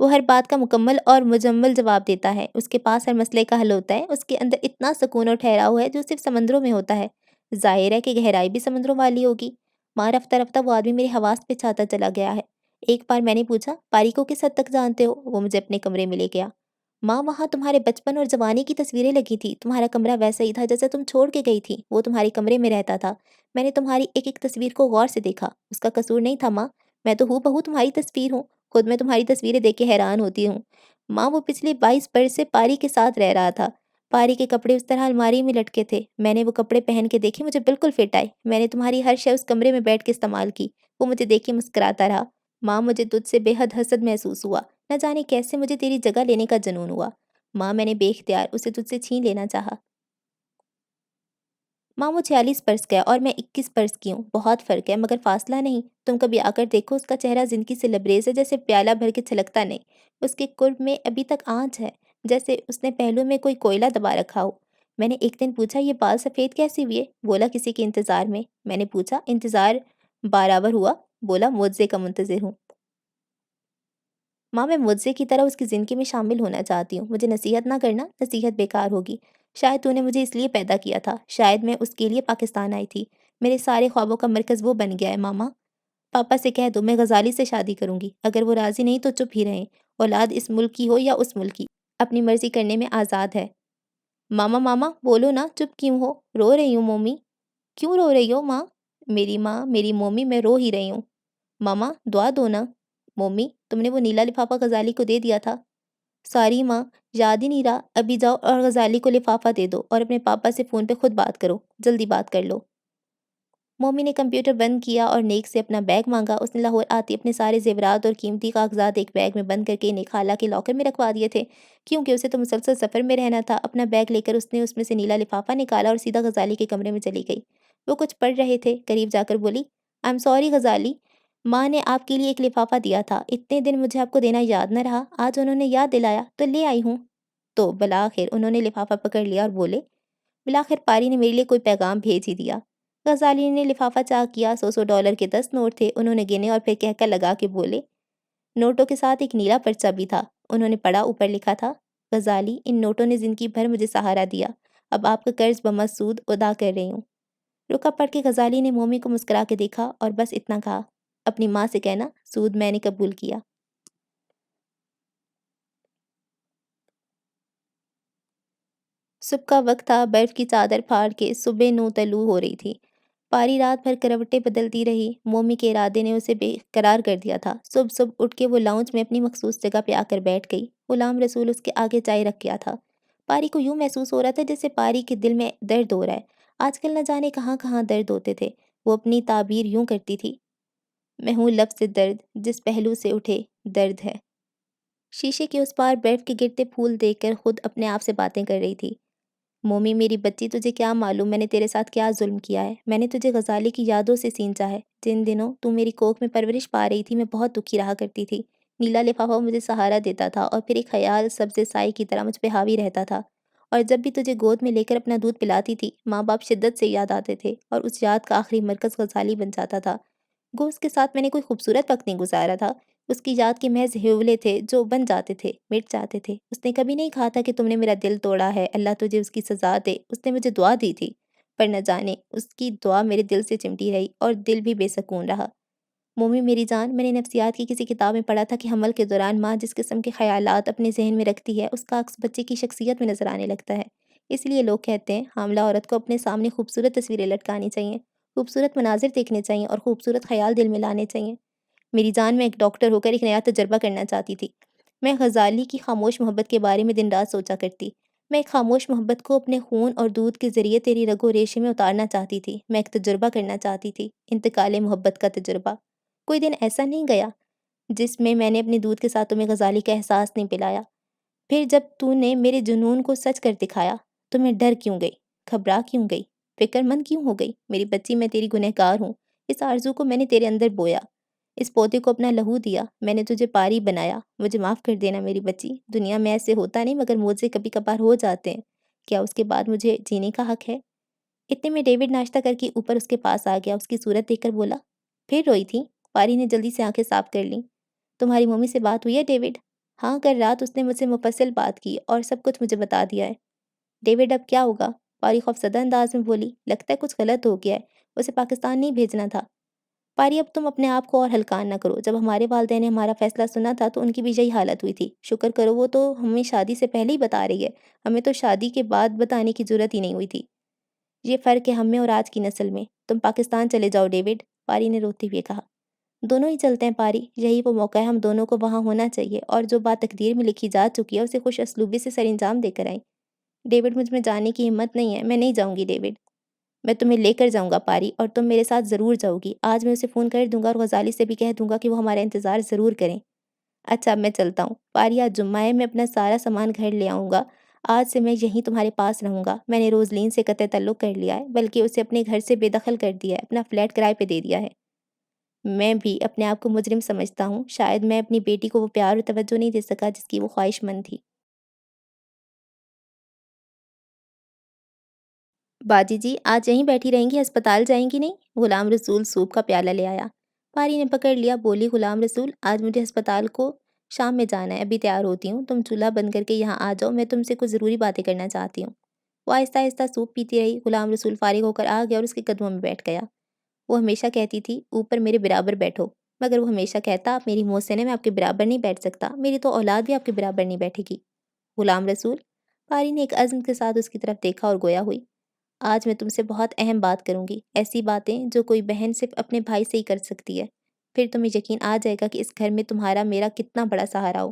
Speaker 1: وہ ہر بات کا مکمل اور مجمل جواب دیتا ہے، اس کے پاس ہر مسئلے کا حل ہوتا ہے، اس کے اندر اتنا سکون اور ٹھہراؤ ہے جو صرف سمندروں میں ہوتا ہے۔ ظاہر ہے کہ گہرائی بھی سمندروں والی ہوگی۔ ماں، رفتہ رفتہ وہ آدمی میرے حواس پہ چھاتا چلا گیا ہے۔ ایک بار میں نے پوچھا، پاری کو کس حد تک جانتے ہو؟ وہ مجھے اپنے کمرے میں لے گیا۔ ماں، وہاں تمہارے بچپن اور جوانی کی تصویریں لگی تھی، تمہارا کمرہ ویسا ہی تھا جیسے تم چھوڑ کے گئی تھی، وہ تمہارے کمرے میں رہتا تھا۔ میں نے تمہاری ایک ایک تصویر کو غور سے دیکھا، اس کا قصور نہیں تھا ماں، میں تو ہو بہو تمہاری تصویر ہوں، خود میں تمہاری تصویریں دیکھ کے حیران ہوتی ہوں۔ ماں، وہ پچھلے 22 برس سے پاری کے ساتھ رہ رہا تھا، پاری کے کپڑے اس طرح الماری میں لٹکے تھے، میں نے وہ کپڑے پہن کے دیکھے، مجھے بالکل فٹ آئے، میں نے تمہاری ہر شے اس کمرے میں بیٹھ کے استعمال کی، وہ مجھے دیکھ کے مسکراتا رہا۔ ماں، مجھے تجھ سے بے حد حسد محسوس ہوا، نہ جانے کیسے مجھے تیری جگہ لینے کا جنون ہوا۔ ماں، میں نے بے اختیار اسے تجھ سے چھین لینا چاہا۔ ماں، وہ 46 برس کا ہے اور میں 21 برس کی ہوں، بہت فرق ہے مگر فاصلہ نہیں، تم کبھی آ کر دیکھو، اس کا چہرہ زندگی سے لبریز ہے، جیسے پیالہ بھر کے چھلکتا نہیں، اس کے قرب میں ابھی تک آنچ ہے، جیسے اس نے پہلو میں کوئی کوئلہ دبا رکھا ہو۔ میں نے ایک دن پوچھا، یہ بال سفید کیسے ہوئے؟ بولا کسی کے انتظار میں۔ میں نے پوچھا، انتظار برابر ہوا؟ بولا معجزے کا منتظر ہوں۔ ماں، میں معجزے کی طرح اس کی زندگی میں شامل ہونا چاہتی ہوں، مجھے نصیحت نہ کرنا، نصیحت بیکار ہوگی۔ شاید تو نے مجھے اس لیے پیدا کیا تھا، شاید میں اس کے لیے پاکستان آئی تھی، میرے سارے خوابوں کا مرکز وہ بن گیا ہے ماما۔ پاپا سے کہہ دو میں غزالی سے شادی کروں گی، اگر وہ راضی نہیں تو چپ ہی رہیں، اولاد اس ملک کی ہو یا اس ملک کی، اپنی مرضی کرنے میں آزاد ہے۔ ماما ماما بولو نا، چپ کیوں ہو؟ رو رہی ہوں مومی۔ کیوں رو رہی ہو ماں؟ ماں میری مومی میں رو ہی رہی ہوں۔ ماما دعا دو نا۔ مومی تم نے وہ نیلا لفافہ غزالی کو دے دیا تھا۔ ساری ماں، یاد ہی نہیں رہا، ابھی جاؤ اور غزالی کو لفافہ دے دو اور اپنے پاپا سے فون پہ خود بات کرو، جلدی بات کر لو۔ مومی نے کمپیوٹر بند کیا اور نیک سے اپنا بیگ مانگا۔ اس نے لاہور آتی اپنے سارے زیورات اور قیمتی کاغذات ایک بیگ میں بند کر کے نیک خالہ کے لاکر میں رکھوا دیے تھے، کیونکہ اسے تو مسلسل سفر میں رہنا تھا۔ اپنا بیگ لے کر اس نے اس میں سے نیلا لفافہ نکالا اور سیدھا غزالی کے کمرے میں چلی گئی۔ وہ کچھ پڑھ رہے تھے، قریب جا کر بولی، آئی ایم سوری غزالی، ماں نے آپ کے لیے ایک لفافہ دیا تھا، اتنے دن مجھے آپ کو دینا یاد نہ رہا، آج انہوں نے یاد دلایا تو لے آئی ہوں۔ تو بلاخر انہوں نے لفافہ پکڑ لیا اور بولے، بلاخر پاری نے میرے لیے کوئی پیغام بھیج ہی دیا۔ غزالی نے لفافہ چاک کیا، $100 کے 10 نوٹ تھے، انہوں نے گنے اور پھر کہکا لگا کے بولے، نوٹوں کے ساتھ ایک نیلا پرچہ بھی تھا۔ انہوں نے پڑھا، اوپر لکھا تھا، غزالی ان نوٹوں نے زندگی بھر مجھے سہارا دیا، اب آپ کا قرض بمسود ادا کر رہی ہوں۔ رکا پڑھ کے غزالی نے مومی کو مسکرا کے دیکھا اور بس اتنا کہا، اپنی ماں سے کہنا سود میں نے قبول کیا۔ صبح کا وقت تھا، برف کی چادر پھاڑ کے صبح نو طلوع ہو رہی تھی۔ پاری رات بھر کروٹیں بدلتی رہی، مومی کے ارادے نے اسے بے قرار کر دیا تھا۔ صبح صبح اٹھ کے وہ لاؤنج میں اپنی مخصوص جگہ پہ آ کر بیٹھ گئی۔ غلام رسول اس کے آگے چائے رکھ گیا تھا۔ پاری کو یوں محسوس ہو رہا تھا جیسے پاری کے دل میں درد ہو رہا ہے۔ آج کل نہ جانے کہاں کہاں درد ہوتے تھے۔ وہ اپنی تعبیر یوں کرتی تھی، میں ہوں لفظ درد، جس پہلو سے اٹھے درد ہے۔ شیشے کے اس پار برف کے گرتے پھول دیکھ کر خود اپنے آپ سے باتیں کر رہی تھی۔ مومی میری بچی، تجھے کیا معلوم میں نے تیرے ساتھ کیا ظلم کیا ہے۔ میں نے تجھے غزالی کی یادوں سے سینچا ہے۔ جن دنوں تو میری کوکھ میں پرورش پا رہی تھی، میں بہت دکھی رہا کرتی تھی۔ نیلا لفافہ مجھے سہارا دیتا تھا اور پھر ایک خیال سبز سائے کی طرح مجھ پہ حاوی رہتا تھا، اور جب بھی تجھے گود میں لے کر اپنا دودھ پلاتی تھی، ماں باپ شدت سے یاد آتے تھے اور اس یاد کا آخری مرکز غزالی بن جاتا تھا۔ گو اس کے ساتھ میں نے کوئی خوبصورت وقت نہیں گزارا تھا، اس کی یاد کے محض ہیولے تھے جو بن جاتے تھے، مٹ جاتے تھے۔ اس نے کبھی نہیں کہا تھا کہ تم نے میرا دل توڑا ہے، اللہ تجھے اس کی سزا دے۔ اس نے مجھے دعا دی تھی، پر نہ جانے اس کی دعا میرے دل سے چمٹی رہی اور دل بھی بے سکون رہا۔ مومی میری جان، میں نے نفسیات کی کسی کتاب میں پڑھا تھا کہ حمل کے دوران ماں جس قسم کے خیالات اپنے ذہن میں رکھتی ہے، اس کا عکس بچے کی شخصیت میں نظر آنے لگتا ہے۔ اس لیے لوگ کہتے ہیں حاملہ عورت کو اپنے سامنے خوبصورت تصویریں لٹکانی چاہیے، خوبصورت مناظر دیکھنے چاہیے اور خوبصورت خیال دل میں لانے چاہیے۔ میری جان، میں ایک ڈاکٹر ہو کر ایک نیا تجربہ کرنا چاہتی تھی۔ میں غزالی کی خاموش محبت کے بارے میں دن رات سوچا کرتی۔ میں ایک خاموش محبت کو اپنے خون اور دودھ کے ذریعے تیری رگ و ریشے میں اتارنا چاہتی تھی۔ میں ایک تجربہ کرنا چاہتی تھی، انتقال محبت کا تجربہ۔ کوئی دن ایسا نہیں گیا جس میں نے اپنے دودھ کے ساتھ تمہیں غزالی کا احساس نہیں پلایا۔ پھر جب تو نے میرے جنون کو سچ کر دکھایا تو میں ڈر کیوں گئی، گھبرا کیوں گئی، فکر مند کیوں ہو گئی؟ میری بچی، میں تیری گنہگار ہوں۔ اس آرزو کو میں نے تیرے اندر بویا، اس پودے کو اپنا لہو دیا، میں نے تجھے پاری بنایا۔ مجھے معاف کر دینا میری بچی، دنیا میں ایسے ہوتا نہیں مگر مجھ سے کبھی کبھار ہو جاتے ہیں۔ کیا اس کے بعد مجھے جینے کا حق ہے؟ اتنے میں ڈیوڈ ناشتہ کر کے اوپر اس کے پاس آ گیا۔ اس کی صورت دیکھ کر بولا، پھر روئی تھی؟ پاری نے جلدی سے آنکھیں صاف کر لیں۔ تمہاری ممی سے بات ہوئی ہے ڈیوڈ؟ ہاں، کل رات اس نے مجھ سے مفصل بات کی اور سب کچھ مجھے بتا دیا ہے۔ ڈیوڈ اب کیا ہوگا؟ پاری خوفزدہ انداز میں بولی، لگتا ہے کچھ غلط ہو گیا ہے، اسے پاکستان نہیں بھیجنا تھا۔ پاری اب تم اپنے آپ کو اور ہلکان نہ کرو، جب ہمارے والدین نے ہمارا فیصلہ سنا تھا تو ان کی بھی یہی حالت ہوئی تھی۔ شکر کرو وہ تو ہمیں شادی سے پہلے ہی بتا رہی ہے، ہمیں تو شادی کے بعد بتانے کی ضرورت ہی نہیں ہوئی تھی۔ یہ فرق ہے ہم میں اور آج کی نسل میں۔ تم پاکستان چلے جاؤ ڈیوڈ، پاری نے روتے ہوئے کہا۔ دونوں ہی چلتے ہیں پاری، یہی وہ موقع ہے، ہم دونوں کو وہاں ہونا چاہیے اور جو بات تقدیر میں لکھی جا چکی ہے اسے خوش اسلوبی سے سر انجام دے کر آئیں۔ ڈیوڈ، مجھ میں جانے کی ہمت نہیں ہے، میں نہیں جاؤں گی ڈیوڈ۔ میں تمہیں لے کر جاؤں گا پاری، اور تم میرے ساتھ ضرور جاؤ گی۔ آج میں اسے فون کر دوں گا اور غزالی سے بھی کہہ دوں گا کہ وہ ہمارا انتظار ضرور کریں۔ اچھا اب میں چلتا ہوں پاری، آج جمعہ ہے، میں اپنا سارا سامان گھر لے آؤں گا۔ آج سے میں یہیں تمہارے پاس رہوں گا۔ میں نے روزلین سے قطع تعلق کر لیا ہے، بلکہ اسے اپنے گھر سے بے دخل کر دیا ہے، اپنا فلیٹ کرائے پہ دے دیا ہے۔ میں بھی اپنے آپ کو مجرم سمجھتا ہوں، شاید میں اپنی بیٹی کو وہ پیار اور توجہ نہیں دے سکا جس کی وہ خواہش مند تھی۔ باجی جی، آج یہیں بیٹھی رہیں گی، ہسپتال جائیں گی نہیں؟ غلام رسول سوپ کا پیالہ لے آیا۔ پاری نے پکڑ لیا، بولی، غلام رسول، آج مجھے ہسپتال کو شام میں جانا ہے، ابھی تیار ہوتی ہوں، تم چولہا بند کر کے یہاں آ جاؤ، میں تم سے کچھ ضروری باتیں کرنا چاہتی ہوں۔ وہ آہستہ آہستہ سوپ پیتی رہی۔ غلام رسول فارغ ہو کر آ گیا اور اس کے قدموں میں بیٹھ گیا۔ وہ ہمیشہ کہتی تھی اوپر میرے برابر بیٹھو، مگر وہ ہمیشہ کہتا آپ میری محسن ہیں، میں آپ کے برابر نہیں بیٹھ سکتا، میری تو اولاد بھی آپ کے برابر نہیں بیٹھے گی۔ غلام رسول، پاری نے ایک عزم کے ساتھ اس کی طرف دیکھا اور گویا ہوئی، آج میں تم سے بہت اہم بات کروں گی، ایسی باتیں جو کوئی بہن صرف اپنے بھائی سے ہی کر سکتی ہے، پھر تمہیں یقین آ جائے گا کہ اس گھر میں تمہارا میرا کتنا بڑا سہارا ہو۔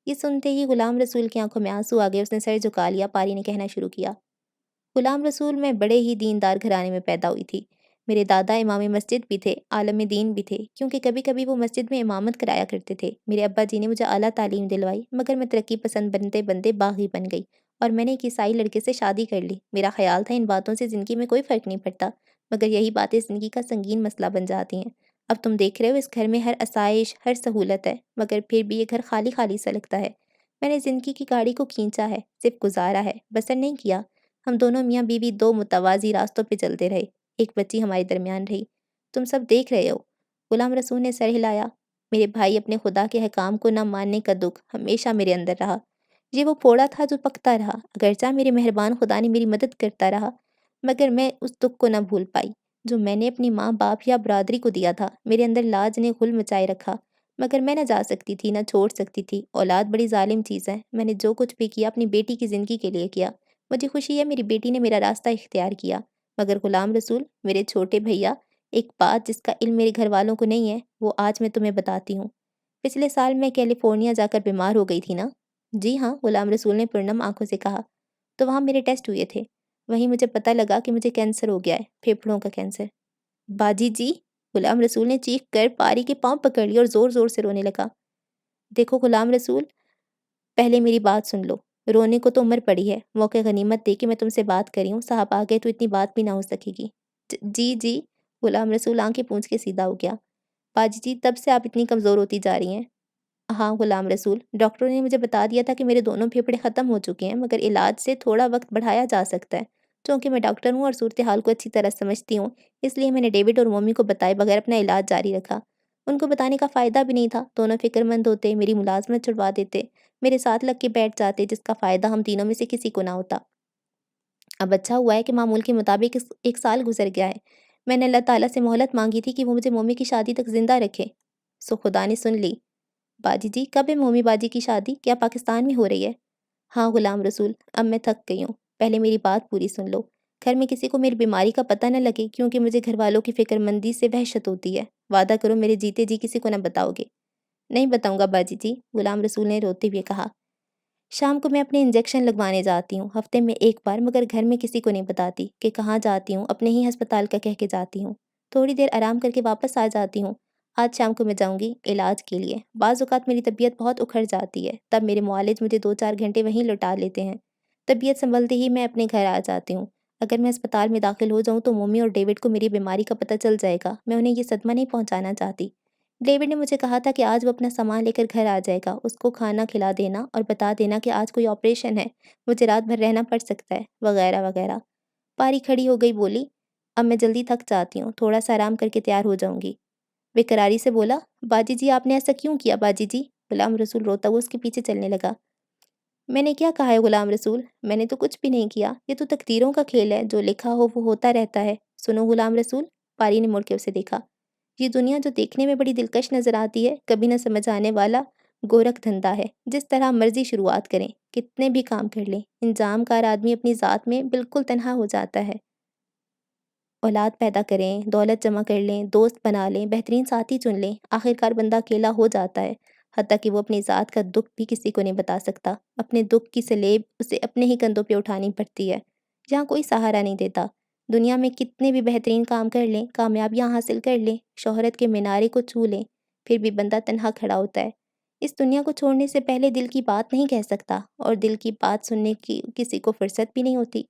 Speaker 1: یہ سنتے ہی غلام رسول کی آنکھوں میں آنسو آ گئے، اس نے سر جھکا لیا۔ پاری نے کہنا شروع کیا، غلام رسول، میں بڑے ہی دیندار گھرانے میں پیدا ہوئی تھی، میرے دادا امام مسجد بھی تھے، عالم دین بھی تھے، کیونکہ کبھی کبھی وہ مسجد میں امامت کرایا کرتے تھے۔ میرے ابا جی نے مجھے اعلیٰ تعلیم دلوائی، مگر میں ترقی پسند بنتے بنتے باغی بن گئی اور میں نے ایک عیسائی لڑکے سے شادی کر لی۔ میرا خیال تھا ان باتوں سے زندگی میں کوئی فرق نہیں پڑتا، مگر یہی باتیں زندگی کا سنگین مسئلہ بن جاتی ہیں۔ اب تم دیکھ رہے ہو اس گھر میں ہر آسائش، ہر سہولت ہے، مگر پھر بھی یہ گھر خالی خالی سا لگتا ہے۔ میں نے زندگی کی گاڑی کو کھینچا ہے، صرف گزارا ہے، بسر نہیں کیا۔ ہم دونوں میاں بیوی دو متوازی راستوں پہ چلتے رہے، ایک بچی ہمارے درمیان رہی، تم سب دیکھ رہے ہو۔ غلام رسول نے سر ہلایا۔ میرے بھائی اپنے خدا کے حکام کو نہ ماننے کا دکھ ہمیشہ میرے اندر رہا، یہ وہ پھوڑا تھا جو پکتا رہا، اگرچہ میرے مہربان خدا نے میری مدد کرتا رہا، مگر میں اس دکھ کو نہ بھول پائی جو میں نے اپنی ماں باپ یا برادری کو دیا تھا۔ میرے اندر لاج نے غل مچائے رکھا، مگر میں نہ جا سکتی تھی، نہ چھوڑ سکتی تھی۔ اولاد بڑی ظالم چیز ہے، میں نے جو کچھ بھی کیا اپنی بیٹی کی زندگی کے لیے کیا۔ مجھے خوشی ہے میری بیٹی نے میرا راستہ اختیار کیا، مگر غلام رسول، میرے چھوٹے بھیا، ایک بات جس کا علم میرے گھر والوں کو نہیں ہے، وہ آج میں تمہیں بتاتی ہوں۔ پچھلے سال میں کیلیفورنیا جا کر بیمار ہو گئی تھی نا؟ جی ہاں، غلام رسول نے پرنم آنکھوں سے کہا۔ تو وہاں میرے ٹیسٹ ہوئے تھے، وہیں مجھے پتہ لگا کہ مجھے کینسر ہو گیا ہے، پھیپھڑوں کا کینسر۔ باجی جی، غلام رسول نے چیخ کر پاری کے پاؤں پکڑ لیے اور زور زور سے رونے لگا۔ دیکھو غلام رسول، پہلے میری بات سن لو، رونے کو تو عمر پڑی ہے، موقع غنیمت دے کہ میں تم سے بات کری ہوں، صاحب آ گئے تو اتنی بات بھی نہ ہو سکے گی۔ جی جی، غلام رسول آنکھیں پونچھ کے سیدھا ہو گیا۔ باجی جی، تب سے آپ اتنی کمزور ہوتی جا رہی ہیں۔ ہاں غلام رسول، ڈاکٹروں نے مجھے بتا دیا تھا کہ میرے دونوں پھیپھڑے ختم ہو چکے ہیں، مگر علاج سے تھوڑا وقت بڑھایا جا سکتا ہے۔ چونکہ میں ڈاکٹر ہوں اور صورتحال کو اچھی طرح سمجھتی ہوں، اس لیے میں نے ڈیوڈ اور مومی کو بتائے بغیر اپنا علاج جاری رکھا۔ ان کو بتانے کا فائدہ بھی نہیں تھا، دونوں فکر مند ہوتے، میری ملازمت چھڑوا دیتے، میرے ساتھ لگ کے بیٹھ جاتے، جس کا فائدہ ہم تینوں میں سے کسی کو نہ ہوتا۔ اب اچھا ہوا ہے کہ معمول کے مطابق ایک سال گزر گیا ہے۔ میں نے اللہ تعالیٰ سے مہلت مانگی تھی کہ وہ مجھے مومی کی شادی تک زندہ رکھے، سو خدا نے سن لی۔ باجی جی، کب ہے مومی باجی کی شادی؟ کیا پاکستان میں ہو رہی ہے؟ ہاں غلام رسول، اب میں تھک گئی ہوں، پہلے میری بات پوری سن لو۔ گھر میں کسی کو میری بیماری کا پتہ نہ لگے، کیونکہ مجھے گھر والوں کی فکر مندی سے وحشت ہوتی ہے۔ وعدہ کرو میرے جیتے جی کسی کو نہ بتاؤ گے۔ نہیں بتاؤں گا باجی جی، غلام رسول نے روتے ہوئے کہا۔ شام کو میں اپنے انجیکشن لگوانے جاتی ہوں، ہفتے میں ایک بار، مگر گھر میں کسی کو نہیں بتاتی کہ کہاں جاتی ہوں، اپنے ہی ہسپتال کا کہہ کے جاتی ہوں۔ تھوڑی دیر آرام کر کے واپس آ جاتی ہوں۔ آج شام کو میں جاؤں گی علاج کے لیے۔ بعض اوقات میری طبیعت بہت اکھڑ جاتی ہے، تب میرے معالج مجھے 2-4 گھنٹے وہیں لوٹا لیتے ہیں۔ طبیعت سنبھلتے ہی میں اپنے گھر آ جاتی ہوں۔ اگر میں اسپتال میں داخل ہو جاؤں تو مومی اور ڈیوڈ کو میری بیماری کا پتہ چل جائے گا، میں انہیں یہ صدمہ نہیں پہنچانا چاہتی۔ ڈیوڈ نے مجھے کہا تھا کہ آج وہ اپنا سامان لے کر گھر آ جائے گا، اس کو کھانا کھلا دینا اور بتا دینا کہ آج کوئی آپریشن ہے، مجھے رات بھر رہنا پڑ سکتا ہے، وغیرہ وغیرہ۔ پاری کھڑی ہو گئی، بولی، اب میں جلدی تھک جاتی ہوں، تھوڑا سا آرام کر کے تیار ہو جاؤں گی۔ بے قراری سے بولا، باجی جی آپ نے ایسا کیوں کیا باجی جی؟ غلام رسول روتا ہوا اس کے پیچھے چلنے لگا۔ میں نے کیا کہا ہے غلام رسول؟ میں نے تو کچھ بھی نہیں کیا، یہ تو تقدیروں کا کھیل ہے، جو لکھا ہو وہ ہوتا رہتا ہے۔ سنو غلام رسول، پاری نے مڑ کے اسے دیکھا، یہ دنیا جو دیکھنے میں بڑی دلکش نظر آتی ہے، کبھی نہ سمجھ آنے والا گورکھ دھندا ہے۔ جس طرح مرضی شروعات کریں، کتنے بھی کام کر لیں، انجام کار آدمی اپنی ذات میں بالکل تنہا ہو جاتا ہے۔ اولاد پیدا کریں، دولت جمع کر لیں، دوست بنا لیں، بہترین ساتھی چن لیں، آخرکار بندہ اکیلا ہو جاتا ہے، حتیٰ کہ وہ اپنی ذات کا دکھ بھی کسی کو نہیں بتا سکتا۔ اپنے دکھ کی سلیب اسے اپنے ہی کندھوں پہ اٹھانی پڑتی ہے، جہاں کوئی سہارا نہیں دیتا۔ دنیا میں کتنے بھی بہترین کام کر لیں، کامیابیاں حاصل کر لیں، شہرت کے مینارے کو چھو لیں، پھر بھی بندہ تنہا کھڑا ہوتا ہے۔ اس دنیا کو چھوڑنے سے پہلے دل کی بات نہیں کہہ سکتا، اور دل کی بات سننے کی کسی کو فرصت بھی نہیں ہوتی۔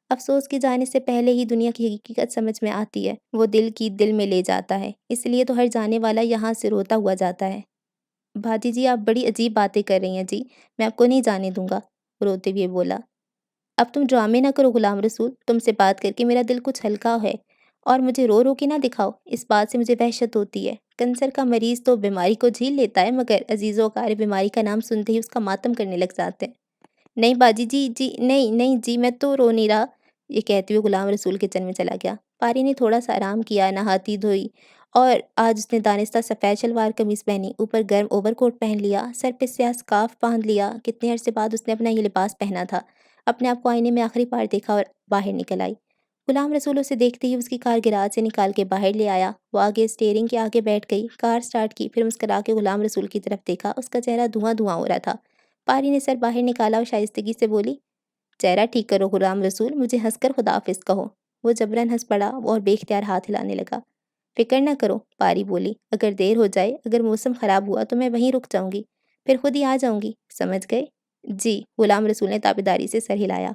Speaker 1: افسوس کی جانے سے پہلے ہی دنیا کی حقیقت سمجھ میں آتی ہے، وہ دل کی دل میں لے جاتا ہے، اس لیے تو ہر جانے والا یہاں سے روتا ہوا جاتا ہے۔ باجی جی آپ بڑی عجیب باتیں کر رہی ہیں جی، میں آپ کو نہیں جانے دوں گا، روتے ہوئے بولا۔ اب تم ڈرامے نہ کرو غلام رسول، تم سے بات کر کے میرا دل کچھ ہلکا ہے، اور مجھے رو رو کے نہ دکھاؤ، اس بات سے مجھے وحشت ہوتی ہے۔ کینسر کا مریض تو بیماری کو جھیل لیتا ہے، مگر عزیز و اقارب بیماری کا نام سنتے ہی اس کا ماتم کرنے لگ جاتے ہیں۔ نہیں باجی جی، نہیں نہیں جی، میں تو رو نہیں رہا، یہ کہتے ہوئے غلام رسول کچن میں چلا گیا۔ پاری نے تھوڑا سا آرام کیا، نہاتی دھوئی اور آج اس نے دانستہ سفید شلوار قمیص پہنی، اوپر گرم اوور کوٹ پہن لیا، سر پہ سیاہ اسکارف باندھ لیا۔ کتنے عرصے بعد اس نے اپنا یہ لباس پہنا تھا۔ اپنے آپ کو آئینے میں آخری بار دیکھا اور باہر نکل آئی۔ غلام رسول اسے دیکھتے ہی اس کی کار گراج سے نکال کے باہر لے آیا۔ وہ آگے اسٹیئرنگ کے آگے بیٹھ گئی، کار سٹارٹ کی، پھر مسکرا کے غلام رسول کی طرف دیکھا۔ اس کا چہرہ دھواں دھواں ہو رہا تھا۔ پاری نے سر باہر نکالا اور شائستگی سے بولی، چہرہ ٹھیک کرو غلام رسول، مجھے ہنس کر خدا حافظ کہو۔ وہ جبراً ہنس پڑا اور بے اختیار ہاتھ ہلانے لگا۔ فکر نہ کرو، پاری بولی، اگر دیر ہو جائے، اگر موسم خراب ہوا تو میں وہیں رک جاؤں گی، پھر خود ہی آ جاؤں گی، سمجھ گئے؟ جی، غلام رسول نے تابعداری سے سر ہلایا۔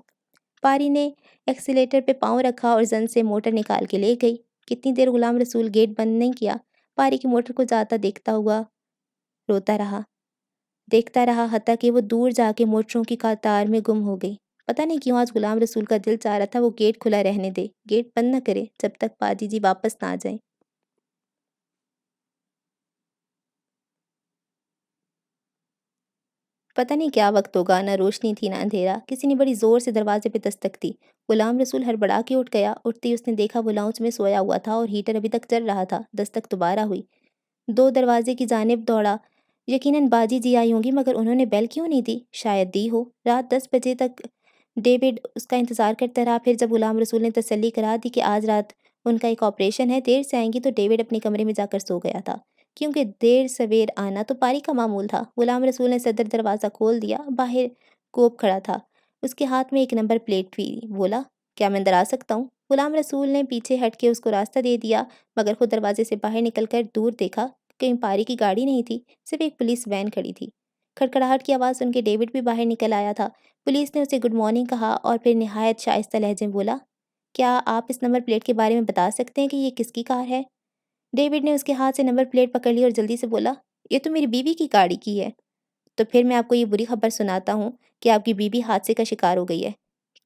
Speaker 1: پاری نے ایکسیلیٹر پہ پاؤں رکھا اور زن سے موٹر نکال کے لے گئی۔ کتنی دیر غلام رسول گیٹ بند نہیں کیا، پاری کی موٹر کو جاتا دیکھتا رہا حتیٰ کہ وہ دور جا کے موٹروں کی قطار میں گم ہو گئی۔ پتہ نہیں کیوں آج غلام رسول کا دل چاہ رہا تھا وہ گیٹ کھلا رہنے دے، گیٹ بند نہ کرے جب تک باجی جی واپس نہ آ جائیں۔ پتہ نہیں کیا وقت ہوگا، نہ روشنی تھی نہ اندھیرا۔ کسی نے بڑی زور سے دروازے پہ دستک دی۔ غلام رسول ہڑبڑا کے اٹھ گیا۔ اٹھتے ہی اس نے دیکھا وہ لاؤنج میں سویا ہوا تھا اور ہیٹر ابھی تک چل رہا تھا۔ دستک دوبارہ ہوئی۔ دو دروازے کی جانب دوڑا۔ یقیناً باجی جی آئی ہوں گی، مگر انہوں نے بیل کیوں نہیں دی؟ شاید دی ہو۔ رات 10 بجے تک ڈیوڈ اس کا انتظار کرتا رہا۔ پھر جب غلام رسول نے تسلی کرا دی کہ آج رات ان کا ایک آپریشن ہے، دیر سے آئیں گی، تو ڈیوڈ اپنے کمرے میں جا کر سو گیا تھا، کیونکہ دیر سویر آنا تو پاری کا معمول تھا۔ غلام رسول نے صدر دروازہ کھول دیا۔ باہر کوپ کھڑا تھا، اس کے ہاتھ میں ایک نمبر پلیٹ تھی۔ بولا، کیا میں اندر آ سکتا ہوں؟ غلام رسول نے پیچھے ہٹ کے اس کو راستہ دے دیا، مگر خود دروازے سے باہر نکل کر دور دیکھا، کہیں پاری کی گاڑی نہیں تھی، صرف ایک پولیس وین کھڑی تھی۔ کھڑکھڑاہٹ کی آواز سن کے ڈیوڈ بھی باہر نکل آیا تھا۔ پولیس نے اسے گڈ مارننگ کہا اور پھر نہایت شائستہ لہجے میں بولا، کیا آپ اس نمبر پلیٹ کے بارے میں بتا سکتے ہیں کہ یہ کس کی کار ہے؟ ڈیوڈ نے اس کے ہاتھ سے نمبر پلیٹ پکڑ لی اور جلدی سے بولا، یہ تو میری بیوی کی گاڑی کی ہے۔ تو پھر میں آپ کو یہ بری خبر سناتا ہوں کہ آپ کی بیوی حادثے کا شکار ہو گئی ہے۔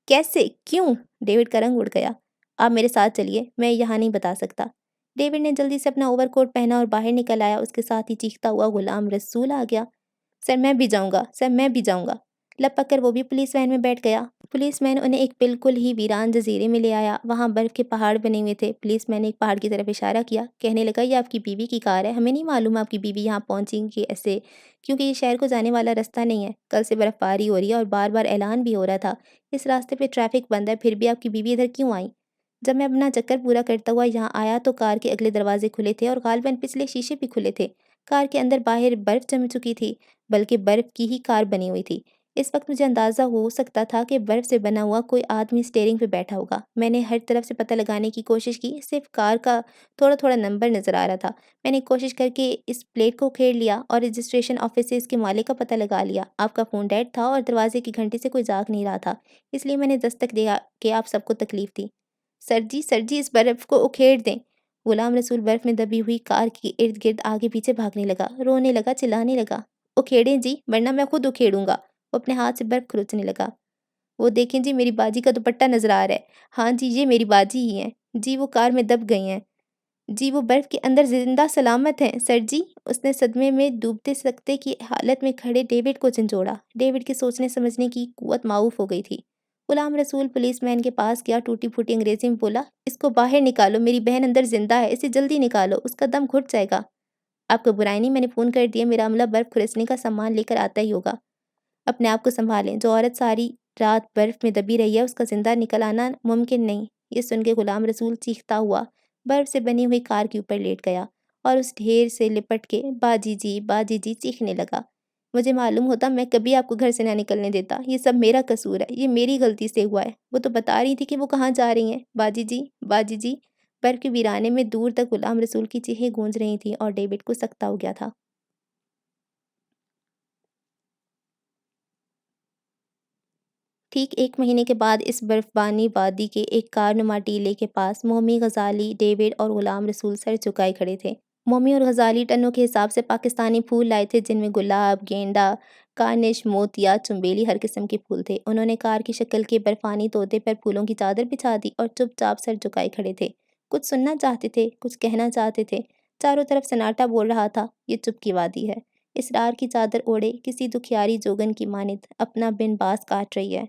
Speaker 1: کیسے؟ کیوں؟ ڈیوڈ کا رنگ اڑ گیا۔ آپ میرے ساتھ چلیے، میں یہاں نہیں بتا سکتا۔ ڈیوڈ نے جلدی سے اپنا اوور کوٹ پہنا اور باہر نکل آیا۔ اس کے ساتھ ہی چیختا ہوا غلام رسول آ گیا، سر میں بھی جاؤں گا، سر میں بھی جاؤں گا۔ لپک کر وہ بھی پولیس وین میں بیٹھ گیا۔ پولیس مین انہیں ایک بالکل ہی ویران جزیرے میں لے آیا۔ وہاں برف کے پہاڑ بنے ہوئے تھے۔ پولیس مین نے ایک پہاڑ کی طرف اشارہ کیا، کہنے لگا، یہ آپ کی بیوی کی کار ہے۔ ہمیں نہیں معلوم آپ کی بیوی یہاں پہنچی کیسے، کیونکہ یہ شہر کو جانے والا رستہ نہیں ہے۔ کل سے برف باری ہو رہی ہے اور بار بار اعلان بھی ہو رہا تھا اس راستے پہ ٹریفک بند ہے، پھر بھی آپ کی بیوی ادھر کیوں آئی؟ جب میں اپنا چکر پورا کرتا ہوا یہاں آیا تو کار کے اگلے دروازے کھلے تھے اور غالباً پچھلے شیشے بھی کھلے تھے۔ کار کے اندر باہر برف جم چکی تھی، بلکہ برف کی ہی کار بنی ہوئی تھی۔ اس وقت مجھے اندازہ ہو سکتا تھا کہ برف سے بنا ہوا کوئی آدمی اسٹیئرنگ پہ بیٹھا ہوگا۔ میں نے ہر طرف سے پتہ لگانے کی کوشش کی، صرف کار کا تھوڑا تھوڑا نمبر نظر آ رہا تھا۔ میں نے کوشش کر کے اس پلیٹ کو کھیر لیا اور رجسٹریشن آفس سے اس کے مالک کا پتہ لگا لیا۔ آپ کا فون ڈیڈ تھا اور دروازے کی گھنٹی سے کوئی جاگ نہیں رہا تھا، اس لیے میں نے دستک دیا کہ آپ سب کو تکلیف دی۔ سر جی اس برف کو اکھیڑ دیں۔ غلام رسول برف میں دبی ہوئی کار کے ارد گرد آگے پیچھے بھاگنے لگا، رونے لگا، چلانے لگا، اکھیڑیں جی، ورنہ میں خود اکھیڑوں گا۔ وہ اپنے ہاتھ سے برف کھرچنے لگا۔ وہ دیکھیں جی، میری باجی کا دوپٹہ نظر آ رہا ہے۔ ہاں جی، یہ میری باجی ہی ہیں جی، وہ کار میں دب گئی ہیں جی، وہ برف کے اندر زندہ سلامت ہیں سر جی۔ اس نے صدمے میں ڈوبتے سکتے کی حالت میں کھڑے ڈیوڈ کو جھنجھوڑا۔ ڈیوڈ کی سوچنے سمجھنے کی قوت معاف ہو گئی تھی۔ غلام رسول پولیس مین کے پاس گیا، ٹوٹی پھوٹی انگریزی میں بولا، اس کو باہر نکالو، میری بہن اندر زندہ ہے، اسے جلدی نکالو، اس کا دم گھٹ جائے گا۔ آپ کو برائی نہیں، میں نے فون کر دیا، میرا عملہ برف کھرچنے کا سامان لے کر آتا ہی ہوگا۔ اپنے آپ کو سنبھالیں، جو عورت ساری رات برف میں دبی رہی ہے اس کا زندہ نکل آنا ممکن نہیں۔ یہ سن کے غلام رسول چیختا ہوا برف سے بنی ہوئی کار کے اوپر لیٹ گیا اور اس ڈھیر سے لپٹ کے باجی جی چیخنے لگا۔ مجھے معلوم ہوتا میں کبھی آپ کو گھر سے نہ نکلنے دیتا، یہ سب میرا قصور ہے، یہ میری غلطی سے ہوا ہے۔ وہ تو بتا رہی تھی کہ وہ کہاں جا رہی ہیں، باجی جی۔ برف کے ویرانے میں دور تک غلام رسول کی چیخیں گونج رہی تھیں اور ڈیوڈ کو سکتہ ہو گیا تھا۔ ٹھیک 1 مہینے کے بعد اس برفبانی وادی کے ایک کارنما ٹیلے کے پاس مومی، غزالی، ڈیوڈ اور غلام رسول سر جھکائے کھڑے تھے۔ مومی اور غزالی ٹنوں کے حساب سے پاکستانی پھول لائے تھے، جن میں گلاب، گیندا، کارنش، موتیا، چنبیلی، ہر قسم کے پھول تھے۔ انہوں نے کار کی شکل کے برفانی طوطے پر پھولوں کی چادر بچھا دی اور چپ چاپ سر جھکائے کھڑے تھے۔ کچھ سننا چاہتے تھے، کچھ کہنا چاہتے تھے۔ چاروں طرف سناٹا بول رہا تھا، یہ چپ کی وادی ہے، اسرار کی چادر اوڑھے کسی دکھیاری جوگن کی مانند اپنا بن باز کاٹ رہی ہے۔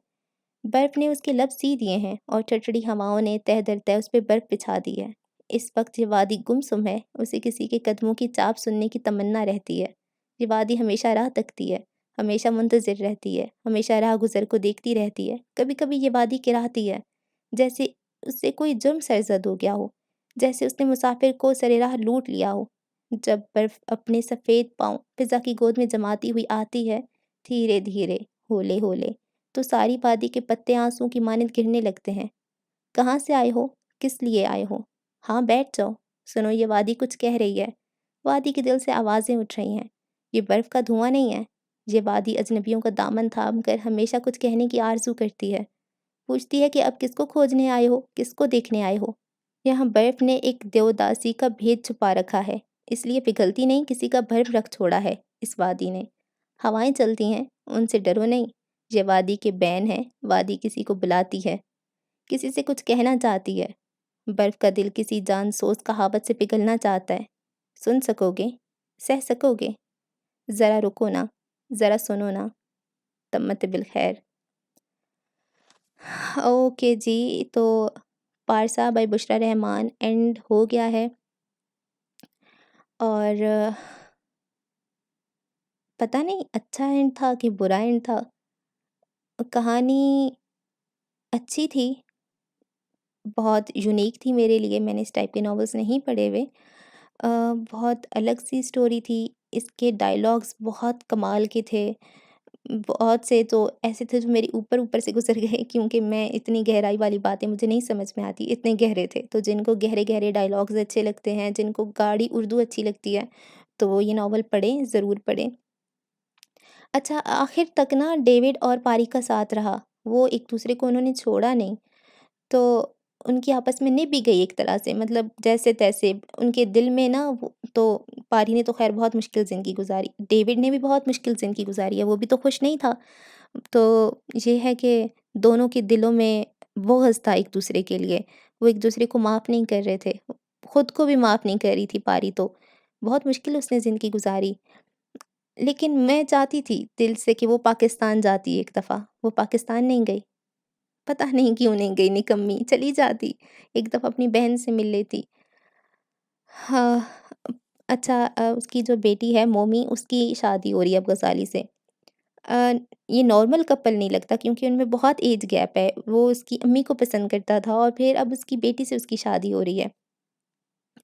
Speaker 1: برف نے اس کے لب سی دیے ہیں اور ٹھٹڑی ہواؤں نے تہ در تہ اس پہ برف بچھا دی ہے۔ اس وقت یہ وادی گمسم ہے، اسے کسی کے قدموں کی چاپ سننے کی تمنا رہتی ہے۔ یہ وادی ہمیشہ راہ تکتی ہے، ہمیشہ منتظر رہتی ہے، ہمیشہ راہ گزر کو دیکھتی رہتی ہے۔ کبھی کبھی یہ وادی کراہتی ہے، جیسے اس سے کوئی جرم سرزد ہو گیا ہو، جیسے اس نے مسافر کو سر راہ لوٹ لیا ہو۔ جب برف اپنے سفید پاؤں فضا کی گود میں جماتی ہوئی آتی ہے، دھیرے دھیرے، ہولے ہولے، تو ساری وادی کے پتے آنسوں کی مانند گرنے لگتے ہیں۔ کہاں سے آئے ہو؟ کس لیے آئے ہو؟ ہاں بیٹھ جاؤ، سنو یہ وادی کچھ کہہ رہی ہے۔ وادی کے دل سے آوازیں اٹھ رہی ہیں۔ یہ برف کا دھواں نہیں ہے، یہ وادی اجنبیوں کا دامن تھام کر ہمیشہ کچھ کہنے کی آرزو کرتی ہے۔ پوچھتی ہے کہ اب کس کو کھوجنے آئے ہو، کس کو دیکھنے آئے ہو؟ یہاں برف نے ایک دیوداسی کا بھید چھپا رکھا ہے، اس لیے پگھلتی نہیں، کسی کا بھرم رکھ چھوڑا ہے اس وادی نے۔ ہوائیں چلتی ہیں، ان سے ڈرو نہیں، یہ وادی کے بین ہے، وادی کسی کو بلاتی ہے، کسی سے کچھ کہنا چاہتی ہے۔ برف کا دل کسی جان سوز کہاوت سے پگھلنا چاہتا ہے۔ سن سکو گے؟ سہ سکو گے؟ ذرا رکو نا، ذرا سنو نا، تمت بالخیر۔ اوکے جی، تو پارسا بائی بشریٰ رحمان اینڈ ہو گیا ہے، اور پتہ نہیں اچھا اینڈ تھا کہ برا اینڈ تھا۔ کہانی اچھی تھی، بہت یونیک تھی میرے لیے، میں نے اس ٹائپ کے ناولس نہیں پڑھے ہوئے۔ بہت الگ سی سٹوری تھی، اس کے ڈائلاگس بہت کمال کے تھے، بہت سے تو ایسے تھے جو میری اوپر اوپر سے گزر گئے، کیونکہ میں اتنی گہرائی والی باتیں مجھے نہیں سمجھ میں آتی، اتنے گہرے تھے۔ تو جن کو گہرے گہرے ڈائلاگز اچھے لگتے ہیں، جن کو گاڑی اردو اچھی لگتی ہے، تو وہ یہ ناول پڑھیں، ضرور پڑھیں۔ اچھا، آخر تک نا ڈیوڈ اور پاری کا ساتھ رہا، وہ ایک دوسرے کو انہوں نے چھوڑا نہیں، تو ان کی آپس میں نبھ بھی گئی ایک طرح سے، مطلب جیسے تیسے ان کے دل میں نا تو پاری نے تو خیر بہت مشکل زندگی گزاری، ڈیوڈ نے بھی بہت مشکل زندگی گزاری ہے، وہ بھی تو خوش نہیں تھا۔ تو یہ ہے کہ دونوں کے دلوں میں بغض تھا ایک دوسرے کے لیے، وہ ایک دوسرے کو معاف نہیں کر رہے تھے، خود کو بھی معاف نہیں کر رہی تھی پاری، تو بہت مشکل اس نے زندگی گزاری۔ لیکن میں چاہتی تھی دل سے کہ وہ پاکستان جاتی ایک دفعہ، وہ پاکستان نہیں گئی، پتہ نہیں کیوں نہیں گئی، نکمی چلی جاتی، ایک دفعہ اپنی بہن سے مل لیتی۔ ہاں، اچھا، اس کی جو بیٹی ہے مومی، اس کی شادی ہو رہی ہے اب غزالی سے۔ یہ نارمل کپل نہیں لگتا، کیونکہ ان میں بہت ایج گیپ ہے، وہ اس کی امی کو پسند کرتا تھا اور پھر اب اس کی بیٹی سے اس کی شادی ہو رہی ہے۔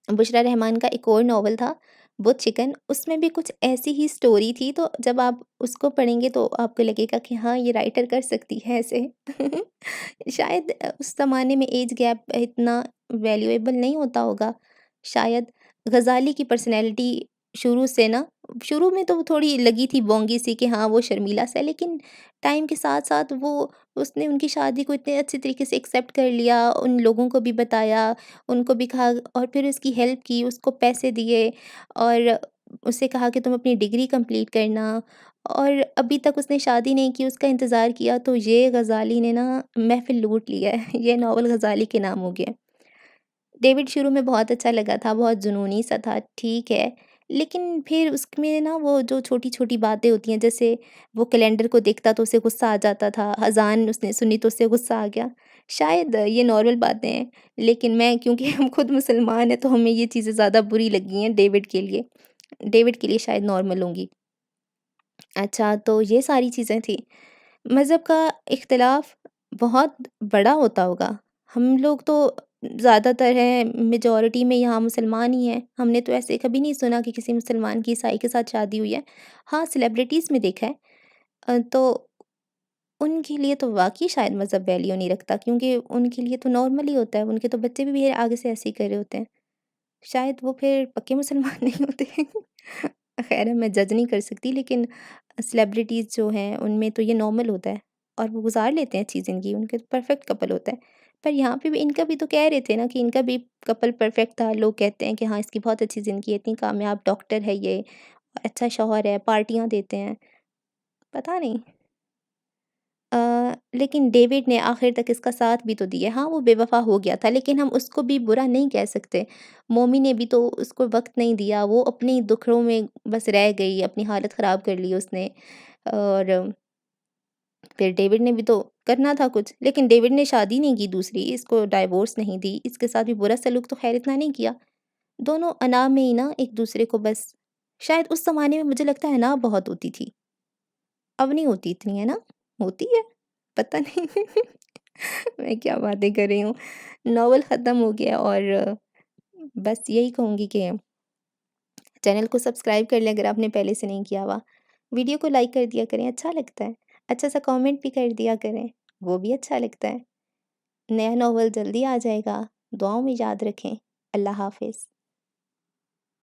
Speaker 1: بشریٰ رحمان کا ایک اور ناول تھا بت چکن، اس میں بھی کچھ ایسی ہی سٹوری تھی، تو جب آپ اس کو پڑھیں گے تو آپ کو لگے گا کہ ہاں یہ رائٹر کر سکتی ہے ایسے۔ شاید اس زمانے میں ایج گیپ اتنا ویلیویبل نہیں ہوتا ہوگا، شاید غزالی کی پرسنالٹی شروع سے نا، شروع میں تو تھوڑی لگی تھی بونگی سی کہ ہاں وہ شرمیلا سا، لیکن ٹائم کے ساتھ ساتھ وہ اس نے ان کی شادی کو اتنے اچھے طریقے سے ایکسیپٹ کر لیا، ان لوگوں کو بھی بتایا، ان کو بھی کہا، اور پھر اس کی ہیلپ کی، اس کو پیسے دیے، اور اسے کہا کہ تم اپنی ڈگری کمپلیٹ کرنا، اور ابھی تک اس نے شادی نہیں کی، اس کا انتظار کیا، تو یہ غزالی نے نا محفل لوٹ لیا ہے۔ یہ ناول غزالی کے نام ہو گیا۔ ڈیوڈ شروع میں بہت اچھا لگا تھا، بہت جنونی سا تھا، ٹھیک ہے، لیکن پھر اس میں نا وہ جو چھوٹی چھوٹی باتیں ہوتی ہیں، جیسے وہ کیلنڈر کو دیکھتا تو اسے غصہ آ جاتا تھا، اذان اس نے سنی تو اسے غصہ آ گیا، شاید یہ نارمل باتیں ہیں، لیکن میں کیونکہ ہم خود مسلمان ہیں تو ہمیں یہ چیزیں زیادہ بری لگی ہیں ڈیوڈ کے لیے شاید نارمل ہوں گی۔ اچھا، تو یہ ساری چیزیں تھیں۔ مذہب کا اختلاف بہت بڑا ہوتا ہوگا، ہم لوگ تو زیادہ تر ہیں، میجورٹی میں یہاں مسلمان ہی ہیں، ہم نے تو ایسے کبھی نہیں سنا کہ کسی مسلمان کی عیسائی کے ساتھ شادی ہوئی ہے۔ ہاں سیلیبریٹیز میں دیکھا ہے، تو ان کے لیے تو واقعی شاید مذہب ویلیو نہیں رکھتا، کیونکہ ان کے لیے تو نارمل ہی ہوتا ہے، ان کے تو بچے بھی آگے سے ایسے ہی کر رہے ہوتے ہیں، شاید وہ پھر پکے مسلمان نہیں ہوتے۔ خیر میں جج نہیں کر سکتی، لیکن سیلیبریٹیز جو ہیں ان میں تو یہ نارمل ہوتا ہے، اور وہ گزار لیتے ہیں اچھی زندگی، ان کے پرفیکٹ کپل ہوتا ہے۔ پر یہاں پہ بھی ان کا بھی تو کہہ رہے تھے نا کہ ان کا بھی کپل پرفیکٹ تھا، لوگ کہتے ہیں کہ ہاں اس کی بہت اچھی زندگی ہے، اتنی کامیاب ڈاکٹر ہے یہ، اچھا شوہر ہے، پارٹیاں دیتے ہیں، پتہ نہیں۔ لیکن ڈیوڈ نے آخر تک اس کا ساتھ بھی تو دیا، ہاں وہ بے وفا ہو گیا تھا، لیکن ہم اس کو بھی برا نہیں کہہ سکتے، مومی نے بھی تو اس کو وقت نہیں دیا، وہ اپنی دکھڑوں میں بس رہ گئی، اپنی حالت خراب کر لی اس نے، اور پھر ڈیوڈ نے بھی تو کرنا تھا کچھ، لیکن ڈیوڈ نے شادی نہیں کی دوسری، اس کو ڈائیورس نہیں دی، اس کے ساتھ بھی برا سلوک تو خیر اتنا نہیں کیا۔ دونوں انا میں ہی نا ایک دوسرے کو بس، شاید اس زمانے میں مجھے لگتا ہے انا بہت ہوتی تھی، اب نہیں ہوتی اتنی، ہے نا؟ ہوتی ہے؟ پتہ نہیں میں کیا باتیں کر رہی ہوں۔ ناول ختم ہو گیا اور بس یہی کہوں گی کہ چینل کو سبسکرائب کر لیں اگر آپ نے پہلے سے نہیں کیا ہوا، ویڈیو کو لائک کر دیا کریں، اچھا لگتا ہے، اچھا سا کامنٹ بھی کر دیا کریں، وہ بھی اچھا لگتا ہے۔ نیا ناول جلدی آ جائے گا، دعاؤں میں یاد رکھیں۔ اللہ حافظ۔